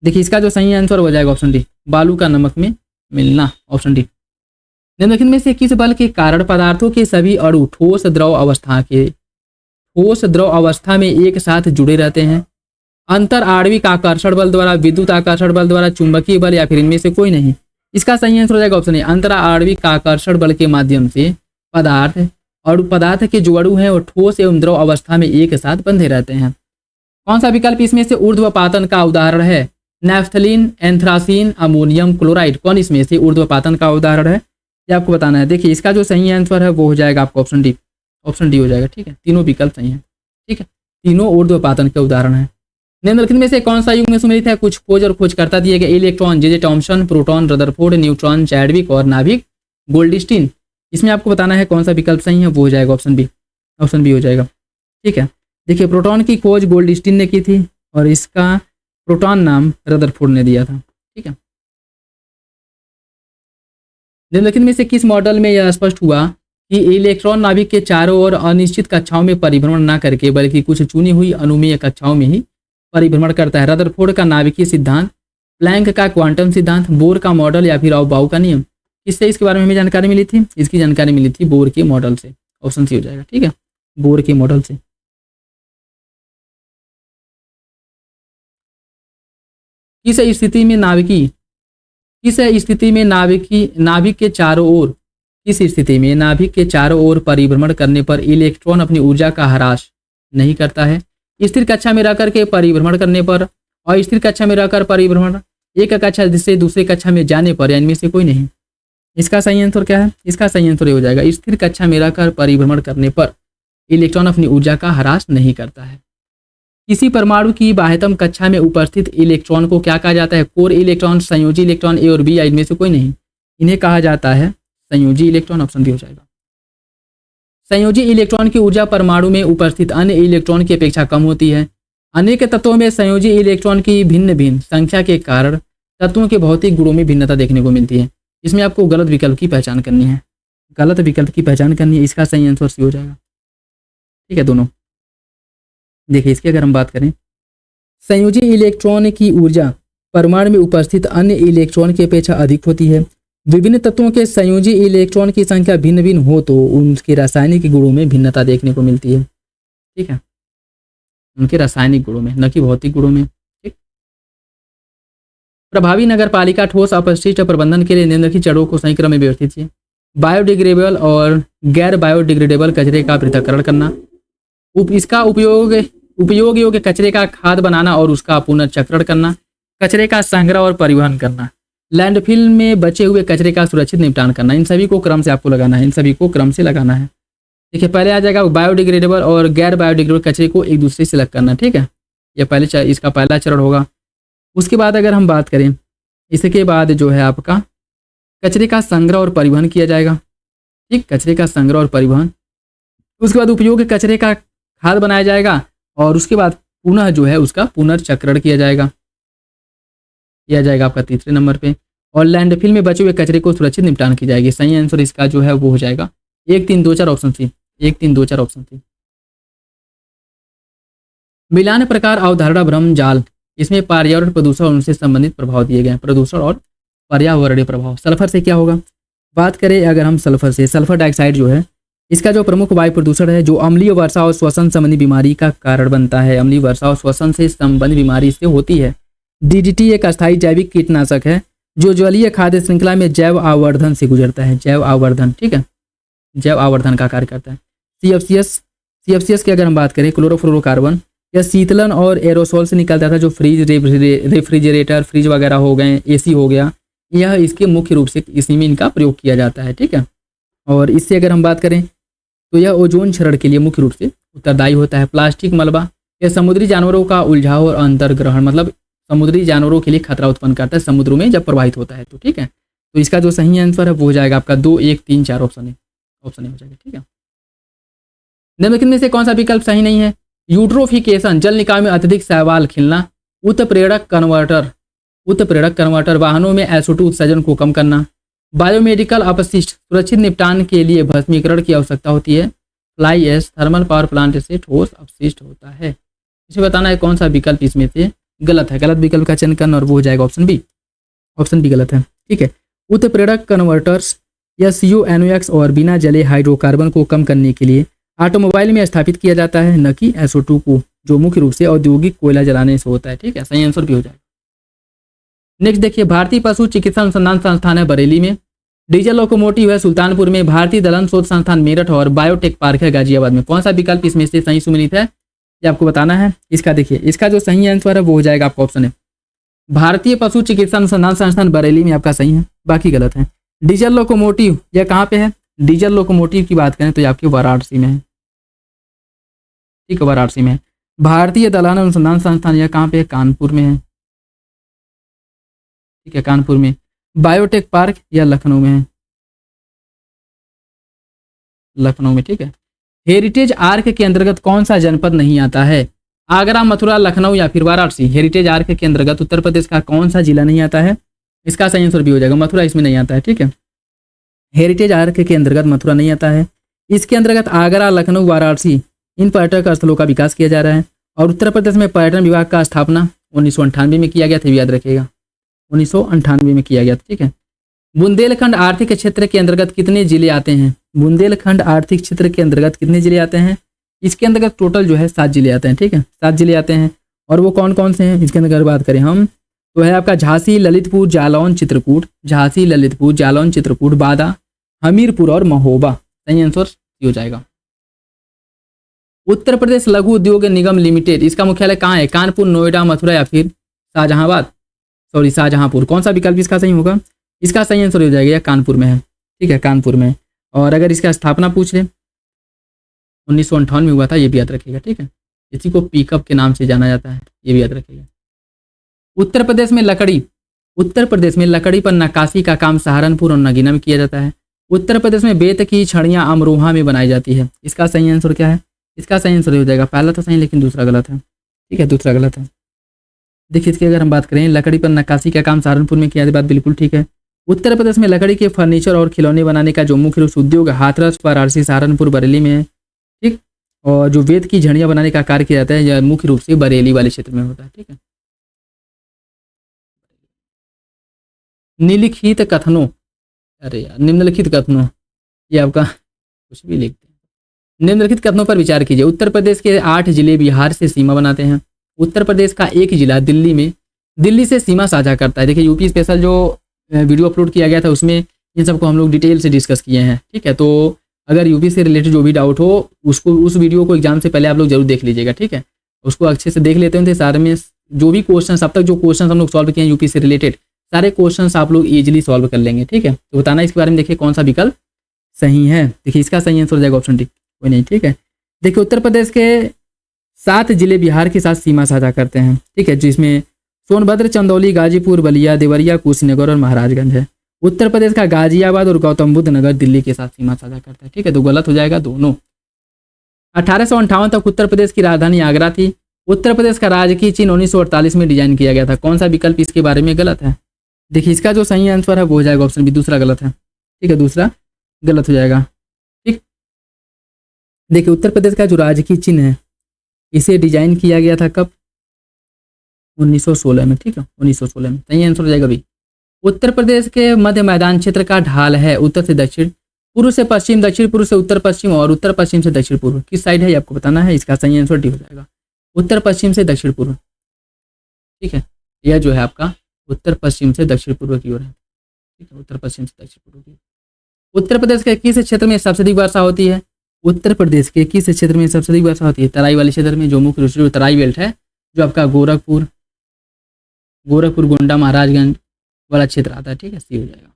देखिए इसका जो सही आंसर हो जाएगा ऑप्शन डी, बालू का नमक में मिलना, ऑप्शन डी। निम्नलिखित में से किस बल के कारण पदार्थों के सभी अणु ठोस द्रव अवस्था में एक साथ जुड़े रहते हैं। अंतर आणविक आकर्षण बल द्वारा, विद्युत आकर्षण बल द्वारा, चुंबकीय बल, या फिर इनमें से कोई नहीं। इसका सही आंसर हो जाएगा ऑप्शन ए, अंतर आणविक आकर्षण बल के माध्यम से पदार्थ के जो अणु हैं वो ठोस एवं द्रव अवस्था में एक साथ बंधे रहते हैं। कौन सा विकल्प इसमें से ऊर्ध्वपातन का उदाहरण है। Naphthalene, anthracene, ammonium chloride. कौन इसमें से ऊर्ध्वपातन का उदाहरण है ये आपको बताना है। देखिए इसका जो सही आंसर है वो हो जाएगा आपका ऑप्शन डी, ऑप्शन डी हो जाएगा। ठीक है, तीनों विकल्प सही है। ठीक है, तीनों ऊर्ध्वपातन के उदाहरण है। निम्नलिखित में से कौन सा युग में सम्मिलित है। कुछ खोज और खोजकर्ता दिए गए। Electron J Thomson, proton Rutherford, neutron Chadwick और नाभिक गोल्डस्टीन। इसमें आपको बताना है कौन सा विकल्प सही है, वो हो जाएगा ऑप्शन बी, ऑप्शन बी हो जाएगा। ठीक है, देखिए प्रोटॉन की खोज गोल्डस्टीन ने की थी और इसका प्रोटॉन नाम रदरफोर्ड ने दिया था। ठीक है, निम्नलिखित में से किस मॉडल में यह स्पष्ट हुआ कि इलेक्ट्रॉन नाभिक के चारों ओर अनिश्चित कक्षाओं में परिभ्रमण न करके बल्कि कुछ चुनी हुई अनुमेय कक्षाओं में ही परिभ्रमण करता है। रदरफोर्ड का नाभिकीय सिद्धांत, प्लैंक का क्वांटम सिद्धांत, बोर का मॉडल, या फिर बाउ का नियम। इससे इसके बारे में हमें जानकारी मिली थी, इसकी जानकारी मिली थी बोर के मॉडल से, ऑप्शन सी हो जाएगा। ठीक है, बोर के मॉडल से। किस स्थिति में नाभिक के चारों ओर परिभ्रमण करने पर इलेक्ट्रॉन अपनी ऊर्जा का ह्रास नहीं करता है। स्थिर कक्षा में रहकर के परिभ्रमण करने पर, अस्थिर कक्षा में रहकर परिभ्रमण, एक कक्षा से दूसरे कक्षा में जाने पर, या इनमें से कोई नहीं। इसका सही आंसर क्या है, इसका सही आंसर ये हो जाएगा स्थिर कक्षा में रहकर परिभ्रमण करने पर इलेक्ट्रॉन अपनी ऊर्जा का ह्रास नहीं करता है। किसी परमाणु की बाह्यतम कक्षा में उपस्थित इलेक्ट्रॉन को क्या कहा जाता है। कोर इलेक्ट्रॉन, संयोजी इलेक्ट्रॉन, ए और बी, या इनमें से कोई नहीं। इन्हें कहा जाता है संयोजी इलेक्ट्रॉन, ऑप्शन बी हो जाएगा। संयोजी इलेक्ट्रॉन की ऊर्जा परमाणु में उपस्थित अन्य इलेक्ट्रॉन की अपेक्षा कम होती है। अनेक तत्वों में संयोजी इलेक्ट्रॉन की भिन्न भिन्न संख्या के कारण तत्वों के भौतिक गुणों में भिन्नता देखने को मिलती है। इसमें आपको गलत विकल्प की पहचान करनी है, गलत विकल्प की पहचान करनी है। इसका सही आंसर सी हो जाएगा। ठीक है, दोनों। देखिए इसकी अगर हम बात करें, संयोजी इलेक्ट्रॉन की ऊर्जा परमाणु में उपस्थित अन्य इलेक्ट्रॉन की अपेक्षा अधिक होती है। विभिन्न तत्वों के संयोजी इलेक्ट्रॉन की संख्या भिन्न भिन्न हो तो उनके रासायनिक गुणों में भिन्नता देखने को मिलती है। ठीक है, उनके रासायनिक गुणों में, न कि भौतिक गुणों में। ठीक, प्रभावी नगरपालिका ठोस अपशिष्ट प्रबंधन के लिए निम्नलिखित चरणों को सही क्रम में व्यवस्थित है। बायोडिग्रेडेबल और गैर बायोडिग्रेडेबल कचरे का पृथक्करण करना, इसका उपयोग योग्य कचरे का खाद बनाना और उसका पुनर्चक्रण करना, कचरे का संग्रह और परिवहन करना, लैंडफिल में बचे हुए कचरे का सुरक्षित निपटान करना। इन सभी को क्रम से आपको लगाना है, इन सभी को क्रम से लगाना है। देखिए पहले आ जाएगा बायोडिग्रेडेबल और गैर बायोडिग्रेडेबल कचरे को एक दूसरे से अलग करना। ठीक है, यह पहले इसका पहला चरण होगा। उसके बाद अगर हम बात करें, इसके बाद जो है आपका कचरे का संग्रह और परिवहन किया जाएगा। ठीक, कचरे का संग्रह और परिवहन। उसके बाद उपयोग कचरे का खाद बनाया जाएगा और उसके बाद पुनः जो है उसका पुनर्चक्रण किया जाएगा आपका तीसरे नंबर पे। और लैंडफिल में बचे हुए कचरे को सुरक्षित निपटान की जाएगी। सही आंसर इसका जो है वो हो जाएगा 1, 3, 2, 4 ऑप्शन सी, 1, 3, 2, 4 ऑप्शन सी। मिलान प्रकार अवधारणा भ्रम जाल, इसमें पर्यावरण प्रदूषण और उनसे संबंधित प्रभाव दिए गए हैं। प्रदूषण और पर्यावरणीय प्रभाव। सल्फर से क्या होगा, बात करें अगर हम सल्फर से, सल्फर डाइऑक्साइड जो है इसका जो प्रमुख वायु प्रदूषण है जो अम्लीय वर्षा और श्वसन संबंधी बीमारी का कारण बनता है। अम्लीय वर्षा और श्वसन से संबंधित बीमारी से होती है। DDT एक अस्थायी जैविक कीटनाशक है जो जलीय खाद्य श्रृंखला में जैव आवर्धन से गुजरता है। जैव आवर्धन, ठीक है, जैव आवर्धन का कार्य करता है। CFCS की अगर हम बात करें, क्लोरोफ्लोरोकार्बन, यह शीतलन और एरोसोल से निकलता था जो फ्रिज, रेफ्रिजरेटर, फ्रिज वगैरह हो गए, AC हो गया, यह इसके मुख्य रूप से इसी में इनका प्रयोग किया जाता है। ठीक है, और इससे अगर हम बात करें तो यह ओजोन क्षरण के लिए मुख्य रूप से उत्तरदायी होता है। प्लास्टिक मलबा, यह समुद्री जानवरों का उलझाव और अंतर्ग्रहण, मतलब समुद्री जानवरों के लिए खतरा उत्पन्न करता है समुद्रों में जब प्रवाहित होता है। तो ठीक है, तो इसका जो सही आंसर है वो हो जाएगा आपका 2, 1, 3, 4 ऑप्शन है हो जाएगा। ठीक है, निम्नलिखित में से कौन सा विकल्प सही नहीं है। यूट्रोफिकेशन, जल निकाय में अत्यधिक शैवाल खिलना। उत्प्रेरक कन्वर्टर, वाहनों में SO2 उत्सर्जन को कम करना। बायोमेडिकल अपशिष्ट सुरक्षित निपटान के लिए भस्मीकरण की आवश्यकता होती है। Fly ash thermal power plant से ठोस अपशिष्ट होता है। इसे बताना है कौन सा विकल्प इसमें से गलत है। गलत विकल्प का चयन करना और वो हो जाएगा ऑप्शन बी। ऑप्शन बी गलत है। ठीक है, उत्प्रेरक कन्वर्टर्स या CuNOx और बिना जले हाइड्रोकार्बन को कम करने के लिए ऑटोमोबाइल में स्थापित किया जाता है, न कि SO2 को, जो मुख्य रूप से औद्योगिक कोयला जलाने से होता है। ठीक है, सही आंसर भी हो जाएगा। नेक्स्ट देखिए, भारतीय पशु चिकित्सा अनुसंधान संस्थान है बरेली में, डीजल लोकोमोटिव है सुल्तानपुर में, भारतीय दलहन शोध संस्थान मेरठ और बायोटेक पार्क है गाजियाबाद में। कौन सा विकल्प इसमें से सही सुमेलित है ये आपको बताना है। इसका देखिए, इसका जो सही आंसर है वो हो जाएगा आपका ऑप्शन है भारतीय पशु चिकित्सा अनुसंधान संस्थान बरेली में आपका सही है, बाकी गलत है। डीजल लोकोमोटिव यह कहाँ पे है? डीजल लोकोमोटिव की बात करें तो ये आपके वाराणसी में है। ठीक है, वाराणसी में है। भारतीय दलहन अनुसंधान संस्थान यह कहाँ पे है? कानपुर में है। ठीक है, कानपुर में। बायोटेक पार्क या लखनऊ में है, लखनऊ में। ठीक है, हेरिटेज आर्क के अंतर्गत कौन सा जनपद नहीं आता है? आगरा, मथुरा, लखनऊ या फिर वाराणसी। हेरिटेज आर्क के अंतर्गत उत्तर प्रदेश का कौन सा जिला नहीं आता है? इसका सही आंसर भी हो जाएगा मथुरा, इसमें नहीं आता है। ठीक है, हेरिटेज आर्क के अंतर्गत मथुरा नहीं आता है। इसके अंतर्गत आगरा, लखनऊ, वाराणसी इन पर्यटक स्थलों का विकास किया जा रहा है। और उत्तर प्रदेश में पर्यटन विभाग का स्थापना 1998 में किया गया था, याद रखिएगा 1998 में किया गया था। ठीक है, बुंदेलखंड आर्थिक क्षेत्र के अंतर्गत कितने जिले आते हैं? बुंदेलखंड आर्थिक क्षेत्र के अंतर्गत कितने जिले आते हैं? इसके अंतर्गत टोटल जो है 7 जिले आते हैं। ठीक है, 7 जिले आते हैं। और वो कौन कौन से हैं इसके अंदर बात करें हम तो है आपका झांसी, ललितपुर, जालौन, चित्रकूट। झांसी, ललितपुर, जालौन, चित्रकूट, बादा, हमीरपुर और महोबा। सही आंसर हो जाएगा। उत्तर प्रदेश लघु उद्योग निगम लिमिटेड, इसका मुख्यालय कहाँ है? कानपुर, नोएडा, मथुरा या फिर शाहजहांपुर। कौन सा विकल्प इसका सही होगा? इसका सही आंसर हो जाएगा कानपुर में है। ठीक है, कानपुर में। और अगर इसका स्थापना पूछ ले 1958 में हुआ था, ये भी याद रखिएगा। ठीक है, इसी को पिकअप के नाम से जाना जाता है, ये भी याद रखिएगा। उत्तर प्रदेश में लकड़ी पर नक्काशी का काम सहारनपुर और नगीना में किया जाता है। उत्तर प्रदेश में बेत की छड़ियाँ अमरोहा में बनाई जाती है। इसका सही आंसर क्या है? इसका सही आंसर हो जाएगा, पहला तो सही लेकिन दूसरा गलत है। ठीक है, दूसरा गलत है। देखिए, इसकी अगर हम बात करें, लकड़ी पर नक्काशी का काम सहारनपुर में किया, बात बिल्कुल ठीक है। उत्तर प्रदेश में लकड़ी के फर्नीचर और खिलौने बनाने का जो मुख्य रूप से उद्योग हाथरस, वाराणसी, सहारनपुर, बरेली में है। ठीक, और जो वेद की झड़ियाँ बनाने का कार्य किया जाता है यह मुख्य रूप से बरेली वाले क्षेत्र में होता है। ठीक है, निम्नलिखित कथनों, निम्नलिखित कथनों, ये आपका कुछ भी लिखते हैं। निम्नलिखित कथनों पर विचार कीजिए। उत्तर प्रदेश के 8 जिले बिहार से सीमा बनाते हैं। उत्तर प्रदेश का एक जिला दिल्ली से सीमा साझा करता है। देखिए, यूपी स्पेशल जो वीडियो अपलोड किया गया था उसमें इन सबको हम लोग डिटेल से डिस्कस किए हैं। ठीक है, तो अगर यूपी से रिलेटेड जो भी डाउट हो उसको उस वीडियो को एग्जाम से पहले आप लोग जरूर देख लीजिएगा। ठीक है, उसको अच्छे से देख लेते हैं तो सारे में जो भी क्वेश्चन अब तक जो क्वेश्चन हम लोग सॉल्व किए हैं यूपी से रिलेटेड सारे क्वेश्चन आप लोग इजीली सॉल्व कर लेंगे। ठीक है, तो बताना इसके बारे में। देखिए कौन सा विकल्प सही है। देखिए, इसका सही आंसर हो जाएगा ऑप्शन डी, कोई नहीं। ठीक है, देखिए, उत्तर प्रदेश के 7 जिले बिहार के साथ सीमा साझा करते हैं। ठीक है, जिसमें सोनभद्र, चंदौली, गाजीपुर, बलिया, देवरिया, कुशीनगर और महाराजगंज है। उत्तर प्रदेश का गाजियाबाद और गौतम बुद्ध नगर दिल्ली के साथ सीमा साझा करता है। ठीक है, तो गलत हो जाएगा दोनों। 1858 तक उत्तर प्रदेश की राजधानी आगरा थी। उत्तर प्रदेश का राजकीय चिन्ह 1948 में डिजाइन किया गया था। कौन सा विकल्प इसके बारे में गलत है? देखिए, इसका जो सही आंसर है वो हो जाएगा ऑप्शन बी, दूसरा गलत है। ठीक है, दूसरा गलत हो जाएगा। ठीक, देखिए, उत्तर प्रदेश का जो राजकीय चिन्ह है इसे डिजाइन किया गया था कब? 1916 में। ठीक है, 1916 में। सही आंसर हो जाएगा भी। उत्तर प्रदेश के मध्य मैदान क्षेत्र का ढाल है उत्तर से दक्षिण, पूर्व से पश्चिम, दक्षिण पूर्व से उत्तर पश्चिम और उत्तर पश्चिम से दक्षिण पूर्व। किस साइड है ये आपको बताना है। इसका सही आंसर डी हो जाएगा, उत्तर पश्चिम से दक्षिण पूर्व। ठीक है, यह जो है आपका उत्तर पश्चिम से दक्षिण पूर्व की ओर है। ठीक है, उत्तर पश्चिम से दक्षिण पूर्व की। उत्तर प्रदेश के किस क्षेत्र में सबसे अधिक वर्षा होती है? उत्तर प्रदेश के किस क्षेत्र में सबसे अधिक वर्षा होती है? तराई वाले क्षेत्र में, जो मुख्य रूप से तराई बेल्ट है, जो आपका गोरखपुर, गोंडा, महाराजगंज वाला क्षेत्र आता है। ठीक है, सी हो जाएगा।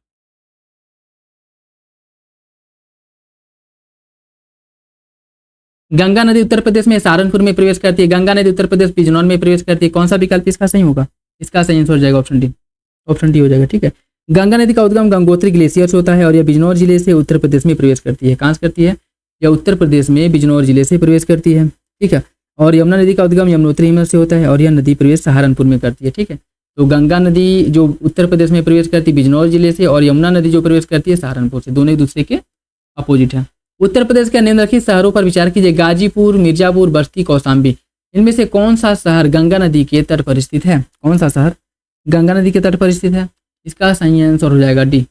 गंगा नदी उत्तर प्रदेश में सहारनपुर में प्रवेश करती है। गंगा नदी उत्तर प्रदेश बिजनौर में प्रवेश करती है। कौन सा विकल्प इसका सही होगा? इसका सही आंसर हो जाएगा ऑप्शन डी, ऑप्शन डी हो जाएगा। ठीक है, गंगा नदी का उद्गम गंगोत्री ग्लेशियर से होता है और यह बिजनौर जिले से उत्तर प्रदेश में प्रवेश करती है। कहाँ से करती है? यह उत्तर प्रदेश में बिजनौर जिले से प्रवेश करती है। ठीक है, और यमुना नदी का उद्गम यमुनोत्री हिमनद से होता है और यह नदी प्रवेश सहारनपुर में करती है। ठीक है, तो गंगा नदी जो उत्तर प्रदेश में प्रवेश करती है बिजनौर जिले से, और यमुना नदी जो प्रवेश करती है सहारनपुर से, दोनों एक दूसरे के अपोजिट हैं। उत्तर प्रदेश के निम्नलिखित शहरों पर विचार कीजिए, गाजीपुर, मिर्जापुर, बस्ती, कौशाम्बी, इनमें से कौन सा शहर गंगा नदी के तट पर स्थित है? कौन सा शहर गंगा नदी के तट पर स्थित है? इसका सही आंसर हो जाएगा डी,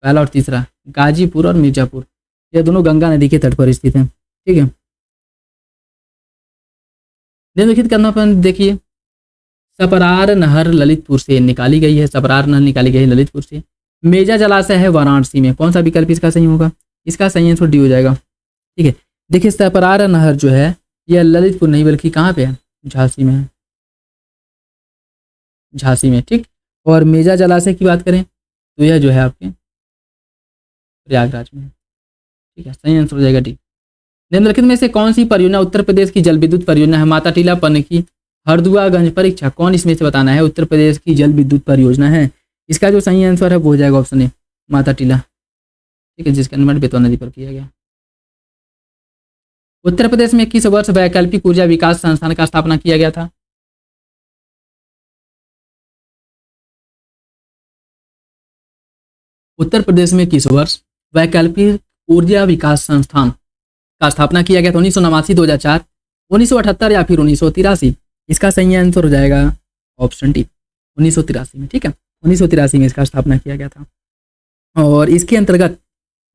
पहला और तीसरा, गाजीपुर और मिर्जापुर, ये दोनों गंगा नदी के तट पर स्थित हैं। ठीक है, निम्नलिखित करना अपन देखिए, सपरार नहर ललितपुर से निकाली गई है, सपरार नहर निकाली गई है ललितपुर से। मेजा जलाशय है वाराणसी में, कौन सा विकल्प इसका सही होगा? इसका सही आंसर डी हो जाएगा। ठीक है, देखिए सपरार नहर जो है यह ललितपुर नहीं बल्कि कहाँ पे है? झांसी में है, झांसी में। ठीक, और मेजा जलाशय की बात करें तो यह जो है आपके प्रयागराज में है। ठीक है, सही आंसर हो जाएगा डी। निम्नलिखित में से कौन सी परियोजना उत्तर प्रदेश की जल विद्युत परियोजना है? माता टीला, पनकी, हरदुआगंज, परीक्षा, कौन इसमें से बताना है उत्तर प्रदेश की जल विद्युत परियोजना है? इसका जो सही आंसर है वो हो जाएगा ऑप्शन ए, माता टीला। ठीक है, जिसका निर्माण बेतवा नदी पर किया गया। उत्तर प्रदेश में किस वर्ष वैकल्पिक ऊर्जा विकास संस्थान का स्थापना किया गया था? उत्तर प्रदेश में किस वर्ष वैकल्पिक ऊर्जा विकास संस्थान का स्थापना किया गया था? 1989, 2004, 1978 या फिर 1983? इसका सही आंसर हो जाएगा ऑप्शन डी, 1983 में। ठीक है, 1983 में इसका स्थापना किया गया था। और इसके अंतर्गत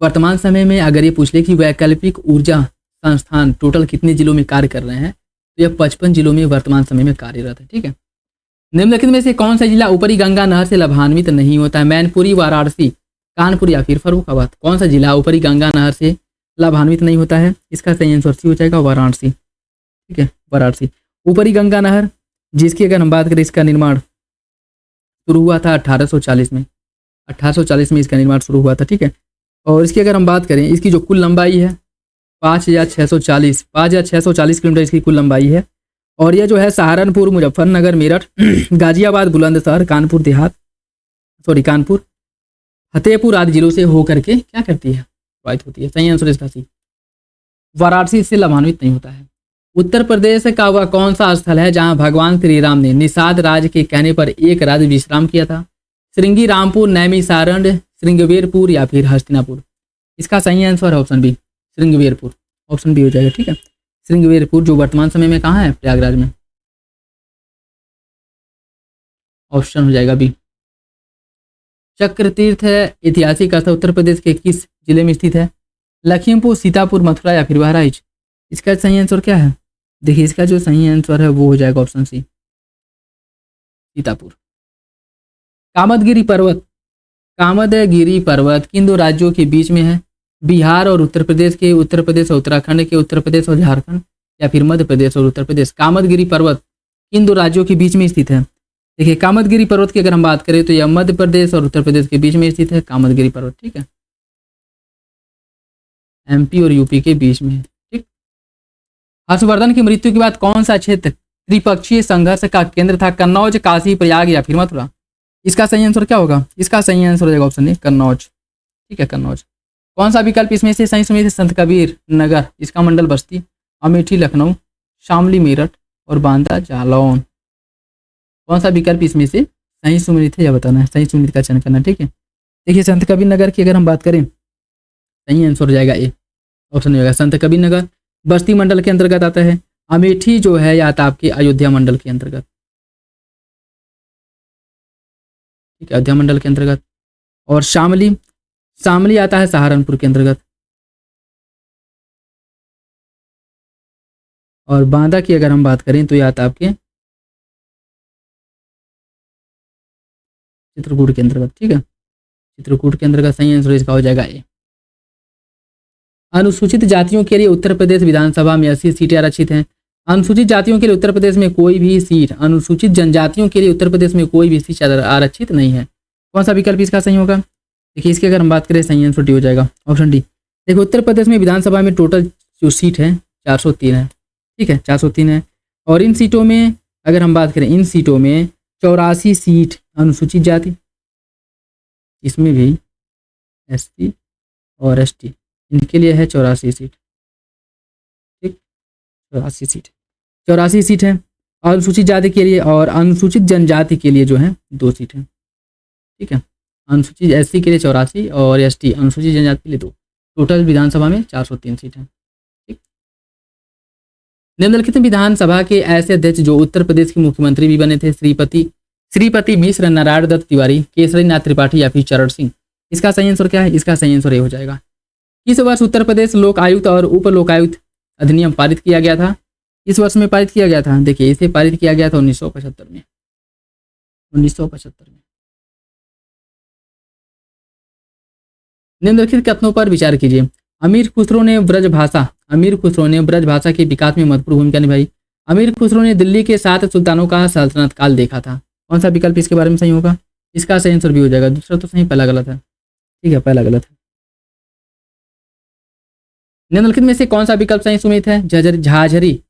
वर्तमान समय में अगर ये पूछ ले कि वैकल्पिक ऊर्जा संस्थान टोटल कितने जिलों में कार्य कर रहे हैं, तो यह 55 जिलों में वर्तमान समय में कार्यरत है। ठीक है, निम्नलिखित में से कौन सा जिला ऊपरी गंगा नहर से लाभान्वित नहीं होता है? मैनपुरी, वाराणसी, कानपुर या फिर फर्रुखाबाद? कौन सा जिला ऊपरी गंगा नहर से लाभान्वित नहीं होता है? इसका सही आंसर सी हो जाएगा वाराणसी। ठीक है, वाराणसी। ऊपरी गंगा नहर जिसकी अगर हम बात करें, इसका निर्माण शुरू हुआ था 1840 में, 1840 में इसका निर्माण शुरू हुआ था। ठीक है, और इसकी अगर हम बात करें, इसकी जो कुल लंबाई है 5,640 किलोमीटर इसकी कुल लंबाई है। और यह जो है सहारनपुर, मुजफ्फरनगर, मेरठ, गाजियाबाद, बुलंदशहर, कानपुर देहात, कानपुर, फतेहपुर आदि जिलों से होकर के क्या करती है? प्रवाहित होती है। सही आंसर इसका सी, वाराणसी इससे लाभान्वित नहीं होता है। उत्तर प्रदेश का वह कौन सा स्थल है जहां भगवान श्री राम ने निषाद राज के कहने पर एक रात विश्राम किया था? श्रृंगी, रामपुर, नैमिषारण्य, श्रृंगवेरपुर या फिर हस्तिनापुर? इसका सही आंसर है option B, Shringverpur. Option B हो जाएगा। ठीक है, श्रृंगवेरपुर जो वर्तमान समय में कहाँ है? प्रयागराज में। ऑप्शन हो जाएगा बी। चक्रतीर्थ ऐतिहासिक स्थल उत्तर प्रदेश के किस जिले में स्थित है? लखीमपुर, सीतापुर, मथुरा या फिर बहराइच? इसका सही आंसर क्या है? देखिए इसका जो सही आंसर है वो हो जाएगा ऑप्शन सी, सीतापुर। कामदगिरी पर्वत, कामदगिरी पर्वत किन दो राज्यों के बीच में है? बिहार और उत्तर प्रदेश के, उत्तर प्रदेश और उत्तराखंड के, उत्तर प्रदेश और झारखंड या फिर मध्य प्रदेश और उत्तर प्रदेश? कामदगिरी पर्वत किन दो राज्यों के बीच में स्थित है? देखिए कामदगिरी पर्वत की अगर हम बात करें तो यह मध्य प्रदेश और उत्तर प्रदेश के बीच में स्थित है, कामदगिरी पर्वत। ठीक है, एमपी और यूपी के बीच में है। ठीक, हर्षवर्धन की मृत्यु के बाद कौन सा क्षेत्र त्रिपक्षीय संघर्ष का केंद्र था? कन्नौज, काशी, प्रयाग या फिर मथुरा? इसका सही आंसर क्या होगा? इसका सही आंसर हो जाएगा ऑप्शन ए, कन्नौज। ठीक है, कन्नौज। कौन सा विकल्प इसमें से सही सुनिए? संत कबीर नगर, इसका मंडल बस्ती, अमेठी, लखनऊ, शामली, मेरठ और बांदा, जालौन? कौन सा विकल्प इसमें से सही सुमिलित है यह बताना है, सही सुमिलित का चयन करना है। ठीक है, देखिए संत कबीर नगर की अगर हम बात करें, सही आंसर हो जाएगा ए, ऑप्शन होगा संत कबीर नगर। बस्ती मंडल के अंतर्गत आता है। अमेठी जो है या आता आपके अयोध्या मंडल के अंतर्गत। ठीक है, अयोध्या मंडल के अंतर्गत। और शामली, शामली आता है सहारनपुर के अंतर्गत। और बांदा की अगर हम बात करें तो यह आता आपके चित्रकूट के अंतर्गत। ठीक है, चित्रकूट के अंतर्गत। सही आंसर इसका हो जाएगा ए। अनुसूचित जातियों के लिए उत्तर प्रदेश विधानसभा में 80 सीटें आरक्षित हैं। अनुसूचित जातियों के लिए उत्तर प्रदेश में कोई भी सीट, अनुसूचित जनजातियों के लिए उत्तर प्रदेश में कोई भी सीट आरक्षित नहीं है। कौन सा विकल्प इसका सही होगा? देखिए इसकी अगर हम बात करें, सही आंसर डी हो जाएगा, ऑप्शन डी। देखिए उत्तर प्रदेश में विधानसभा में टोटल जो सीट है 403 है। ठीक है, 403 है। और इन सीटों में अगर हम बात करें, इन सीटों में 84 सीट अनुसूचित जाति, इसमें भी एससी और एसटी, इनके लिए है 84 सीट। ठीक, 84 सीट, 84 सीट है। अनुसूचित जाति के लिए और अनुसूचित जनजाति के लिए जो है 2 सीट है, ठीक है। अनुसूचित SC के लिए 84 और ST अनुसूचित जनजाति के लिए 2। टोटल विधानसभा में 403 सीट है, ठीक। निम्नलिखित विधानसभा के ऐसे अध्यक्ष जो उत्तर प्रदेश के मुख्यमंत्री भी बने थे, श्रीपति मिश्र, नारायण दत्त तिवारी, केसरी नाथ त्रिपाठी या फिर चरण सिंह। इसका सही आंसर क्या है? इसका सही आंसर ये हो जाएगा। किस वर्ष उत्तर प्रदेश लोक आयुक्त और उप लोकायुक्त अधिनियम पारित किया गया था? इस वर्ष में पारित किया गया था। देखिए, इसे पारित किया गया था 1975 में। 1975 में। निम्नलिखित कथनों पर विचार कीजिए। अमीर खुसरो ने ब्रज भाषा के विकास में महत्वपूर्ण भूमिका निभाई। अमीर खुसरो ने दिल्ली के 7 सुल्तानों का सल्तनत काल देखा था। कौन सा विकल्प इसके बारे में सही होगा? इसका सही आंसर भी हो जाएगा। दूसरा तो सही, पहला गलत है, ठीक है, पहला गलत है। निम्नलिखित में से कौन सा विकल्प सही सुमित है? झाझरी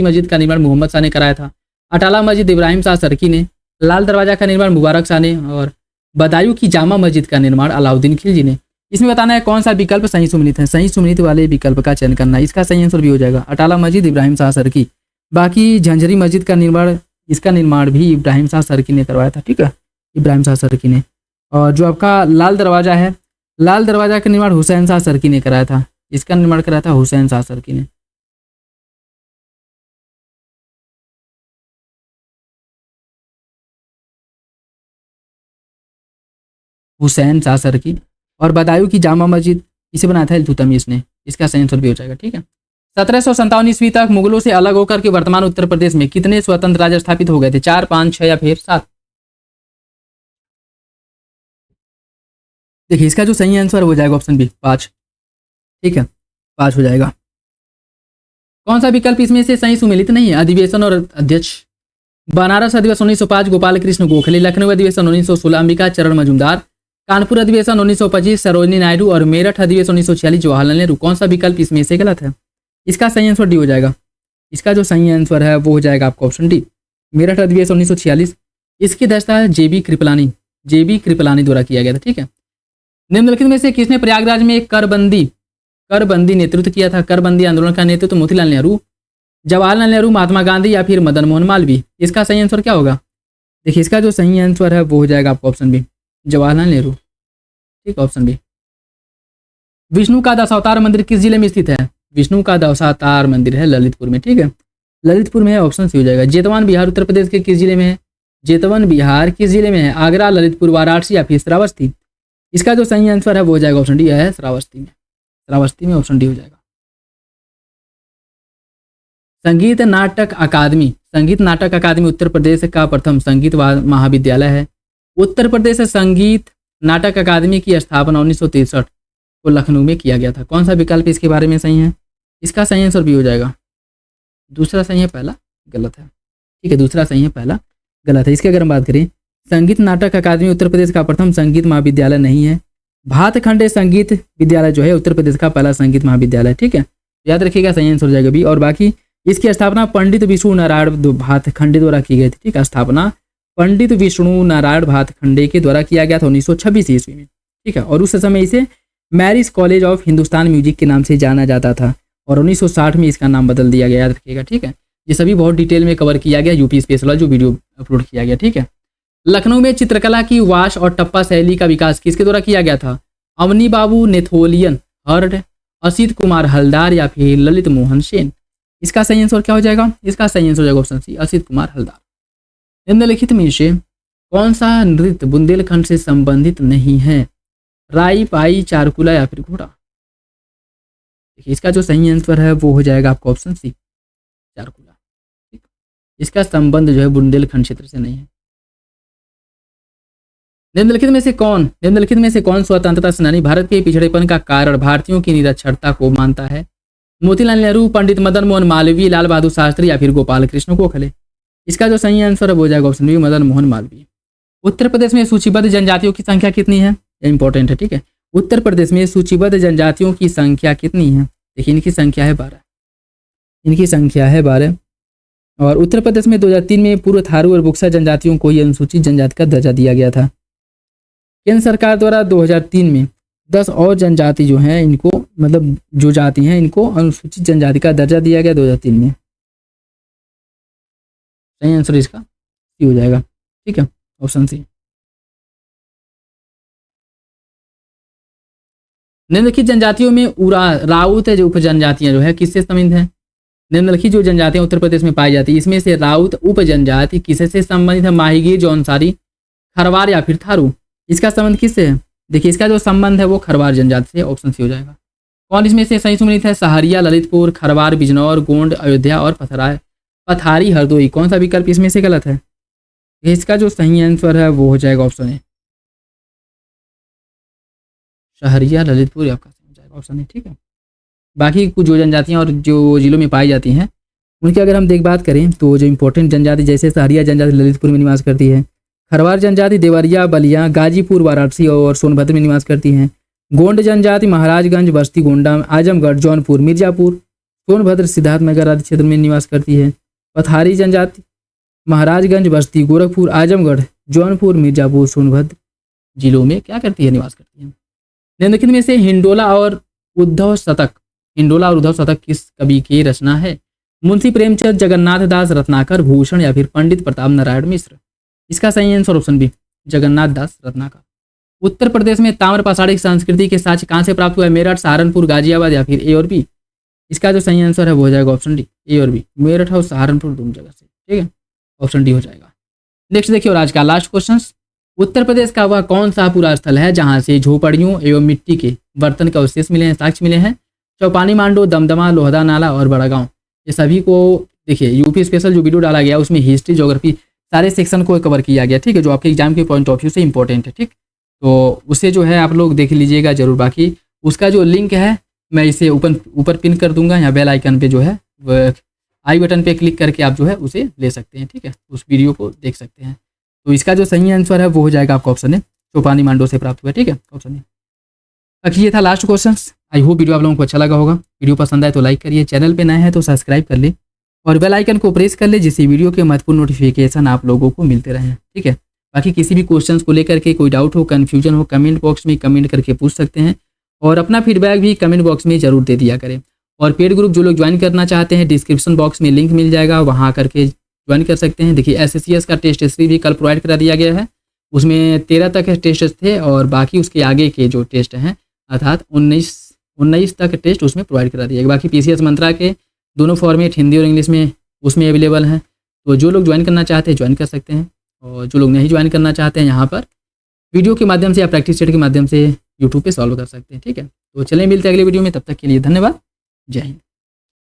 मस्जिद का निर्माण मोहम्मद शाह ने कराया था। अटाला मस्जिद इब्राहिम शाह सरकी ने। लाल दरवाजा का निर्माण मुबारक शाह ने। और बदायूं की जामा मस्जिद का निर्माण अलाउद्दीन खिलजी ने। इसमें बताना है कौन सा विकल्प सही सुमित है। सही सुमित वाले विकल्प का चयन करना है। इसका सही आंसर भी हो जाएगा अटाला मस्जिद इब्राहिम शाह सरकी। बाकी झंझरी मस्जिद का निर्माण, इसका निर्माण भी इब्राहिम शाह सरकी ने करवाया था, ठीक है, इब्राहिम शाह सरकी ने। और जो आपका लाल दरवाजा है, लाल दरवाजा का निर्माण हुसैन शाह सरकी ने कराया था। इसका निर्माण कराया था हुसैन शाह सरकी ने। हुसैन शाह सरकी। और बदायूं की जामा मस्जिद इसे बनाया था इल्तुतमिश ने। इसका सही आंसर भी हो जाएगा, ठीक है। 1757 ईस्वी तक मुगलों से अलग होकर के वर्तमान उत्तर प्रदेश में कितने स्वतंत्र राज्य स्थापित हो गए थे? 4, 5, 6 या फिर 7? देखिए, इसका जो सही आंसर हो जाएगा ऑप्शन बी 5, ठीक है, 5 हो जाएगा। कौन सा विकल्प इसमें से सही सुमेलित नहीं है? अधिवेशन और अध्यक्ष। बनारस अधिवेशन 1905 गोपाल कृष्ण गोखले। लखनऊ अधिवेशन 1916 अंबिका चरण मजूमदार। कानपुर अधिवेशन 1925 सरोजिनी नायडू। और मेरठ अधिवेशन 1946 जवाहरलाल नेहरू। कौन सा विकल्प इसमें से गलत है? इसका सही आंसर डी हो जाएगा। इसका जो सही आंसर है वो हो जाएगा आपका ऑप्शन डी, मेरठ अधिवेशन 1946। इसकी अध्यक्षता JB कृपलानी द्वारा किया गया था, ठीक है। निम्नलिखित में से किसने प्रयागराज में करबंदी नेतृत्व किया था? करबंदी आंदोलन का नेतृत्व मोतीलाल नेहरू, जवाहरलाल नेहरू, महात्मा गांधी या फिर मदन मोहन मालवीय। इसका सही आंसर क्या होगा? देखिए, इसका जो सही आंसर है वो हो जाएगा आपका ऑप्शन बी, जवाहरलाल नेहरू, ठीक, ऑप्शन बी। विष्णु का दशावतार मंदिर किस जिले में स्थित है? विष्णु का दशावतार मंदिर है ललितपुर में, ठीक है, ललितपुर में है, ऑप्शन सी हो जाएगा। जेतवन बिहार उत्तर प्रदेश के किस जिले में है? जेतवन बिहार किस जिले में है? आगरा, ललितपुर, वाराणसी या फिर श्रावस्ती। इसका जो सही आंसर है वो हो जाएगा ऑप्शन डी है श्रावस्ती में, श्रावस्ती में ऑप्शन डी हो जाएगा। संगीत नाटक अकादमी उत्तर प्रदेश का प्रथम संगीत महाविद्यालय है। उत्तर प्रदेश संगीत नाटक अकादमी की स्थापना 1963 को लखनऊ में किया गया था। कौन सा विकल्प इसके बारे में सही है? इसका सही आंसर भी हो जाएगा। दूसरा सही है, पहला गलत है, ठीक है, दूसरा सही है, पहला गलत है। इसकी अगर हम बात करें, संगीत नाटक अकादमी उत्तर प्रदेश का प्रथम संगीत महाविद्यालय नहीं है। भातखंडे संगीत विद्यालय जो है उत्तर प्रदेश का पहला संगीत महाविद्यालय, ठीक है, याद रखिएगा, सही आंसर हो जाएगा भी। और बाकी इसकी स्थापना पंडित विष्णु नारायण भातखंडे द्वारा की गई थी, ठीक है, स्थापना पंडित विष्णु नारायण भातखंडे के द्वारा किया गया था 1926 ईस्वी में, ठीक है। और उस समय इसे marriage college of Hindustan music के नाम से जाना जाता था और 1960 में इसका नाम बदल दिया गया, याद रखिएगा, ठीक है। ये सभी बहुत डिटेल में कवर किया गया यूपी स्पेशल जो वीडियो अपलोड किया गया, ठीक है। लखनऊ में चित्रकला की वाश और टप्पा शैली का विकास किसके द्वारा किया गया था? अवनी बाबू, नेथोलियन हर्ड, असित कुमार हलदार या फिर ललित मोहन सेन। इसका सही आंसर क्या हो जाएगा? इसका सही आंसर हो जाएगा ऑप्शन सी, असित कुमार हलदार। निम्नलिखित में से कौन सा नृत्य बुंदेलखंड से संबंधित नहीं है? राई, पाई, चारकुला या फिर घोड़ा। देखिए, इसका जो सही आंसर है वो हो जाएगा आपका ऑप्शन सी, चारकुला, ठीक। इसका संबंध जो है बुंदेलखंड क्षेत्र से नहीं है। निम्नलिखित में से कौन स्वतंत्रता सेनानी भारत के पिछड़ेपन का कारण भारतीयों की निरक्षरता को मानता है? मोतीलाल नेहरू, पंडित मदन मोहन मालवीय, लाल बहादुर शास्त्री या फिर गोपाल कृष्ण गोखले। इसका जो सही आंसर है वो हो जाएगा ऑप्शन बी, मदन मोहन मालवीय। उत्तर प्रदेश में सूचीबद्ध जनजातियों की संख्या कितनी है? इंपॉर्टेंट है, ठीक है। उत्तर प्रदेश में सूचीबद्ध जनजातियों की संख्या कितनी है? देखिए, इनकी संख्या है 12, इनकी संख्या है 12। और उत्तर प्रदेश में 2003 में पूर्व थारू और बुक्सा जनजातियों को यह अनुसूचित जनजाति का दर्जा दिया गया था। केंद्र सरकार द्वारा 2003 में 10 और जनजाति जो हैं इनको, मतलब जो जाति हैं इनको अनुसूचित जनजाति का दर्जा दिया गया 2003 में, सही आंसर इसका सी हो जाएगा। ठीक है, ऑप्शन सी। निम्नलिखित जनजातियों में राउत जो उप जनजातियां जो है किससे संबंधित है? निम्नलिखित जो जनजातियां उत्तर प्रदेश में पाई जाती है इसमें से राउत उप जनजाति किससे संबंधित है? माहीगीर, जौनसारी, खरवार या फिर थारू? इसका संबंध किससे है? देखिए इसका जो संबंध है वो खरवार जनजाति से, ऑप्शन सी हो जाएगा। कौन इसमें से सही सम्मिलित है? सहरिया, ललितपुर, खरवार, बिजनौर, गोंड, अयोध्या और पथारी, हरदोई। कौन सा विकल्प इसमें से गलत है? इसका जो सही आंसर है वो हो जाएगा ऑप्शन ए, सहरिया, ललितपुर आपका सही हो जाएगा ऑप्शन ए। ठीक है, बाकी कुछ जो जनजातियां और जो जिलों में पाई जाती हैं उनकी अगर हम बात करें तो जो इंपॉर्टेंट जनजाति जैसे सहरिया जनजाति ललितपुर में निवास करती है, खरवार जनजाति देवरिया, बलिया, गाजीपुर, वाराणसी और सोनभद्र में निवास करती हैं। गोंड जनजाति महाराजगंज, बस्ती गोंडा, आजमगढ़, जौनपुर, मिर्जापुर, सोनभद्र, सिद्धार्थनगर आदि क्षेत्र में निवास करती है। पथारी जनजाति महाराजगंज, बस्ती, गोरखपुर, आजमगढ़, जौनपुर, मिर्जापुर, सोनभद्र जिलों में क्या करती है? निवास करती है। निम्नलिखित में से हिंडोला और उद्धव शतक किस कवि की रचना है? मुंशी प्रेमचंद, जगन्नाथ दास, रत्नाकर, भूषण या फिर पंडित प्रताप नारायण मिश्र? इसका सही आंसर ऑप्शन बी, जगन्नाथ दास रत्नाकर। उत्तर प्रदेश में ताम्र पाषाणिक संस्कृति के साक्ष्य कहाँ से प्राप्त हुआ है? मेरठ, सहारनपुर, गाजियाबाद या फिर ए और बी? इसका जो सही आंसर है वो हो जाएगा ऑप्शन डी, ए और बी, मेरठ और सहारनपुर दोनों जगह से। ठीक है, ऑप्शन डी हो जाएगा। नेक्स्ट देखिए और आज का लास्ट क्वेश्चन, उत्तर प्रदेश का वह कौन सा पूरा स्थल है जहां से झोपड़ियों एवं मिट्टी के बर्तन के अवशेष मिले हैं, साक्ष्य मिले हैं? चौपानी मांडो, दमदमा, लोहदा नाला और बड़ागांव। ये सभी को देखिए यूपी स्पेशल जो वीडियो डाला गया उसमें हिस्ट्री, ज्योग्राफी सारे सेक्शन को कवर किया गया। ठीक है, जो आपके एग्जाम के पॉइंट ऑफ व्यू से इंपॉर्टेंट है। ठीक, तो उसे जो है आप लोग देख लीजिएगा जरूर। बाकी उसका जो लिंक है मैं इसे ऊपर पिन कर दूंगा, यहाँ बेल आइकन पे जो है आई बटन पे क्लिक करके आप जो है उसे ले सकते हैं। ठीक है, उस वीडियो को देख सकते हैं। तो इसका जो सही आंसर है वो हो जाएगा आपका ऑप्शन है, चौपानी मांडो से प्राप्त हुआ। ठीक है, ऑप्शन है। बाकी ये था last question. I hope video आप लोगों को अच्छा लगा होगा। वीडियो पसंद आए तो लाइक करिए, चैनल पे नए हैं तो सब्सक्राइब कर ले और बेल आइकन को प्रेस कर ले, जिससे वीडियो के महत्वपूर्ण नोटिफिकेशन आप लोगों को मिलते रहें। ठीक है, बाकी किसी भी क्वेश्चन को लेकर के कोई डाउट हो, कन्फ्यूजन हो, कमेंट बॉक्स में कमेंट करके पूछ सकते हैं और अपना फीडबैक भी कमेंट बॉक्स में जरूर दे दिया करें। और पेड ग्रुप जो लोग ज्वाइन करना चाहते हैं डिस्क्रिप्शन बॉक्स में लिंक मिल जाएगा, वहाँ करके ज्वाइन कर सकते हैं। देखिए SSCS का टेस्ट हिस्ट्री भी कल प्रोवाइड करा दिया गया है, उसमें 13 तक टेस्ट थे और बाकी उसके आगे के जो टेस्ट हैं अर्थात 19 तक टेस्ट उसमें प्रोवाइड करा दिया गया। बाकी PCS मंत्रा के दोनों फॉर्मेट हिंदी और इंग्लिश में उसमें अवेलेबल हैं, तो जो लोग ज्वाइन करना चाहते हैं ज्वाइन कर सकते हैं और जो लोग नहीं ज्वाइन करना चाहते हैं यहाँ पर वीडियो के माध्यम से या प्रैक्टिस सेट के माध्यम से यूट्यूब पे सॉल्व कर सकते हैं। ठीक है, तो चलिए मिलते हैं अगले वीडियो में, तब तक के लिए धन्यवाद, जय हिंद।